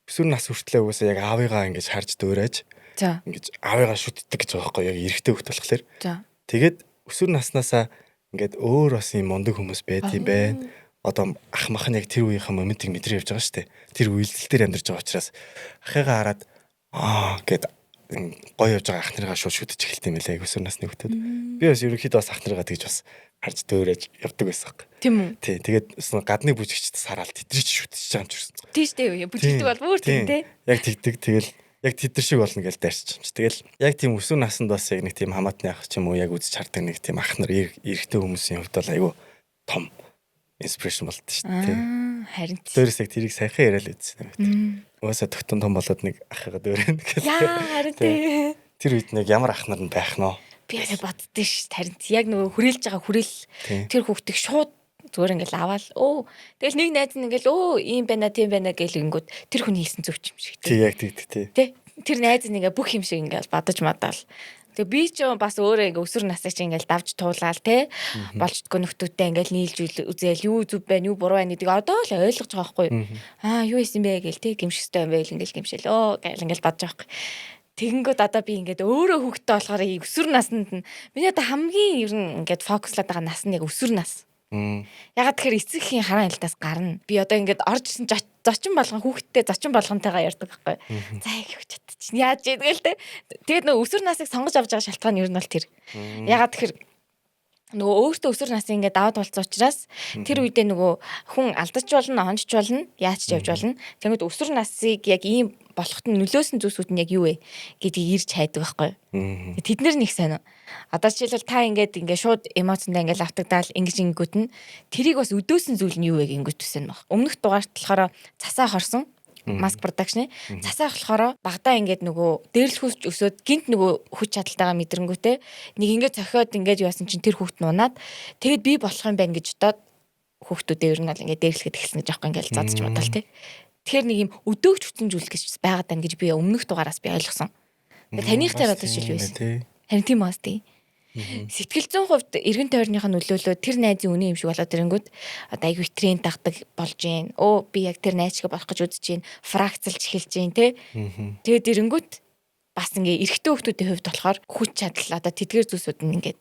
Өсвөр нас хүртлээ угаасаа яг аавыгаа ингэж харж дөөрэж ингэж аавыгаа шүтдэг гэж байгаа байхгүй яг эрэгтэй хүүхд болохоор. Тэгээд өсвөр наснаасаа ингээд өөр бас юм мундаг хүмүүс байт юм байна. Одоо ах мах нь яг тэр үеийнхэн моментиг мэдрээ явж байгаа шүү дээ. Тэр үйлдэл дээр амьдарч байгаа учраас ахыгаа хараад гэд гоё явж байгаа ах нарыгаа шууд шүтэж эхэлт юм лээ өсвөр насны хүүхдүүд. Би бас ерөнхийдөө бас ах нарыгаа тэгж бас харж дөөрэж явдаг байсан юм. Тийм үү? Тий. Тэгээд гадны бүжигчд сараал тэдрий ч шүтэж байгаа юм ч гэсэн. Тийм шүү дээ. Бүжигдэг бол бүр тийм тий. Яг тэгдэг. Тэгэл яг тэдэр шиг болно гэж дайрч юм чи. Тэгэл яг тийм өсвөр наснд бас яг нэг тийм хамаатны ах ч юм уу яг үзэж хардаг нэг тийм ах нар эрэгтэй хүмүүсийн хувьд бол айгүй том инспирэшн болд шүү дээ. Харин дөөрөөс яг тэрийг сайхан яриад үзсэн юм. Угаасаа тогтон том болоод нэг ахыгаа дөөрэн гэх. Харин тий. Тэр үед нэг ямар ах нар нь байх нь би яг боддөө ш. Харин яг нөгөө хүрээлж байгаа хүрээл тэр хүүхдийг шууд зүгээр ингээл аваад тэгэл нэг найз нь ингээл ийм байна тийм байна гэл ингэнгүүт тэр хүн хийсэн зөв юм шиг тий. Яг тий. Тэр найз нь ингээ бүх юм шиг ингээл бодож мадаал. Тэгээ би ч бас өөрөө ингээ өсвөр настай чи ингээл давж туулаал те болчдгоо нөхдөөтэй ингээл нийлж үзээл юу зүв байна юу буруу байна гэдгийг одоо л ойлгож байгаа байхгүй юу исэн бэ гээл те гимшигтэй байл ингээл гимшээл гэл ингээл бодож байгаа байхгүй. Тэгэнгүүт одоо би ингээд өөрөө хүүхдтэй болохоор өсвөр наснд нь миний одоо хамгийн ер нь ингээд фокуслаад байгаа нас нь яг өсвөр нас. Ягаад тэгэхээр эцэгхийн хараа хяналтаас гарна. Би одоо ингээд орж ирсэн зочин болгон хүүхдтэй зочин болгонтойгоо ярьдаг байхгүй. За их хөвчт чинь яаж ядгээл те. Тэгээд нөгөө өсвөр насыг сонгож авч байгаа шалтгаан нь ер нь бол тэр. Ягаад тэгэхээр нөгөө өөртөө өсвөр насын ингээд даваад болсон учраас тэр үедээ нөгөө хүн алдаж болно, онжч болно, яаж ч явж болно. Тэгмэд өсвөр насыг яг ийм болоход нь нөлөөсөн зүйлсүүд нь яг юу вэ гэдгийг ирж хайдаг байхгүй. Тэднэр нэг сонио. Одоо жишээлбэл та ингээд шууд эмоцондоо ингээд автагдаал ингэж ингэнгүүт нь тэрийг бас өдөөсөн зүйл нь юу вэ гингүүт төсөн баг. Өмнөх дугаарт болохоор цасаа хорсон маск продакшн засаах болохоор багадаа ингээд нөгөө дээрлэх хүч өсөөд гинт нөгөө хүч чадалтайгаа мэдрэнгүүтээ нэг ингээд цохиод ингээд яасан чинь тэр хүүхд нь унаад тэгэд би болох юм байна гэж бодоод хүүхдүүдээ ер нь бол ингээд дээрлэхэд эхэлсэн гэж аахгүй ингээд зодж бодвол тий. Тэгэхээр нэг юм өдөөгч хүчин зүйл гэж байгаад байна гэж би өмнөх дугаараас би ойлгосон. Таних дээр одоо шил байсан. Харин тийм бас тий. Сэтгэл зүйн хувьд эргэн тойрныхаа нөлөөлөө тэр найзын үнэн юм шиг болоод ирэнгүүт одоо айгүй тренд дагдаг болж гин. Өө би яг тэр найз шиг болох гэж үзэж гин. Фракцэлж эхэлж гин те. Тэгээд ирэнгүүт бас ингээ эрэгтэй хүмүүсийн хувьд болохоор хүч чадал одоо тэдгээр зүйлсүүд нь ингээд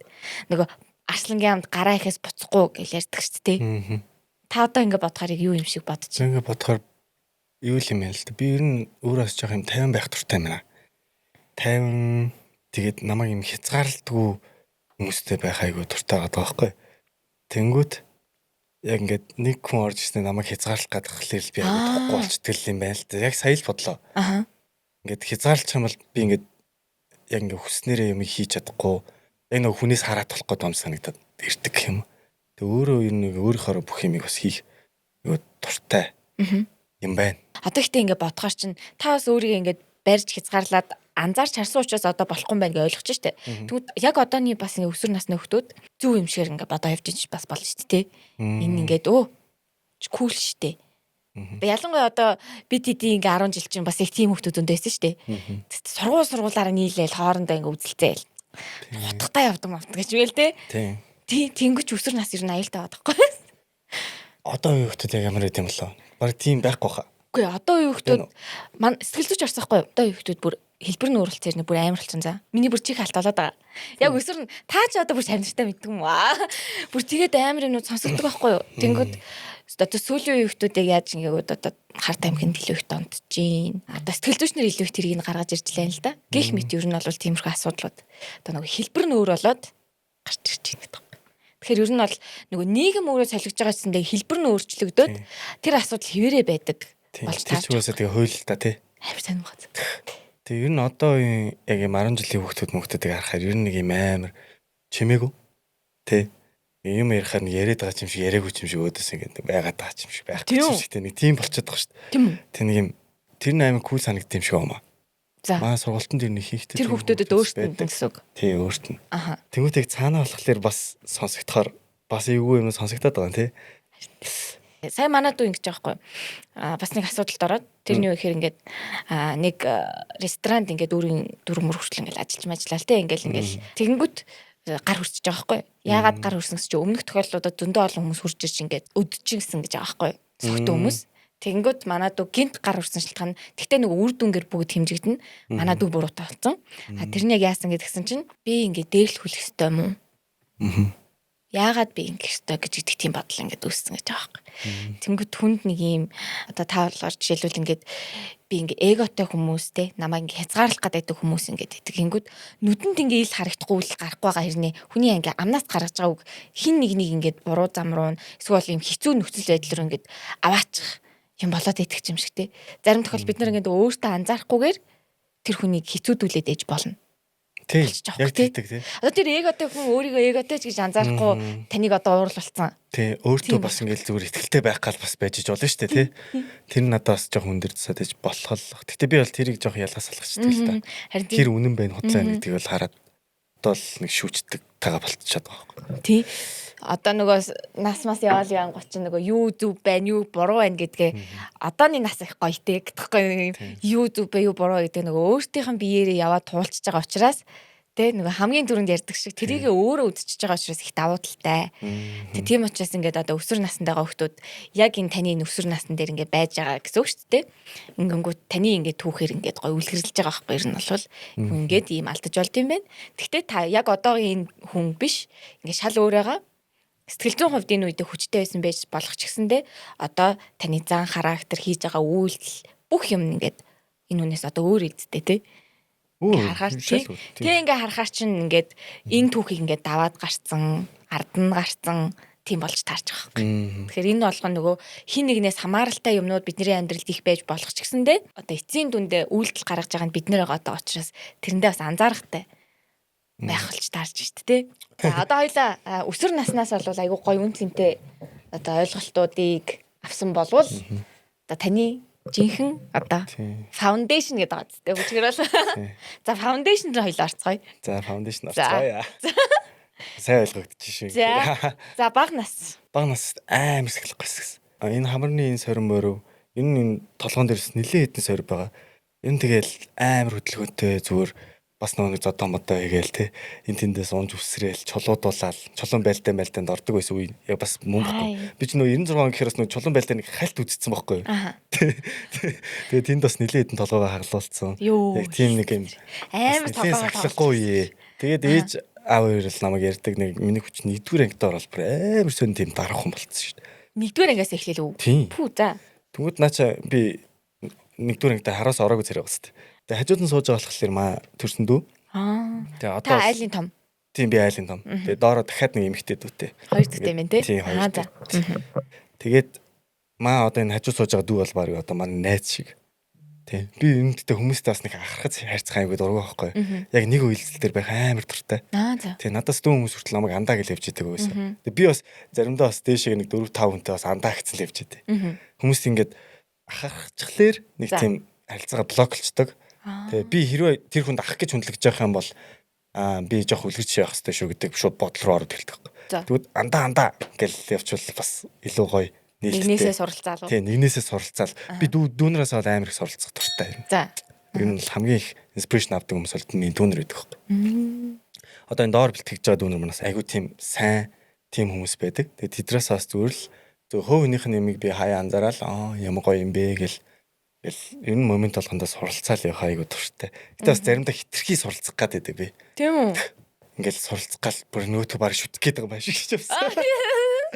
нөгөө арслангийн амд гараа ихээс буцахгүй гэж ярьдаг шүү дээ. Та одоо ингээ бодохоор юу юм шиг бодож байна? Ингээ бодохоор юу юм бэ л да. Би ер нь өөрөөс жоох юм 50 байх туртай юм байна. 50 тэгээд намайг юм хязгаарлалтгүй хүмүүстэй байх айгүй туртай байгаа байхгүй. Тэнгүүт яг ингээд нэг хүн орж ирсэн намайг хязгаарлах гадах хэлэл би айгүй тухгүй болчихдаг юм байна л да. Яг сая л бодлоо. Ингээд хязгаарлах юм бол би ингээд яг ингээд хүснээрээ юм хийж чадахгүй. Яг нэг хүнээс хараад болох гэдэг юм санагдаад ирдэг юм. Тэг өөрөө ер нь өөрийнхөө бүх юмыг бас хийх айгүй туртай юм байна. Одоо ихтэй ингээд бодохоор чинь та бас өөрийгөө ингээд барьж хязгаарлаад анзаарч харсан учраас одоо болохгүй юм байна гэж ойлгож штэ. Тэгвэл яг одооний бас ингээ өсвөр насны хүмүүс зөв юм шиг ингээ бодоо явж ич бас болно штэ тий. Энэ ингээд кул штэ. Ялангуяа одоо бид хэдий ингээ 10 жил чинь бас их тийм хүмүүс зөндөөсөн штэ. Сургуулаараа нийлээл хоорондоо ингээ үзэлцээл. Утгатай явдаг мавтаг гэж үйл тий. Тэнгөч өсвөр нас ер нь аюултай байдаг байхгүй. Одоо үе хүмүүс яг ямар гэдэм болоо. Бараг тийм байхгүй хаа. Үгүй одоо үе хүмүүс маань сэтгэл зүйч орсон байхгүй. Одоо үе хүмүүс бүр хэлбэр нүүрэлт зэрэг бүр амар болсон за. Миний бүр чих халт болоод байгаа. Яг өсвөр нь таа ч одоо бүр сандартай мэддэг юм аа. Бүр тэгээд амар юм сонсогддог байхгүй юу. Тэнгүүд одоо сүүлийн үе хүмүүсийг яаж ингээгүүд одоо харт амхинд илүү их донтжин. Одоо сэтгэл зүйчнэр илүү их тэрийг гаргаж ирж лээ л да. Гэх мэт ер нь бол тиймэрхүү асуудлууд. Одоо нөгөө хэлбэр нүүр болоод гарч ирж байна гэдэг. Тэгэхээр ер нь бол нөгөө нийгэм өөрөө солигдож байгаа гэсэндээ хэлбэр нь өөрчлөгдөөд тэр асуудал хэвээрээ байдаг. Болж таарч байгаа тэгээ хууль та тий. Амар сайн байгаа. Тэгээ ер нь одоо яг юм 10 жилийн хүүхдүүдийг харахаар ер нь нэг юм амар чимээгүй тий. Юм ярихаар яриад байгаа юм шиг яриаггүй юм шиг өөдөөс ингэ байгаад байгаа юм шиг байхгүй юм шиг тий. Нэг тийм болчиход байгаа шүү дээ. Тийм үү. Тэг нэг юм тэр нь амар кул санагдсан юм шиг байна. За. Маа сургалтын дээр нэг хийхтэй. Тэр хүүхдүүдэд өөртөө гэсэн үг. Тий, өөртөө. Тэнгүүтээ цаанаа болохоор бас сонсогдохоор бас эйгүй юм сонсогдоод байгаа юм тий. Сайн манад уу ингэж байгаа байхгүй. Бас нэг асуудалд ороод тэрний юу гэхээр ингээд нэг ресторанд ингээд дөрөв мөр хүртэл ингээд ажиллаж тий ингээд тэгэнгүүт гар хүрчиж байгаа байхгүй. Яагаад гар хүрсэн гэж чи өмнөх тохиолдлуудад зөндөө олон хүмүүс хурж ирж ингээд өдчихсэн гэж байгаа байхгүй. Согтөө хүмүүс. Тэгэнгүүт манад уу гинт гар хүрсэн шалтгаан. Тэгтээ нэг үр дүнгээр бүгд хэмжигдэнэ. Манад уу буруутай болсон. Тэрний яг яасан гэдгсэн чинь би ингээд дээрлэх хүлэх ёстой юм уу? Яагаад би ингэх ёстой гэж идэх тийм бодол ингээд үүссэн гэж байгаа байхгүй. Тэнгүүд хүнд нэг юм одоо таавалгаар жишээлбэл ингээд би ингээд эготой хүмүүстэй намайг ингээд хязгаарлах гэдэг хүмүүс ингээд итгэнгүүд нүдэнд ингээд ил харагдахгүй л гарахгүй байгаа хэрнээ хүний ингээд амнаас гаргаж байгаа үг хин нэг ингээд буруу зам руу эсвэл юм хэцүү нөхцөл байдал руу ингээд аваачих юм болоод идэх юм шиг те. Зарим тохиолдолд бид нар ингээд өөртөө анзаарахгүйгээр тэр хүнийг хэцүүдүүлээд ээж болно. Тий. Яг тэгдэг тий. Одоо тэр эготой хүн өөрийгөө эготой ч гэж анзаарахгүй таныг одоо ууралцсан. Тий. Өөртөө бас ингээл зүгээр ихтэлтэй байх гал бас байж болно шүү дээ тий. Тэр надаас жоох өндөр тусаад ээж болох л. Гэтэ би бол тэрийг жоох ялгаас салгачдаг л та. Тэр үнэн байна хутлаа гэдгийг бол хараад одоо л нэг шүүждэг тагаа болчиход байгаа байхгүй. Тий. Одоо нөгөө нас мас яваал 30 нөгөө юу зүв байна юу буруу байна гэдгээ одооний нас их гоё те гэдэгхгүй юу зүв бэ юу буруу гэдэг нөгөө өөртөөхөн биеэрээ яваад туулчихж байгаа учраас те нөгөө хамгийн түрүүнд ярьдаг шиг тэрийгээ өөрөө үдчихэж байгаа учраас их давуу талтай. Тийм учраас ингээд одоо өсвөр наснд байгаа хүмүүс яг энэ таны өсвөр насн дээр ингээд байж байгаа гэсэн үг шүү дээ. Ингэнгүүт таны ингээд түүхээр ингээд гоё үлгэрлэж байгаа байхгүй ер нь бол ингээд ийм алдаж болд юм байна. Гэхдээ та яг одоогийн энэ хүн биш ингээд шал өөрөөгөө сэтгэл зүйн хувьд энэ үедээ хүчтэй байсан байж болох ч гэсэндээ одоо таны зан характер хийж байгаа үйлдэл бүх юм ингээд энэ хүнээс одоо өөр эзтэй тий. Харахаар тий ингээ харахаар чинь ингээд энэ түүхийг ингээд даваад гарцсан, ард нь гарцсан тийм болж таарч байгаа юм. Тэгэхээр энэ болгоно нөгөө хин нэгнээс хамааралтай юмнууд бидний амьдралд их байж болох ч гэсэндээ одоо эцсийн дүндээ үйлдэл гаргаж байгаа нь бид нэр байгаа даа учраас тэрэндээ бас анзаарахтай байх болж таарч шүү дээ. За одоо хоёлаа өсвөр наснаас бол айгүй гоё үн цэнтэй одоо ойлголтуудыг авсан болвол одоо таны жинхэнэ одоо фаундейшн гэдэг байгаа зү бүчгэр бол. За фаундейшн руу хоёлаа орцгоё. За фаундейшн орцгоё. Сайн ойлгогдчих шиг. За баг нас. Баг нас амар сахилахгүй гэсэн. Энэ хамарны энэ сорин мөрөв энэ толгоон дээрс нэлээд хэдэн сорин байгаа. Энэ тэгэл амар хөдөлгөөнтэй зүгээр бас нэг зодоо модоо хийгээл те. Энэ тэндээс унж үсрээл чулуудуулаад чулуун байлдаанд ордог байсан үе. Яг бас мөн баггүй. Би ч нөө 96 он гэхээс нөө чулуун байлдаанд нэг хальт үзсэн байхгүй юу. Тэгээ тэнд бас нэлээд хэдэн толгоогоо хаглуулсан. Яг тийм нэг юм амар толгоогоо сахилахгүй. Тэгээд ээж аав хоёр л намайг ярьдаг нэг миний хүч нэгдүгээр ангид орол амар сон тийм дарах хүн болцсон шүү дээ. Нэгдүгээр ангиас эхлэв үү? Пүү за. Тэнгүүд наача би нэгдүгээр ангидаа хараас ороогүй зэрэг баст. Тэгээ хажууд нь сууж байгаа болохоор маа төрсөн дүү. Тэгээ одоо та айлын том. Тийм би айлын том. Тэгээ доороо дахиад нэг эмэгтэй дүүтэй. Хоёр дүүтэй юм те. За. Тэгээд маа одоо энэ хажууд сууж байгаа дүү бол баг одоо манай найз шиг. Тий. Би үүнтэй хүмүүстэй бас нэг ахархаж хайрцах аймаг дургүй байхгүй. Яг нэг үйлдэл дээр байх амар дуртай. За. Тий, надаас дүү хүмүүс хүртэл намайг андаа гэж явж идэг байсан. Тэгээ би бас заримдаа бас дээшээ нэг 4 5 хүнтэй бас андаа гэсэн л явж идэг. Хүмүүс ингээд ахархацхлаар нэг тийм харилцаагаа блоклчдаг. Тэгээ би хэрвээ тэр хүнд ах гэж хүндлэгж явах юм бол би жоох үлгэрч явах хэрэгтэй шүү гэдэг шууд бодол руу ороод хэлдэг. Тэгвэл андаа гэж явчвал бас илүү гоё. Нэгнээсээ суралцаал. Тийм, нэгнээсээ суралцаал. Би дүүнээс бол амар их суралцах дуртай юм. За. Тэр нь бол хамгийн их инспирэшн авдаг хүмүүс бол миний дүүнер байдаг байхгүй. Одоо энэ доор бэлтгэж байгаа дүүнер манаас айгүй тийм сайн тийм хүмүүс байдаг. Тэгээ тэдрээс бас зүгээр л зөв хөөвнийх нь ямиг би хаяа анзаараад ямар гоё юм бэ гэл ер нь момент болгондоо суралцаал явах айгүй дуртай. Гэтэ бас заримдаа хитрхи суралцах гад байдаг би. Тийм үү? Ингээл суралцах гал бүр нөөтө баг шүтэх гээд байгаа юм шиг ч явсан.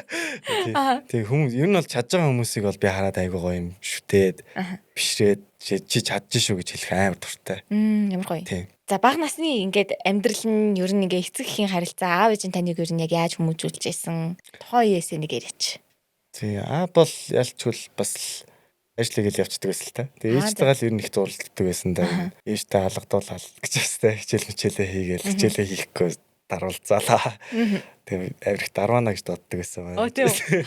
Тэг хүмүүс ер нь бол чадж байгаа хүмүүсийг бол би хараад айгүй гоё юм шүтээд бишрээд чи чадж шүү гэж хэлэх амар дуртай. Ямар гоё. За бага насны ингээд амьдрал нь ер нь ингээ эцэг эхийн харилцаа аав ээжийн таныг ер нь яг яаж хүмүүжүүлж байсан тухайн үеэс нэг яриач. Тий бол ялчгүй бас ажил хийгээл явцдаг байсан л та. Тэгээ ээжтэйгээ л ер нь их зуралддаг байсан да. Ээжтэй алгадуулаад гэж бастай хичээлээ хийгээл хичээлээ хийхгүй даруулзаалаа. Тэгээ авирах дарвана гэж доддог байсан байна. Тийм.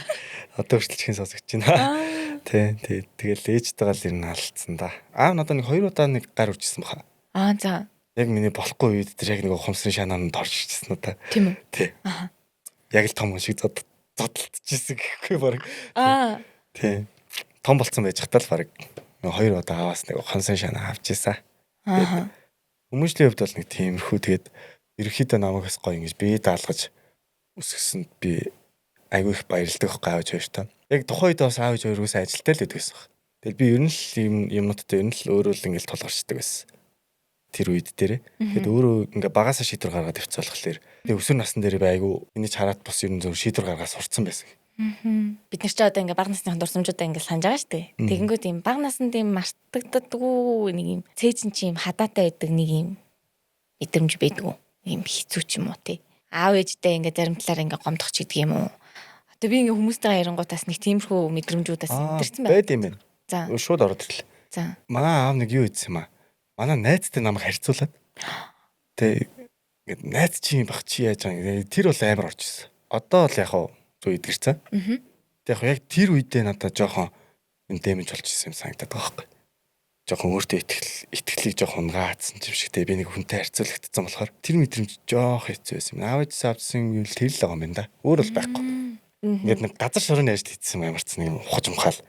Одоо хүртэл хэн сонсогч байна. Тий. Тэгэл ээжтэйгээ л ер нь алдсан да. Аав надад нэг 2 удаа нэг гар урьжсэн баха. За. Яг миний болохгүй үед тэр яг нэг ухамсарын шанаанд орж ирчихсэн удаа. Тийм үү? Тий. Яг л том шиг зодтолчихсэн гэхгүй баг. Тий. Том болцсон байж хатал баг 2 удаа аваас нэг ухамсарын шанаа авч ийсэн. Хүмүүжлийн хувьд бол нэг тиймэрхүү тэгээд ерөөхдөө намайгс гоё ингэж бие даалгаж өсгсөнд би айгүй их баярлдаг аав хоёртой. Яг тухайн үед бас аав хоёргоос ажилтаа л байдагсан. Тэгэл би ер нь л юмнуудтай ер нь л өөрөө л ингэж толгорчдаг байсан. Тэр үед дээрээ. Тэгэд өөрөө ингээ багасаа шийдвэр гаргаад явцгаалхлаар тэгээ өсвөр насн дээр би айгүй энийг хараад бас ер нь зөв шийдвэр гаргаад сурцсан байсан. Бид нар ч одоо ингээ бага насны дурсамжуудаа ингээ санаж байгаа шүү дээ. Тэгэнгүүт юм бага наснд юм мартагддаггүй нэг юм цээжин чи юм хадаатай байдаг нэг юм мэдрэмж байдгүй. Ийм хэцүү ч юм уу тий. Аав ээжтэй ингээ зарим талаар ингээ гомдох ч гэдэг юм уу. Одоо би ингээ хүмүүстэй ярангуудаас нэг тиймэрхүү мэдрэмжүүдээс өдөрцөн байна. Байд юм байна. За. Шууд ороод ирлээ. За. Манай аав нэг юу ийдсэн юм аа. Манай найзтай намайг харьцуулаад. Тэ ингээ найз чи юм бах чи яаж байгаа. Тэр бол амар орж ирсэн. Одоо л яг зүү идгэрсэн. Тэг яг тэр үедээ надад жоохон дэмэж болж ирсэн юм санагдаад байгаа байхгүй. Жоохон өөртөө итгэлийг жоохон унгаацсан юм шиг. Би нэг хүнтэй харьцуулагдсан болохоор тэр мэдрэмж жоох хэцүү байсан юм. Аав ээж авсан юм тэр л байгаа юм да. Өөр бол байхгүй. Ингээд нэг газар шорын ажил хийсэн юм ямарчсан юм ухаж умхаал.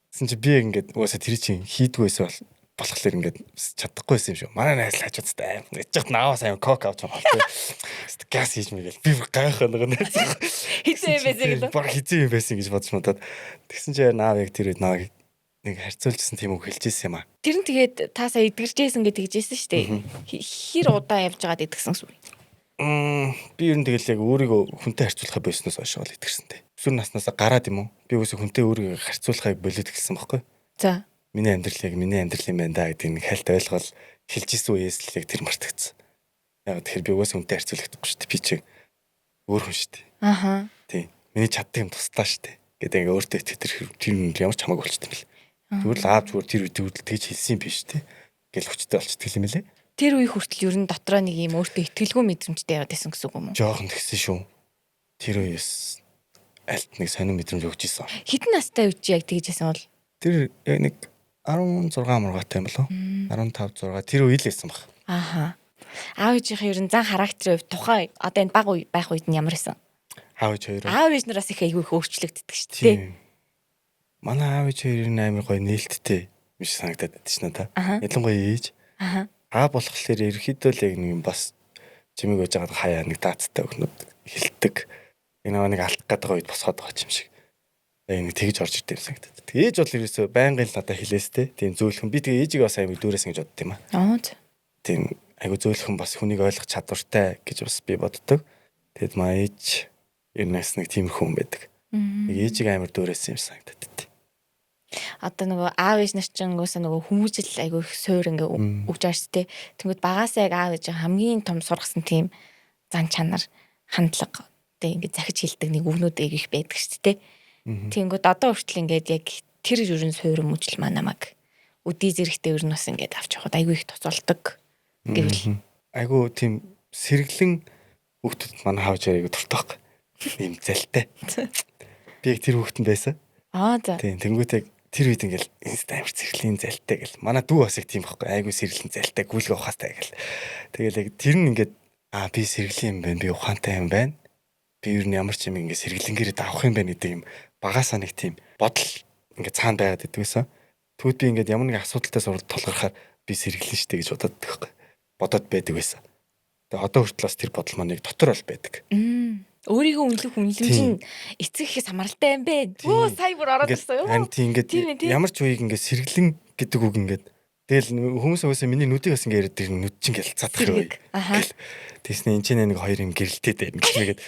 Гэсэн чи би ингээд угаасаа тэр чинь хийдгүй байсан болохоор ингээд чадахгүйсэн юм шүү. Манай найз л хажуудтай аим. Яж наавас аим кок авч байгаа. Газ хийж мэгэл. Би гайхаа нэг найз. Хизээ байсан гэлээ. Баг хизээ байсан гэж бодож надад. Тэгсэн чи наав яг тэр үед наваг нэг харьцуулжсэн тийм үг хэлжсэн юм аа. Тэр нь тэгээд та сая эдгэрчээсэн гэж тэгжсэн шүү дээ. Хэр удаа явж байгаад идгсэн юм. Би ер нь тэгэл яг өөрийгөө хүнтэй харьцуулахаа болсноос хойш бол итгэрсэнтэй. Өсвөр наснаасаа гараад юм уу? Би үгүй хүнтэй өөрийгөө харьцуулахыг болоод эхэлсэн байхгүй. За. Миний амьдрал юм байна да гэдэг нэг хальт ойлгол хэлж исэн үеэс л яг тэр мартагдсан. Яг тэгэхээр би угаасаа хүнтэй харьцуулахдаггүй шүү дээ. Би чи өөр хүн шүү дээ. Аха. Тийм. Миний чаддаг юм туслаа шүү дээ. Гэдэг ингээ өөртөө тэр ямар ч хамаагүй болчихсон юм бэл. Зүгээр л аав зүгээр тэр үед тэгж хэлсэн юм биш дээ. Гэл хүчтэй болчихдаг юм лээ. Тэр үе хүртэл ер нь дотроо нэг юм өөртөө итгэлгүй мэдрэмжтэй яваад байсан гэсэн үг юм уу? Жохон тэгсэн шүү. Тэр үеэс альт нэг сонир мэдрэмж өгч исэн. Хэдэн настай үуч яг тэгж байсан бол? Тэр яг нэг 16 мургаатай юм болов? 15 6 тэр үе л байсан баг. Ааха. Аав ээжийнхээ ер нь зан характерын хувьд тухайн одоо энэ баг үе байх үед нь ямар байсан? Аав ээж хоёр. Аав ээж нараас их айгүй их өөрчлөгддөг шүү дээ. Манай аав ээж хоёр нь амар гоё нээлттэй юм шиг санагдаад байдаг шнэ та. Ялангуяа ээж. Аха. Аав болохоор ерөөхдөө л яг нэг юм бас чимиг байж байгаа хаяа нэг даацтай өгнөд хилдэг. Нэг алдах гэдэг үед босгоод байгаа юм шиг. Яг нэг тэгж орж ирдэг юм санагдаад. Ээж бол ерөөсөө байнгын л надад хэлээстэй. Тийм зөөлхөн би тэгээ ээжигээ бас аягүй дүүрээс ингэж бодд юм аа. Тийм аягүй зөөлхөн бас хүнийг ойлгох чадвартай гэж бас би боддог. Тэгэд маа ээж ернэс нэг тийм хүн байдаг. Нэг ээжиг амар дүүрээс юм санагдаад. Одоо нөгөө аав ээж нар чинь угаасаа нөгөө хүмүүжил айгүй их суур ингээ өгж байгаа шүү дээ. Тэнгүүд багаасаа яг аав ээж хамгийн том сургасан тийм зан чанар, хандлага одоо ингээ захиж хилдэг нэг өгнүүд их байдаг шүү дээ. Тэнгүүд одоо хүртэл ингээд яг тэр ерөн суур хүмүүжил манамаг үдий зэрэгтэй ер нь бас ингээд авч явахад айгүй их туцолдог гэвэл айгүй тийм сэргэлэн хүүхдүүд манай хааж айгүй туртаах юм залтай. Би яг тэр хүүхдэн байсан. За. Тийм тэнгуүт яг тэр үед ингээл инста амир сэргэлэн залтай гэл. Манай дүү бас яг тийм байхгүй айгүй сэргэлэн залтай гүйлгээ ухаастай гэл. Тэгэл яг тэр нь ингээд би сэргэлэн юм байна. Би ухаантай юм байна. Би ер нь ямар ч юм ингээд сэргэлэнгээрээ давах юм байна гэдэг юм багасаа нэг тийм бодол ингээд цаана байгаад идэгсэн. Тэгвэл би ингээд ямар нэг асуудалтай тулгархаар би сэргэлэн штэ гэж бодоод байдаг байсан. Тэгээ одоо хүртэл бас тэр бодол маань нэг дотор бол байдаг. Өөрийгөө үнэлэх үнэлэмж нь эцэг ихээс хамааралтай юм бэ. Өө сая бүр ороод ирсэн юу? Харин тийм ингээд ямар ч үеиг ингээд сэргэлэн гэдэг үг ингээд тэгэл хүмүүс өөөсөө миний нүдийг бас ингээд яриад тэр нүд чинь гэлцаад байгаа юм. Тэсний энэ ч нэг хоёр юм гэрэлтэй дээ ингээд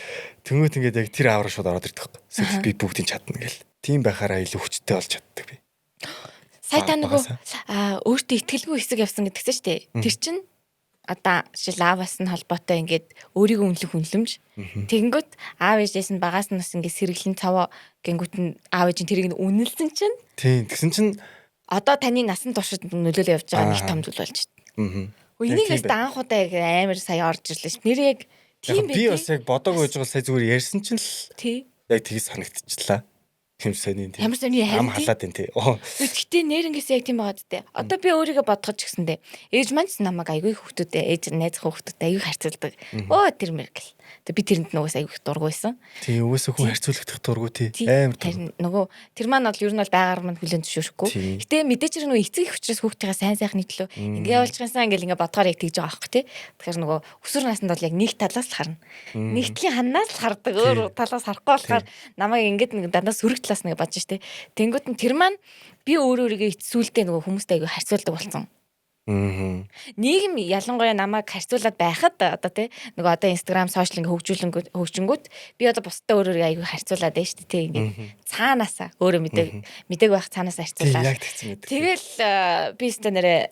тэнгуут ингээд яг тэр аавар шууд ороод ирдэг. Эсвэл би бүгдийг чадна гэл. Тийм байхаараа илүү хүчтэй болж чаддаг би. Сая та нөгөө өөртөө итгэлгүй хэсэг явсан гэдэгсэн шүү дээ. Тэр чинь одоо жишээл ааваас нь холбоотой ингээд өөрийгөө үнэлэх үнэлэмж. Тэгэнгүүт аав ээжээс нь багаас нь бас ингээд сэргэлэн цаваа гингүүт нь аав ээж нь тэрийг нь үнэлсэн чинь. Тийм. Тэгсэн чинь одоо таны насан туршид нөлөөлөө явж байгаа нэг том зүйл болж байна. Энийг бас анх удаа яг амар сая орж ирлээ ш. Нэр яг тийм би бас яг бодоагүй байж байгаа сая зүгээр ярьсан чинь л яг тгийж санагдчихлаа. Тийм сони тийм. Ямар сони ам халаад байна тий. Гэтэ нэрнгээс яг тийм байгаа дээ. Одоо би өөрийгөө бодгож гисэндээ ээж маань ч намайг айгүй хүүхдүүдээ ээж найз хүүхдүүдээ айгүй харьцуулдаг. Тэр мэргэл. Тэгээ би тэрэнд нөгөөс айгүй их дургу байсан. Тий өөсөө хүн харьцуулагдах дургу тий. Амар тэр нөгөө тэр маань бол ер нь бол байгаар маань хүлэн зөвшөөрөхгүй. Гэтэ мэдээч нөгөө эцэг их учраас хүүхдийнхээ сайн сайхны төлөө ингээ явуулж гинсэн ингээл ингээ бодгоор яг тэгж байгаа аахгүй тий. Тэгэхээр нөгөө өсвөр наснд бол яг нэг талаас л харна. Нэгтлийн ханаас л хардаг. Өөр талаас харахгүй болохоор намайг ингээд нэг дандаа сүрэг талаас нэг бодож штэ. Тэнгүүд нь тэр маань би өөрийгөө эцсүүлдээ нөгөө хүмүүстэй айгүй харьцуулдаг болсон. Нийгэм ялангуяа намайг харьцуулаад байхад одоо тий нөгөө одоо Instagram сошиал ингээ хөгжингүүд би одоо бусдаа өөрийгөө айгүй харьцуулаад байна шүү дээ тий ингээ цаанаасаа өөрөө мэдээг байх цаанаасаа харьцуулаад. Тэгэл би өстө нэрэ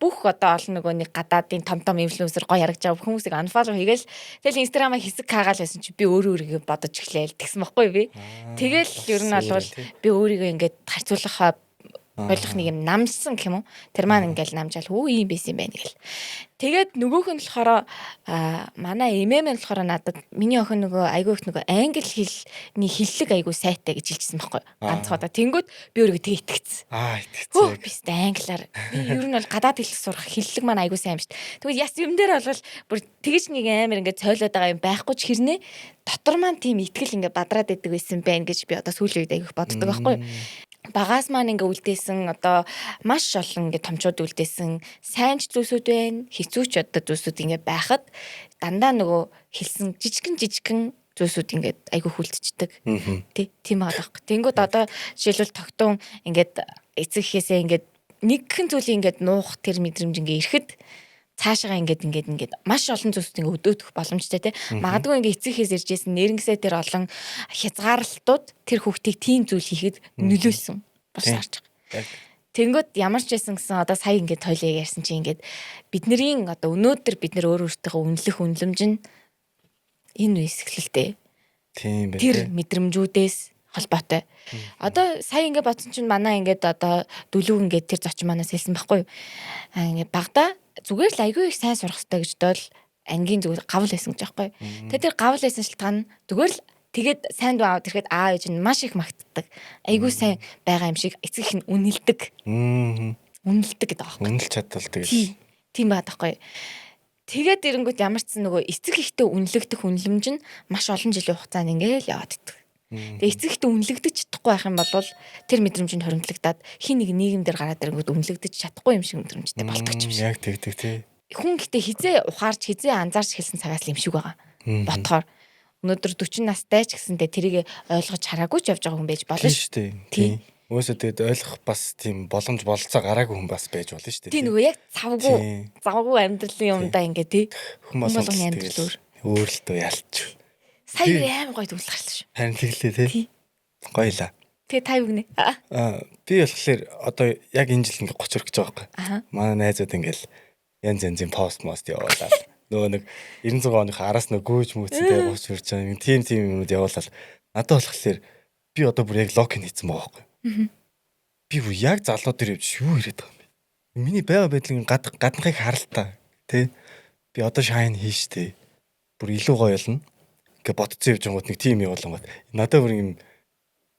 бүх одоо олон нөгөө нэг гадаадын том инфлюенсер гоё харагдж байгаа хүмүүсийг unfollow хийгээл тэгэл Instagram-а хэсэг каагаал байсан чи би өөрийгөө бодож эхлээл тэгсэн баггүй би. Тэгэл ер нь бол би өөрийгөө ингээд харьцуулахаа болох нэг юм намжсан гэх юм уу. Тэр маань ингээл намжаал ийм байсан юм байна гэл. Тэгээд нөгөөх нь болохоор манай эмэм нь болохоор надад миний охин нөгөө айгүй их нөгөө англи хэлний хиллэг айгүй сайтай гэж хэлчихсэн байхгүй. Ганцхан удаа. Тэнгүүд би өөрийгөө тэг итгэцсэн. Итгэцээ. Би өстө англиар би ер нь бол гадаад хэл сурах хиллэг маань айгүй сайн юм шүү дээ. Тэгвэл яс юм дээр бол бүр тэгэж нэг амар ингээд цойлоод байгаа юм байхгүй ч хэрнээ дотор маань тийм итгэл ингээд бадраад идэг байсан байх гэж би одоо сүүлийн үед айгүй их боддог байхгүй. Багаас маань ингээ үлдээсэн одоо маш олон ингээ томчууд үлдээсэн сайн ч зүйлсүүд байна, хэцүү ч одоо зүйлсүүд ингээ байхад дандаа нөгөө хэлсэн жижигэн зүйлсүүд ингээ айгүй хүлдчихдэг. Тийм байгаа байхгүй. Тэнгүүд одоо жишээлбэл тогтун ингээд эцэг ихээсээ ингээд нэгхэн зүйлийг ингээд нуух тэр мэдрэмж ингээ ирэхэд цаашаа ингээд маш олон зүйлс ингээд өдөөдөх боломжтой те. Магадгүй ингээд эцэгхээс иржсэн нэрнгэсээ тэр олон хязгаарлалтууд тэр хүүхдийг тийм зүйл хийхэд нөлөөлсөн бас харж байгаа. Тэнгүүд ямар ч байсан гэсэн одоо сая ингээд тойлоо ярьсан чинь ингээд бидний одоо өнөөдөр бид нөр өөр өөртөө үнэлэх үнэлэмж нь энэ үсгэлэлтэй. Тийм байх. Тэр мэдрэмжүүдээс холбоотой. Одоо сая ингээд бодсон чинь манай ингээд одоо дөлөв ингээд тэр зочин манаас хэлсэн байхгүй юу? Ингээд багада зүгээр л айгүй их сайн сурах хэрэгтэй гэж бодвол ангийн зүгээр гавл байсан гэж байхгүй юу? Тэгээд тэр гавл байсан шалтгаан нь зүгээр л тэгээд сайн дуу аваад ирэхэд аав ээж нь маш их магтдаг. Айгүй сайн байгаа юм шиг эцэг их нь үнэлдэг. Үнэлдэг гэдэг аахгүй. Үнэлж чадвал тэгээд. Тийм байдаг байхгүй юу? Тэгээд ирэнгүүт ямар ч зэн нөгөө эцэг ихтэй үнэлэгдэх үнэлэмж нь маш олон жилийн хугацаанд ингээд яваад идэг. Тэгээ эцэг ихтэй үнэлэгдэж чадахгүй байх юм бол тэр мэдрэмжинд хоригдлагдаад хин нэг нийгэмдэр гараад ирэнгүүт үнэлэгдэж чадахгүй юм шиг мэдрэмжтэй болдог юм шиг. Яг тэгдэг тий. Хүн гэтээ хизээ ухаарч хизээ анзаарч хэлсэн цагаас л юм шиг байгаа. Бодохоор өнөөдөр 40 настай ч гэсэндээ тэрийг ойлгож хараагүй ч явж байгаа хүн байж болно шүү дээ. Тий. Өөсөө тэгээд ойлгох бас тийм боломж болцоо гараагүй хүн бас байж болно шүү дээ. Тийм нөгөө яг завгүй амьдралын юмдаа ингээ тий. Хүн болгоны амьдрал өөр л дөө ялч. Сая аим гоё төгөл гарсан шүү. Харин тэглээ тий. Гоёла. Тэгээ та юу гинэ? Би болохоор одоо яг энэ жил ингээ 30 өргөж байгаа байхгүй. Манай найзууд ингээл янз янзын пост явуулаад нөгөө нэг 900 оных араас нэг гүйж мүүцэнтэй бууч үрж байгаа юм. Тим юмнууд явуулаад надад болохоор би одоо бүр яг локин хийсэн байгаа байхгүй. Би бүр яг залуу дээр явж юу ирээд байгаа юм бэ? Миний байга байдлын гаднахыг харалтаа тий. Би одоо шайн хийштэй. Бүр илүү гоё болно. Ингээ бодцсон явж байгаа нэг тим явуулангууд. Надад бүр юм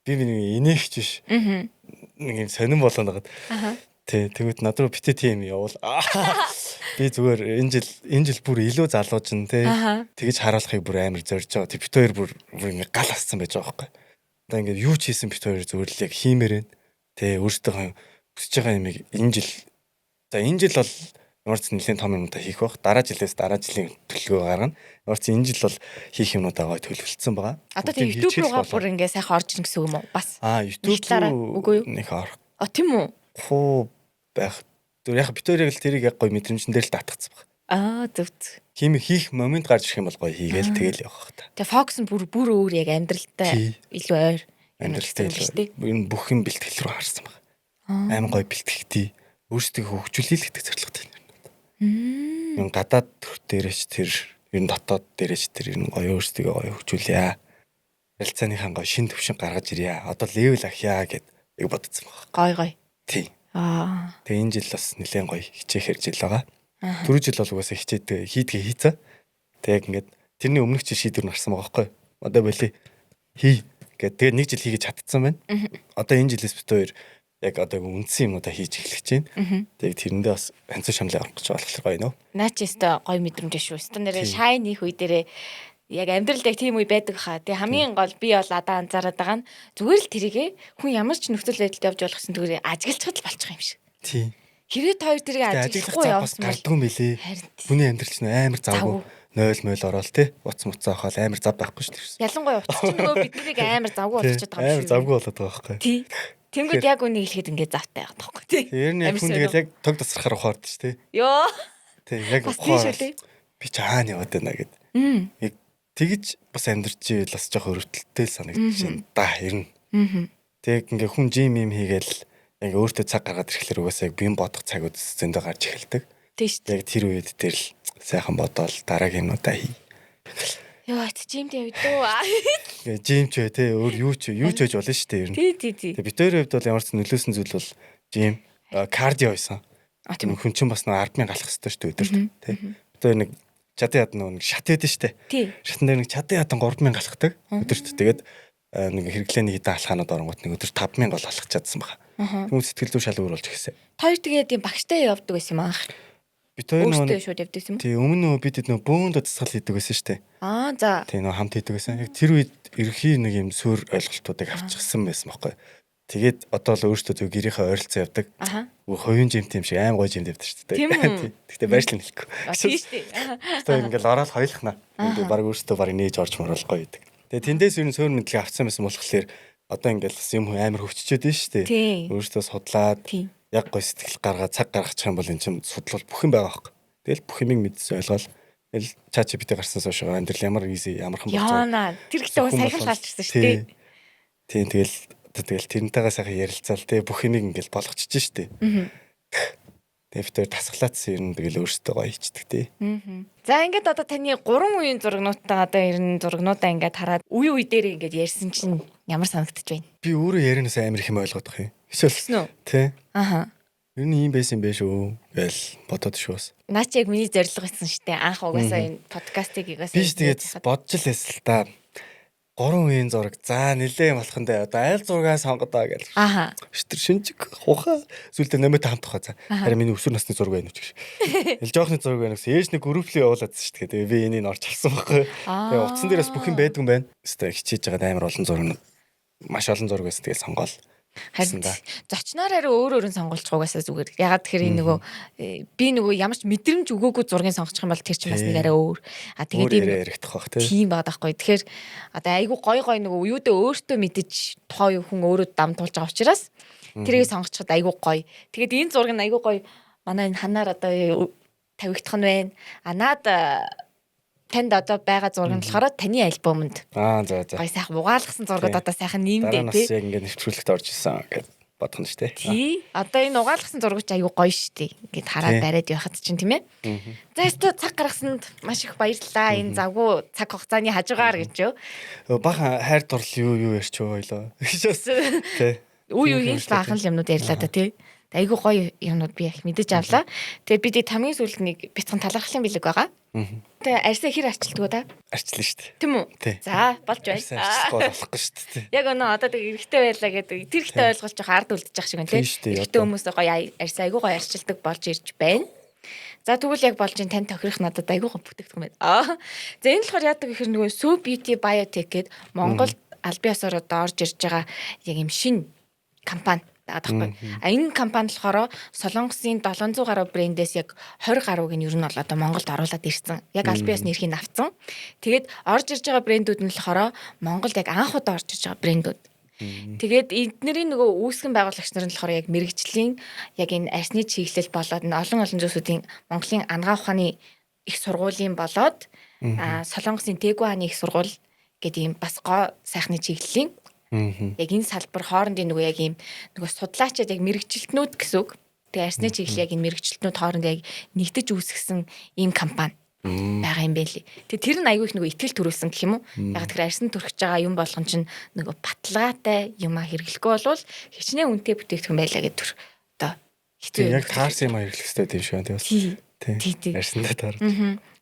би нэг инээгч биш. Нэг юм сонирн болоод байгаа. Тий, тэгвэл над руу битээ тим явуул. Би зүгээр энэ жил бүр илүү залууж н тий. Тэгэж харуулахыг бүр амар зорж байгаа. Тэг бит хоёр бүр ингээ гал ассан байж байгаа байхгүй. Одоо ингээ юу ч хийсэн бит хоёр зүгээр л яг хиймээрэн. Тий, өөртөө хүсэж байгаа юмыг энэ жил бол ямар ч нэлийн том юмудаа хийх бах. Дараа жилээс дараа жилийн төлөвлөгөө гаргана. Ямар ч энэ жил бол хийх юмудаа гоё төлөвлөсөн байгаа. Одоо тэг YouTube руугаа бүр ингээ сайхан орж ирнэ гэсэн үг юм уу? Бас. YouTube руу нэг орох. Тийм үү? Хөө байх. Зүгээр яг бит хоёрыг л тэрийг яг гоё мэдрэмжэн дээр л татгацсан баг. Зөв. Хийх момент гарч ирэх юм бол гоё хийгээл тэгэл явах та. Тэгээ фокус нь бүр өөр яг амьдралтай илүү ойр. Амьдралтай илүү. Энэ бүх юм бэлтгэл рүү харсан баг. Аим гоё бэлтгэхтэй. Өөрсдөө хөгжүүлэх гэдэг зорилготой юм. Гадаад төр дээрээч тэр ер нь дотоод дээрээч тэр ер нь гоё өөрсдөө гоё хөгжүүлье. Ярилцааныхаа гоё шин төвшин гаргаж ирье. Одоо левел ахъя гэд бодсон баг. Гоё. Тий. Тэгээ энэ жил бас нэлээд гоё хичээхэр жил байгаа. Түрүү жил бол угаасаа хичээдэг хийдгээ хийцээ. Тэгээ яг ингээд тэрний өмнөх жил шийдвэр нарсан байгаа байхгүй. Одоо болий хий гэдэг. Тэгээ нэг жил хийгэж чадсан байна. Одоо энэ жилээс бит хоёр яг одоо үндсэн юмудаа хийж эхлэх гэж байна. Тэгээ тэрэндээ бас ханцуу шамлаа авах гэж болохоор гоё нөө. Наа чи өстой гоё мэдрэмж шүү. Өстой нэрээ шайн их үе дээрээ яг амьдралд яг тийм үе байдаг хаа. Тэгээ хамгийн гол би бол одоо анзаараад байгаа нь зүгээр л тэрийгээ хүн ямар ч нөхцөл байдалд явж болох гэсэн зүгээр ажиглахад л болчих юм шиг. Тий. Хэрэг хоёр тэрийг ажиглахгүй явсан бол гардгүй мөлий. Хүний амьдрал чинь амар завгүй. 0 ороод тий. Уц муцаа хавал амар зав байхгүй шүү дээ. Ялангуяа уц чинь нөгөө биднийг амар завгүй болгочиход байгаа юм шиг. Амар завгүй болоод байгаа байхгүй. Тий. Тэнгүүд яг үнийг хэлэхэд ингээд завтай байгаа тоххой тий. Тэр нь яг хүн тэгэл яг тог тасрахаар ухаард шүү дээ. Йоо. Тий, яг ухаар. Би чаана яваад байна гэд. Яг тэгж бас амьдрч ивэл бас жоох өрөвдөлттэй л санагдаж байна да ер нь. Тэг ингээ хүн жим юм хийгээл ингээ өөртөө цаг гаргаад ирэхлээр угаасаа яг бим бодох цагууд зөндөө гарч эхэлдэг. Тийм шүү дээ. Яг тэр үед дээр л сайхан бодоол дараагийн юмудаа хий. Яа, жимд явд уу. Жим ч бай те өөр юу ч байж болно шүү дээ ер нь. Тий. Тэг бит хоёрын хувьд бол ямар ч нөлөөсөн зүйл бол жим, кардио байсан. Тийм хүн чинь бас нэг 10,000 галах хэрэгтэй шүү дээ өдөрт те. Бит хоёр нэг чадан ядна нэг шат байдаг шүү дээ. Тий. Шатан дээр нэг чадан ядан 3,000 галахдаг өдөрт. Тэгээд нэг хэрэглээний хідэн алхаанууд оронгот нэг өдөрт 5,000 гол алхах чадсан байгаа. Хүмүүс сэтгэл зүй шал өөр болж ихсэн. Хоёр тэгээд юм багштай явдаг байсан юм аа. Бит хоёр нөгөө шууд явдаг юм. Тий, өмнө бид нөгөө бөөнд дасгал хийдэг байсан шүү дээ. За. Тий, нөгөө хамт хийдэг байсан. Яг тэр үед ерхий нэг юм суурь ойлголтуудыг авчихсан байсан байхгүй. Тэгээд одоо л өөртөө зөв гэрийнхээ ойролцоо явдаг. Хувийн жимт юм шиг аим гоё жимт явдаг шүү дээ. Тэгтээ байршлын хэлэхгүй. Тийм шүү дээ. Тэгээд ингээл ороод хоёлохна. Ингээд баг өөртөө баг нээж орж морол гоё байдаг. Тэгээд тэндээс юу н суурь мэдлэг авсан байсан болохоор одоо ингээл юм амар хөвччихэд байна шүү дээ. Өөртөө судлаад яг гоё сэтгэл гаргаад цаг гаргачих юм бол эн чинь судлал бүх юм байгаа байхгүй. Тэгэл бүх юмыг мэдсэн ойлгоол. Тэгэл ChatGPT гарснаас хойш амьдрал ямар easy ямархан болж байгаа. Яана тэр ихтэй саяхан гарч ирсэн шүү дээ. Тийм тэгэл тэрнтэйгээ сайхан ярилцаал те бүх юмыг ингээл болгочихж штэ. Тэвтэр тасглаацсан ер нь тэгэл өөртөө гоё хийчдэг те. За ингээд одоо таны 3 үеийн зурагнуудаа одоо ер нь зурагнуудаа ингээд хараад үе дээр ингээд ярьсан чинь ямар санагдчих байна? Би өөрөө ярианаас амар их юм ойлгоод байгаа юм. Гэсэн үү? Тэ. Аха. Ер нь ийм байсан юм бэ шүү гэж бодоод шүү бас. Наа чи яг миний зорилго байсан шүү дээ. Анх угаасаа энэ подкастыг угаасаа. Би ч тэгээд бодож л байсан л та. 3 үеийн зураг. За нилээ юм болохондоо одоо айл зургаа сонгодоо гэж. Аха. Тэр шинжиг хуха зүйлдээ нэмээд хамтах хаа. Харин миний өсвөр насны зураг байна уу гэж. Ил жоохны зураг байна гэсэн. Ээж нэг групплээ явуулаад шүү дээ. Би энийг орж авсан байхгүй. Тэгээ утсан дээрээс бүх юм байдаг юм байна. Өстой хичээж байгаа амар олон зураг. Маш олон зураг байсан. Тэгээ сонгоол. Харин зочноор харин өөр сонголцохугасаа зүгээр. Ягаад тэгэхээр энэ нөгөө би нөгөө ямар ч мэдрэмж өгөөгүй зургийг сонгочих юм бол тэр чинь бас нэг арай өөр. А тэгээд ийм яригдах бах тийм байгаа байхгүй. Тэгэхээр одоо айгүй гой нөгөө уюудаа өөртөө мэдэж тухайн хүн өөрөө дам туулж байгаа учраас тэрийг сонгочиход айгүй гоё. Тэгээд энэ зураг нь айгүй гоё. Манай энэ ханаар одоо тавигдах нь байна. А наад танд одоо байгаа зураг нь болохоор таны альбомонд. За. Гой сайхан угаалгасан зургууд одоо сайхан нэмдэ тий. Яг ингээд нэвтрүүлэгт орж исэн гэж бодох нь штэ. Тий. Одоо энэ угаалгасан зураг ч аюу гоё штэ. Ингээд хараад бариад явахад чинь тийм ээ. За өстө цаг гаргасанд маш их баярлалаа. Энэ завгүй цаг хугацааны хажуугаар гэж юу. Бахан хайр дурлал юу ярьч байгаа ойлоо. Тий. Үеийн л баахан юмнууд ярьлаа да тий. Айгуу гоё юмнууд би их мэдэж авлаа. Тэгээд бид хамгийн сүүлд нэг бяцхан талархлын бэлэг байгаа. Тэгээ арьсаа хэр арчилдаг да? Арчлаа шүү дээ. Тийм үү? За, болж байна. Арчлахгүй болохгүй шүү дээ. Яг өнөө одоо тэг эргэтэй байлаа гэдэг тэр ихтэй ойлголж жоох ард үлдчих шиг байна тий. Эргэтэй хүмүүс гоё арьсаа айгуу гоё арчилдаг болж ирж байна. За тэгвэл яг болж тань тохирох надад айгуу гоё бүтээгдэхүүн байна. За энэ болохоор яадаг гэхээр нөгөө So Beauty Biotech гээд Монголд албан ёсоор одоо орж ирж байгаа яг юм шин компани таахгүй. Энэ компани болохоор Солонгосын 700 гаруй брэндээс яг 20 гаруйг нь ер нь бол одоо Монголд оруулаад ирсэн. Яг албан ёсны эрхийг авцсан. Тэгээд орж ирж байгаа брэндүүд нь болохоор Монголд яг анх удаа орж ирж байгаа брэндүүд. Тэгээд эднэрийн нөгөө үүсгэн байгуулагч нар нь болохоор яг мэрэгжлийн яг энэ арсны чиглэл болоод энэ олон зүйлсүүдийн Монголын ангаа ухааны их сургуулийн болоод Солонгосын Тэгү хааны их сургууль гэдэг ийм бас гоо сайхны чиглэлийн яг энэ салбар хоорондын нөгөө яг ийм нөгөө судлаачид яг мэрэгчлэтнүүд гэсэн үг. Тэгээ арсны чиглэл яг энэ мэрэгчлэтнүүд хооронд яг нэгдэж үүсгэсэн ийм компани байгаа юм байна лээ. Тэгээ тэр нь аягүй их нөгөө итгэл төрүүлсэн гэх юм уу? Яг тэгэхээр арсны төрөж байгаа юм болгон чинь нөгөө баталгаатай юмаа хэрэглэхгүй болвол хичнээн үнэтэй бүтээгдэхүүн байлаа гэдэг төр одоо хэцүү. Яг таарсан юм хэрэглэх хэрэгтэй тийм шүү дээ. Тийм. Арсандаа таар.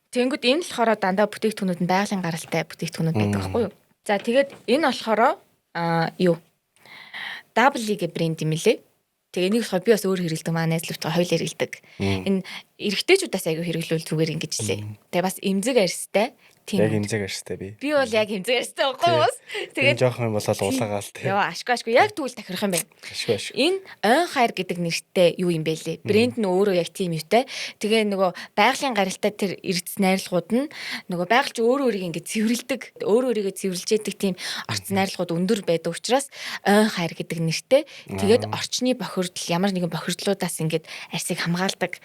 Тэнгүүд энэ болохоор дандаа бүтээгдэхүүнүүд нь байгалийн гаралтай бүтээгдэхүүнүүд байдаг байхгүй юу? За тэгээд энэ болохоор юу W гэх брэнд юм лээ. Тэгээ энийг болохоор би бас өөр хэрэгэлдэг, манай найзлуутай хоёул хэрэгэлдэг. Энэ эрэгтэйчүүдээс аягүй хэрэглүүл зүгээр ингэж лээ. Тэгээ бас эмзэг арьстай. Яг эмзэг арьстай би. Би бол яг эмзэг арьстай байхгүй бас. Тэгээд жоох юм болоод уулаагаал тий. Яа, ашгүй яг тэгвэл тахирах юм байна. Ашгүй. Энэ ойн хайр гэдэг нэртэй юу юм бэ лээ? Брэнд нь өөрөө яг тийм юутай. Тэгээ нөгөө байгалийн гаралтай тэр эрдэс найрлагууд нь нөгөө байгаль чи өөрөө өөрийг ингэ цэвэрлдэг, өөрөө өөрийгөө цэвэрлж яадаг тийм орчин найрлагууд өндөр байдаг учраас ойн хайр гэдэг нэртэй. Тэгээд орчны бохирдол ямар нэгэн бохирдлуудаас ингэ арьсыг хамгаалдаг.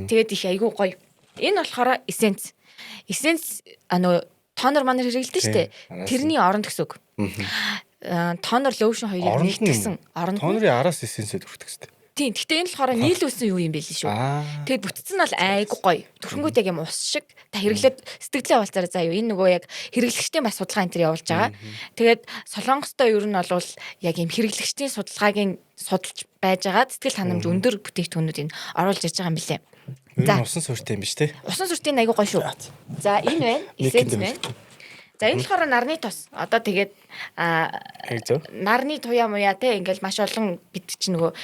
Тэгээд их айгүй гоё. Энэ болохоор эссенц. Эссенц нөгөө тонер манер хэрэгэлдэг шүү дээ. Тэрний оронд гэсэн үг. Тонер лошн хоёрыг нийлүүлсэн. Тонерын араас эссенсэд хүрдэг шүү дээ. Тийм. Гэхдээ энэ болохоор нийлүүлсэн юу юм бэ лээ шүү. Тэгээд бүтцэн нь бол айгүй гоё. Төрхөнгөт яг юм ус шиг та хэрэглээд сэтгэлээ явуулцаараа заа юу. Энэ нөгөө яг хэрэглэгчдийн бас судалгаа энэ төр явуулж байгаа. Тэгээд Солонгостой ер нь бол яг юм хэрэглэгчдийн судалгааг судалж байж байгаа сэтгэл ханамж өндөр бүтээгдэхүүнүүд энэ оруулж ирж байгаа юм билээ. За усан сүртэй юм биш үү? Усан сүртийн айгүй гоё шүү. За энэ байна. Эссенц байна. За энэ болохоор нарны тос. Одоо тэгээд нарны туяа муяа те ингээл маш олон бид чинь нөгөө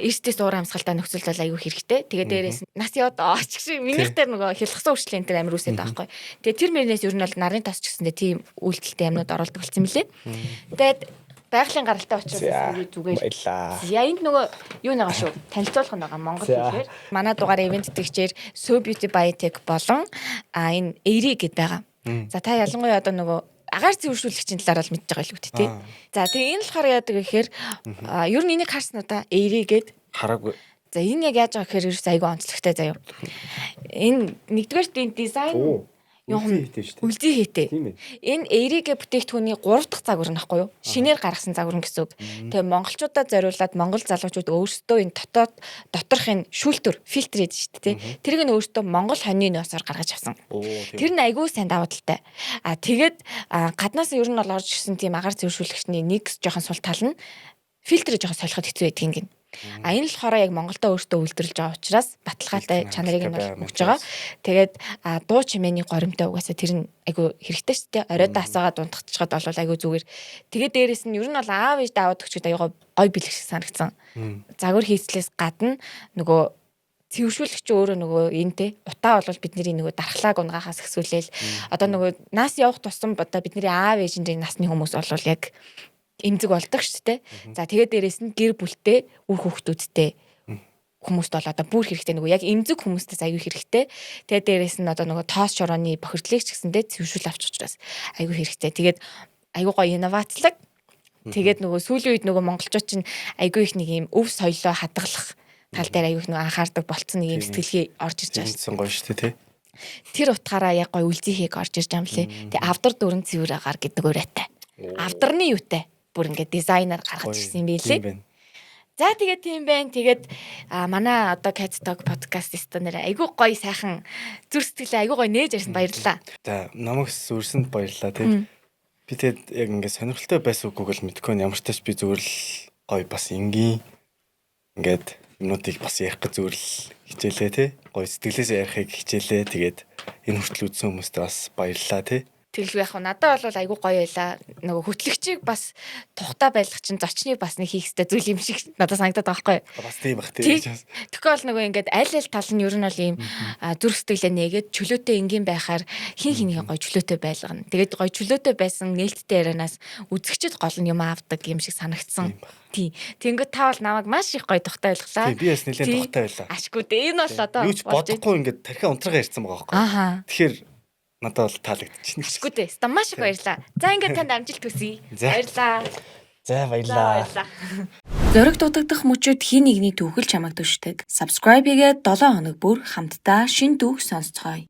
эрсдэс уур амьсгалтай нөхцөлд бол айгүй хэрэгтэй. Тэгээд дээрээс нас яваад очих шиг минийх дээр нөгөө хялгсан үрчлэн энэ амир үсээд байгаа байхгүй. Тэгээд тэр мөрнөөс ер нь бол нарны тос ч гэсэндээ тийм үйлдэлтэй юмнууд оруулдаг болсон мөлий. Тэгээд байгалийн гаралтай учраас зүгээр. Яа энд нөгөө юу нэгаа шүү. Танилцуулах нь байгаа Монгол хэлээр. Манай дугаар ивент тэтгэгчээр So Beauty Biotech болон энэ Эри гэдээ байгаа. За та ялангуяа одоо нөгөө агаар цэвэршүүлэгчийн талаар л мэдж байгаа л үү тий. За тэгээ энэ болохоор яадаг гэхээр ер нь энийг харсан уу та Эри гээд хараагүй. За энэ яг яаж байгаа гэхээр ерөөс айгүй онцлогтой заяа. Энэ нэгдүгээрт энэ дизайн Үлзий хийтэй шүү дээ. үлзий хийтэй. Тийм ээ. Энэ Эригэ бүтээгдэхүүний 3 дахь загвар нөхгүй юу? Шинээр гаргасан загвар гэсэн үг. Тэгээ монголчуудад зориулаад монгол залуучууд өөрсдөө энэ доторх энэ шүүлтүр фильтр хийж шүү дээ. Тэрийг нь өөрсдөө монгол хоньны нөөсөөр гаргаж авсан. Тэр нь айгүй сайн давуу талтай. Тэгээд гаднаас нь ер нь бол орж ирсэн тийм агаар зөвшөөрлөгчний нэг жоохон сул тал нь фильтрээ жоохон солиход хэцүү байдаг юм гин. Энэ л болохоор яг Монголдо өөртөө үйлдвэрлэж байгаа учраас баталгаатай чанарыг нь бол өгч байгаа. Тэгээд дуу чимээний горимтой угаасаа тэр нь айгу хэрэгтэй шүү дээ. Оройдоо асаагаа дундахчихад бол айгу зүгээр. Тэгээд дээрэс нь ер нь бол аав ээж даваад өгчөд айгу гой бэлэг шиг санагдсан. Загвар хийцлээс гадна нөгөө цэвэршүүлэгч өөрөө нөгөө энтэй утаа бол бидний нөгөө дархлааг унгахаас хэсүүлээл одоо нөгөө нас явах тусам одоо бидний аав ээжийн насны хүмүүс бол яг эмзэг болдог шүү дээ. За тэгээд дээрэс нь гэр бүлтэй үр хүүхдүүдтэй хүмүүст бол одоо бүр хэрэгтэй нөгөө яг эмзэг хүмүүстээс аюу хэрэгтэй. Тэгээд дээрэс нь одоо нөгөө тоос шорооны бохирдлыг ч гэсэндээ цэвэршүүл авч учраас аюу хэрэгтэй. Тэгээд аюу гоё инновацлаг. Тэгээд нөгөө сүүлийн үед нөгөө монголчууд чинь аюу их нэг юм өв соёлоо хадгалах тал дээр аюу их нөгөө анхаардаг болцсон нэг юм сэтгэлгээ орж ирж байгаа. Тэгсэн гоё шүү дээ тий. Тэр утгаараа яг гоё үлзий хийх орж ирж байгаа юм лээ. Тэгээд авдар дүрэн цэвэр агаар гэдэг уурайтай. Авдарны юутай бүр ингээд дизайнер гаргаж ирсэн юм билээ. За тэгээд тийм байна. Тэгээд манай одоо Cat Talk podcast стонер айгүй гоё сайхан зүр сэтгэлээ айгүй гоё нээж ярьсан баярлалаа. За намайг сүрсэнд баярлалаа тий. Би тэгээд яг ингээд сонирхолтой байсан үггүй л мэдгүй нь ямар ч тач би зүгээр л гоё бас энгийн ингээд юмнуудыг бас ярих гэж зүгээр л хичээлээ тий. Гоё сэтгэлээсээ ярихыг хичээлээ. Тэгээд энэ хүртэл үзсэн хүмүүстээ бас баярлалаа тий. Тэгэлгүй яг надад бол айгүй гоё байлаа. Нөгөө хөтлөгчийг бас тухтай байлгах чинь зочныг бас нэг хийх хэрэгтэй зүйл юм шиг надад санагдаад байгаа байхгүй. Бас тийм бах тий. Тэгэхгүй бол нөгөө ингээд аль тал нь ер нь бол ийм зүрх сэтгэлээ нээгээд чөлөөтэй энгийн байхаар хин хинийн гоё чөлөөтэй байлгана. Тэгээд гоё чөлөөтэй байсан нээлттэй ярианаас үзэгчд гол нь юм авдаг юм шиг санагдсан. Тий. Тэнгүүд та бол намайг маш их гоё тухтай байлглаа. Тий, би бас нэлээд тухтай байлаа. Ашгүй дээ. Энэ бол одоо юу ч бодохгүй ингээд тархиа унтраагаа ярьсан байгаа байхгүй. Тэгэхээр надад бол таалагдчихна. Ашгүй дээ. Ста маш их баярлаа. За ингээд танд амжилт хүсье. Баярлаа. За баярлаа. Зориг дутагдах мөчөд хин нэгний түүхэл чамайг түшдэг. Subscribe хийгээд 7 хоног бүр хамтдаа шин түүх сонсцгоё.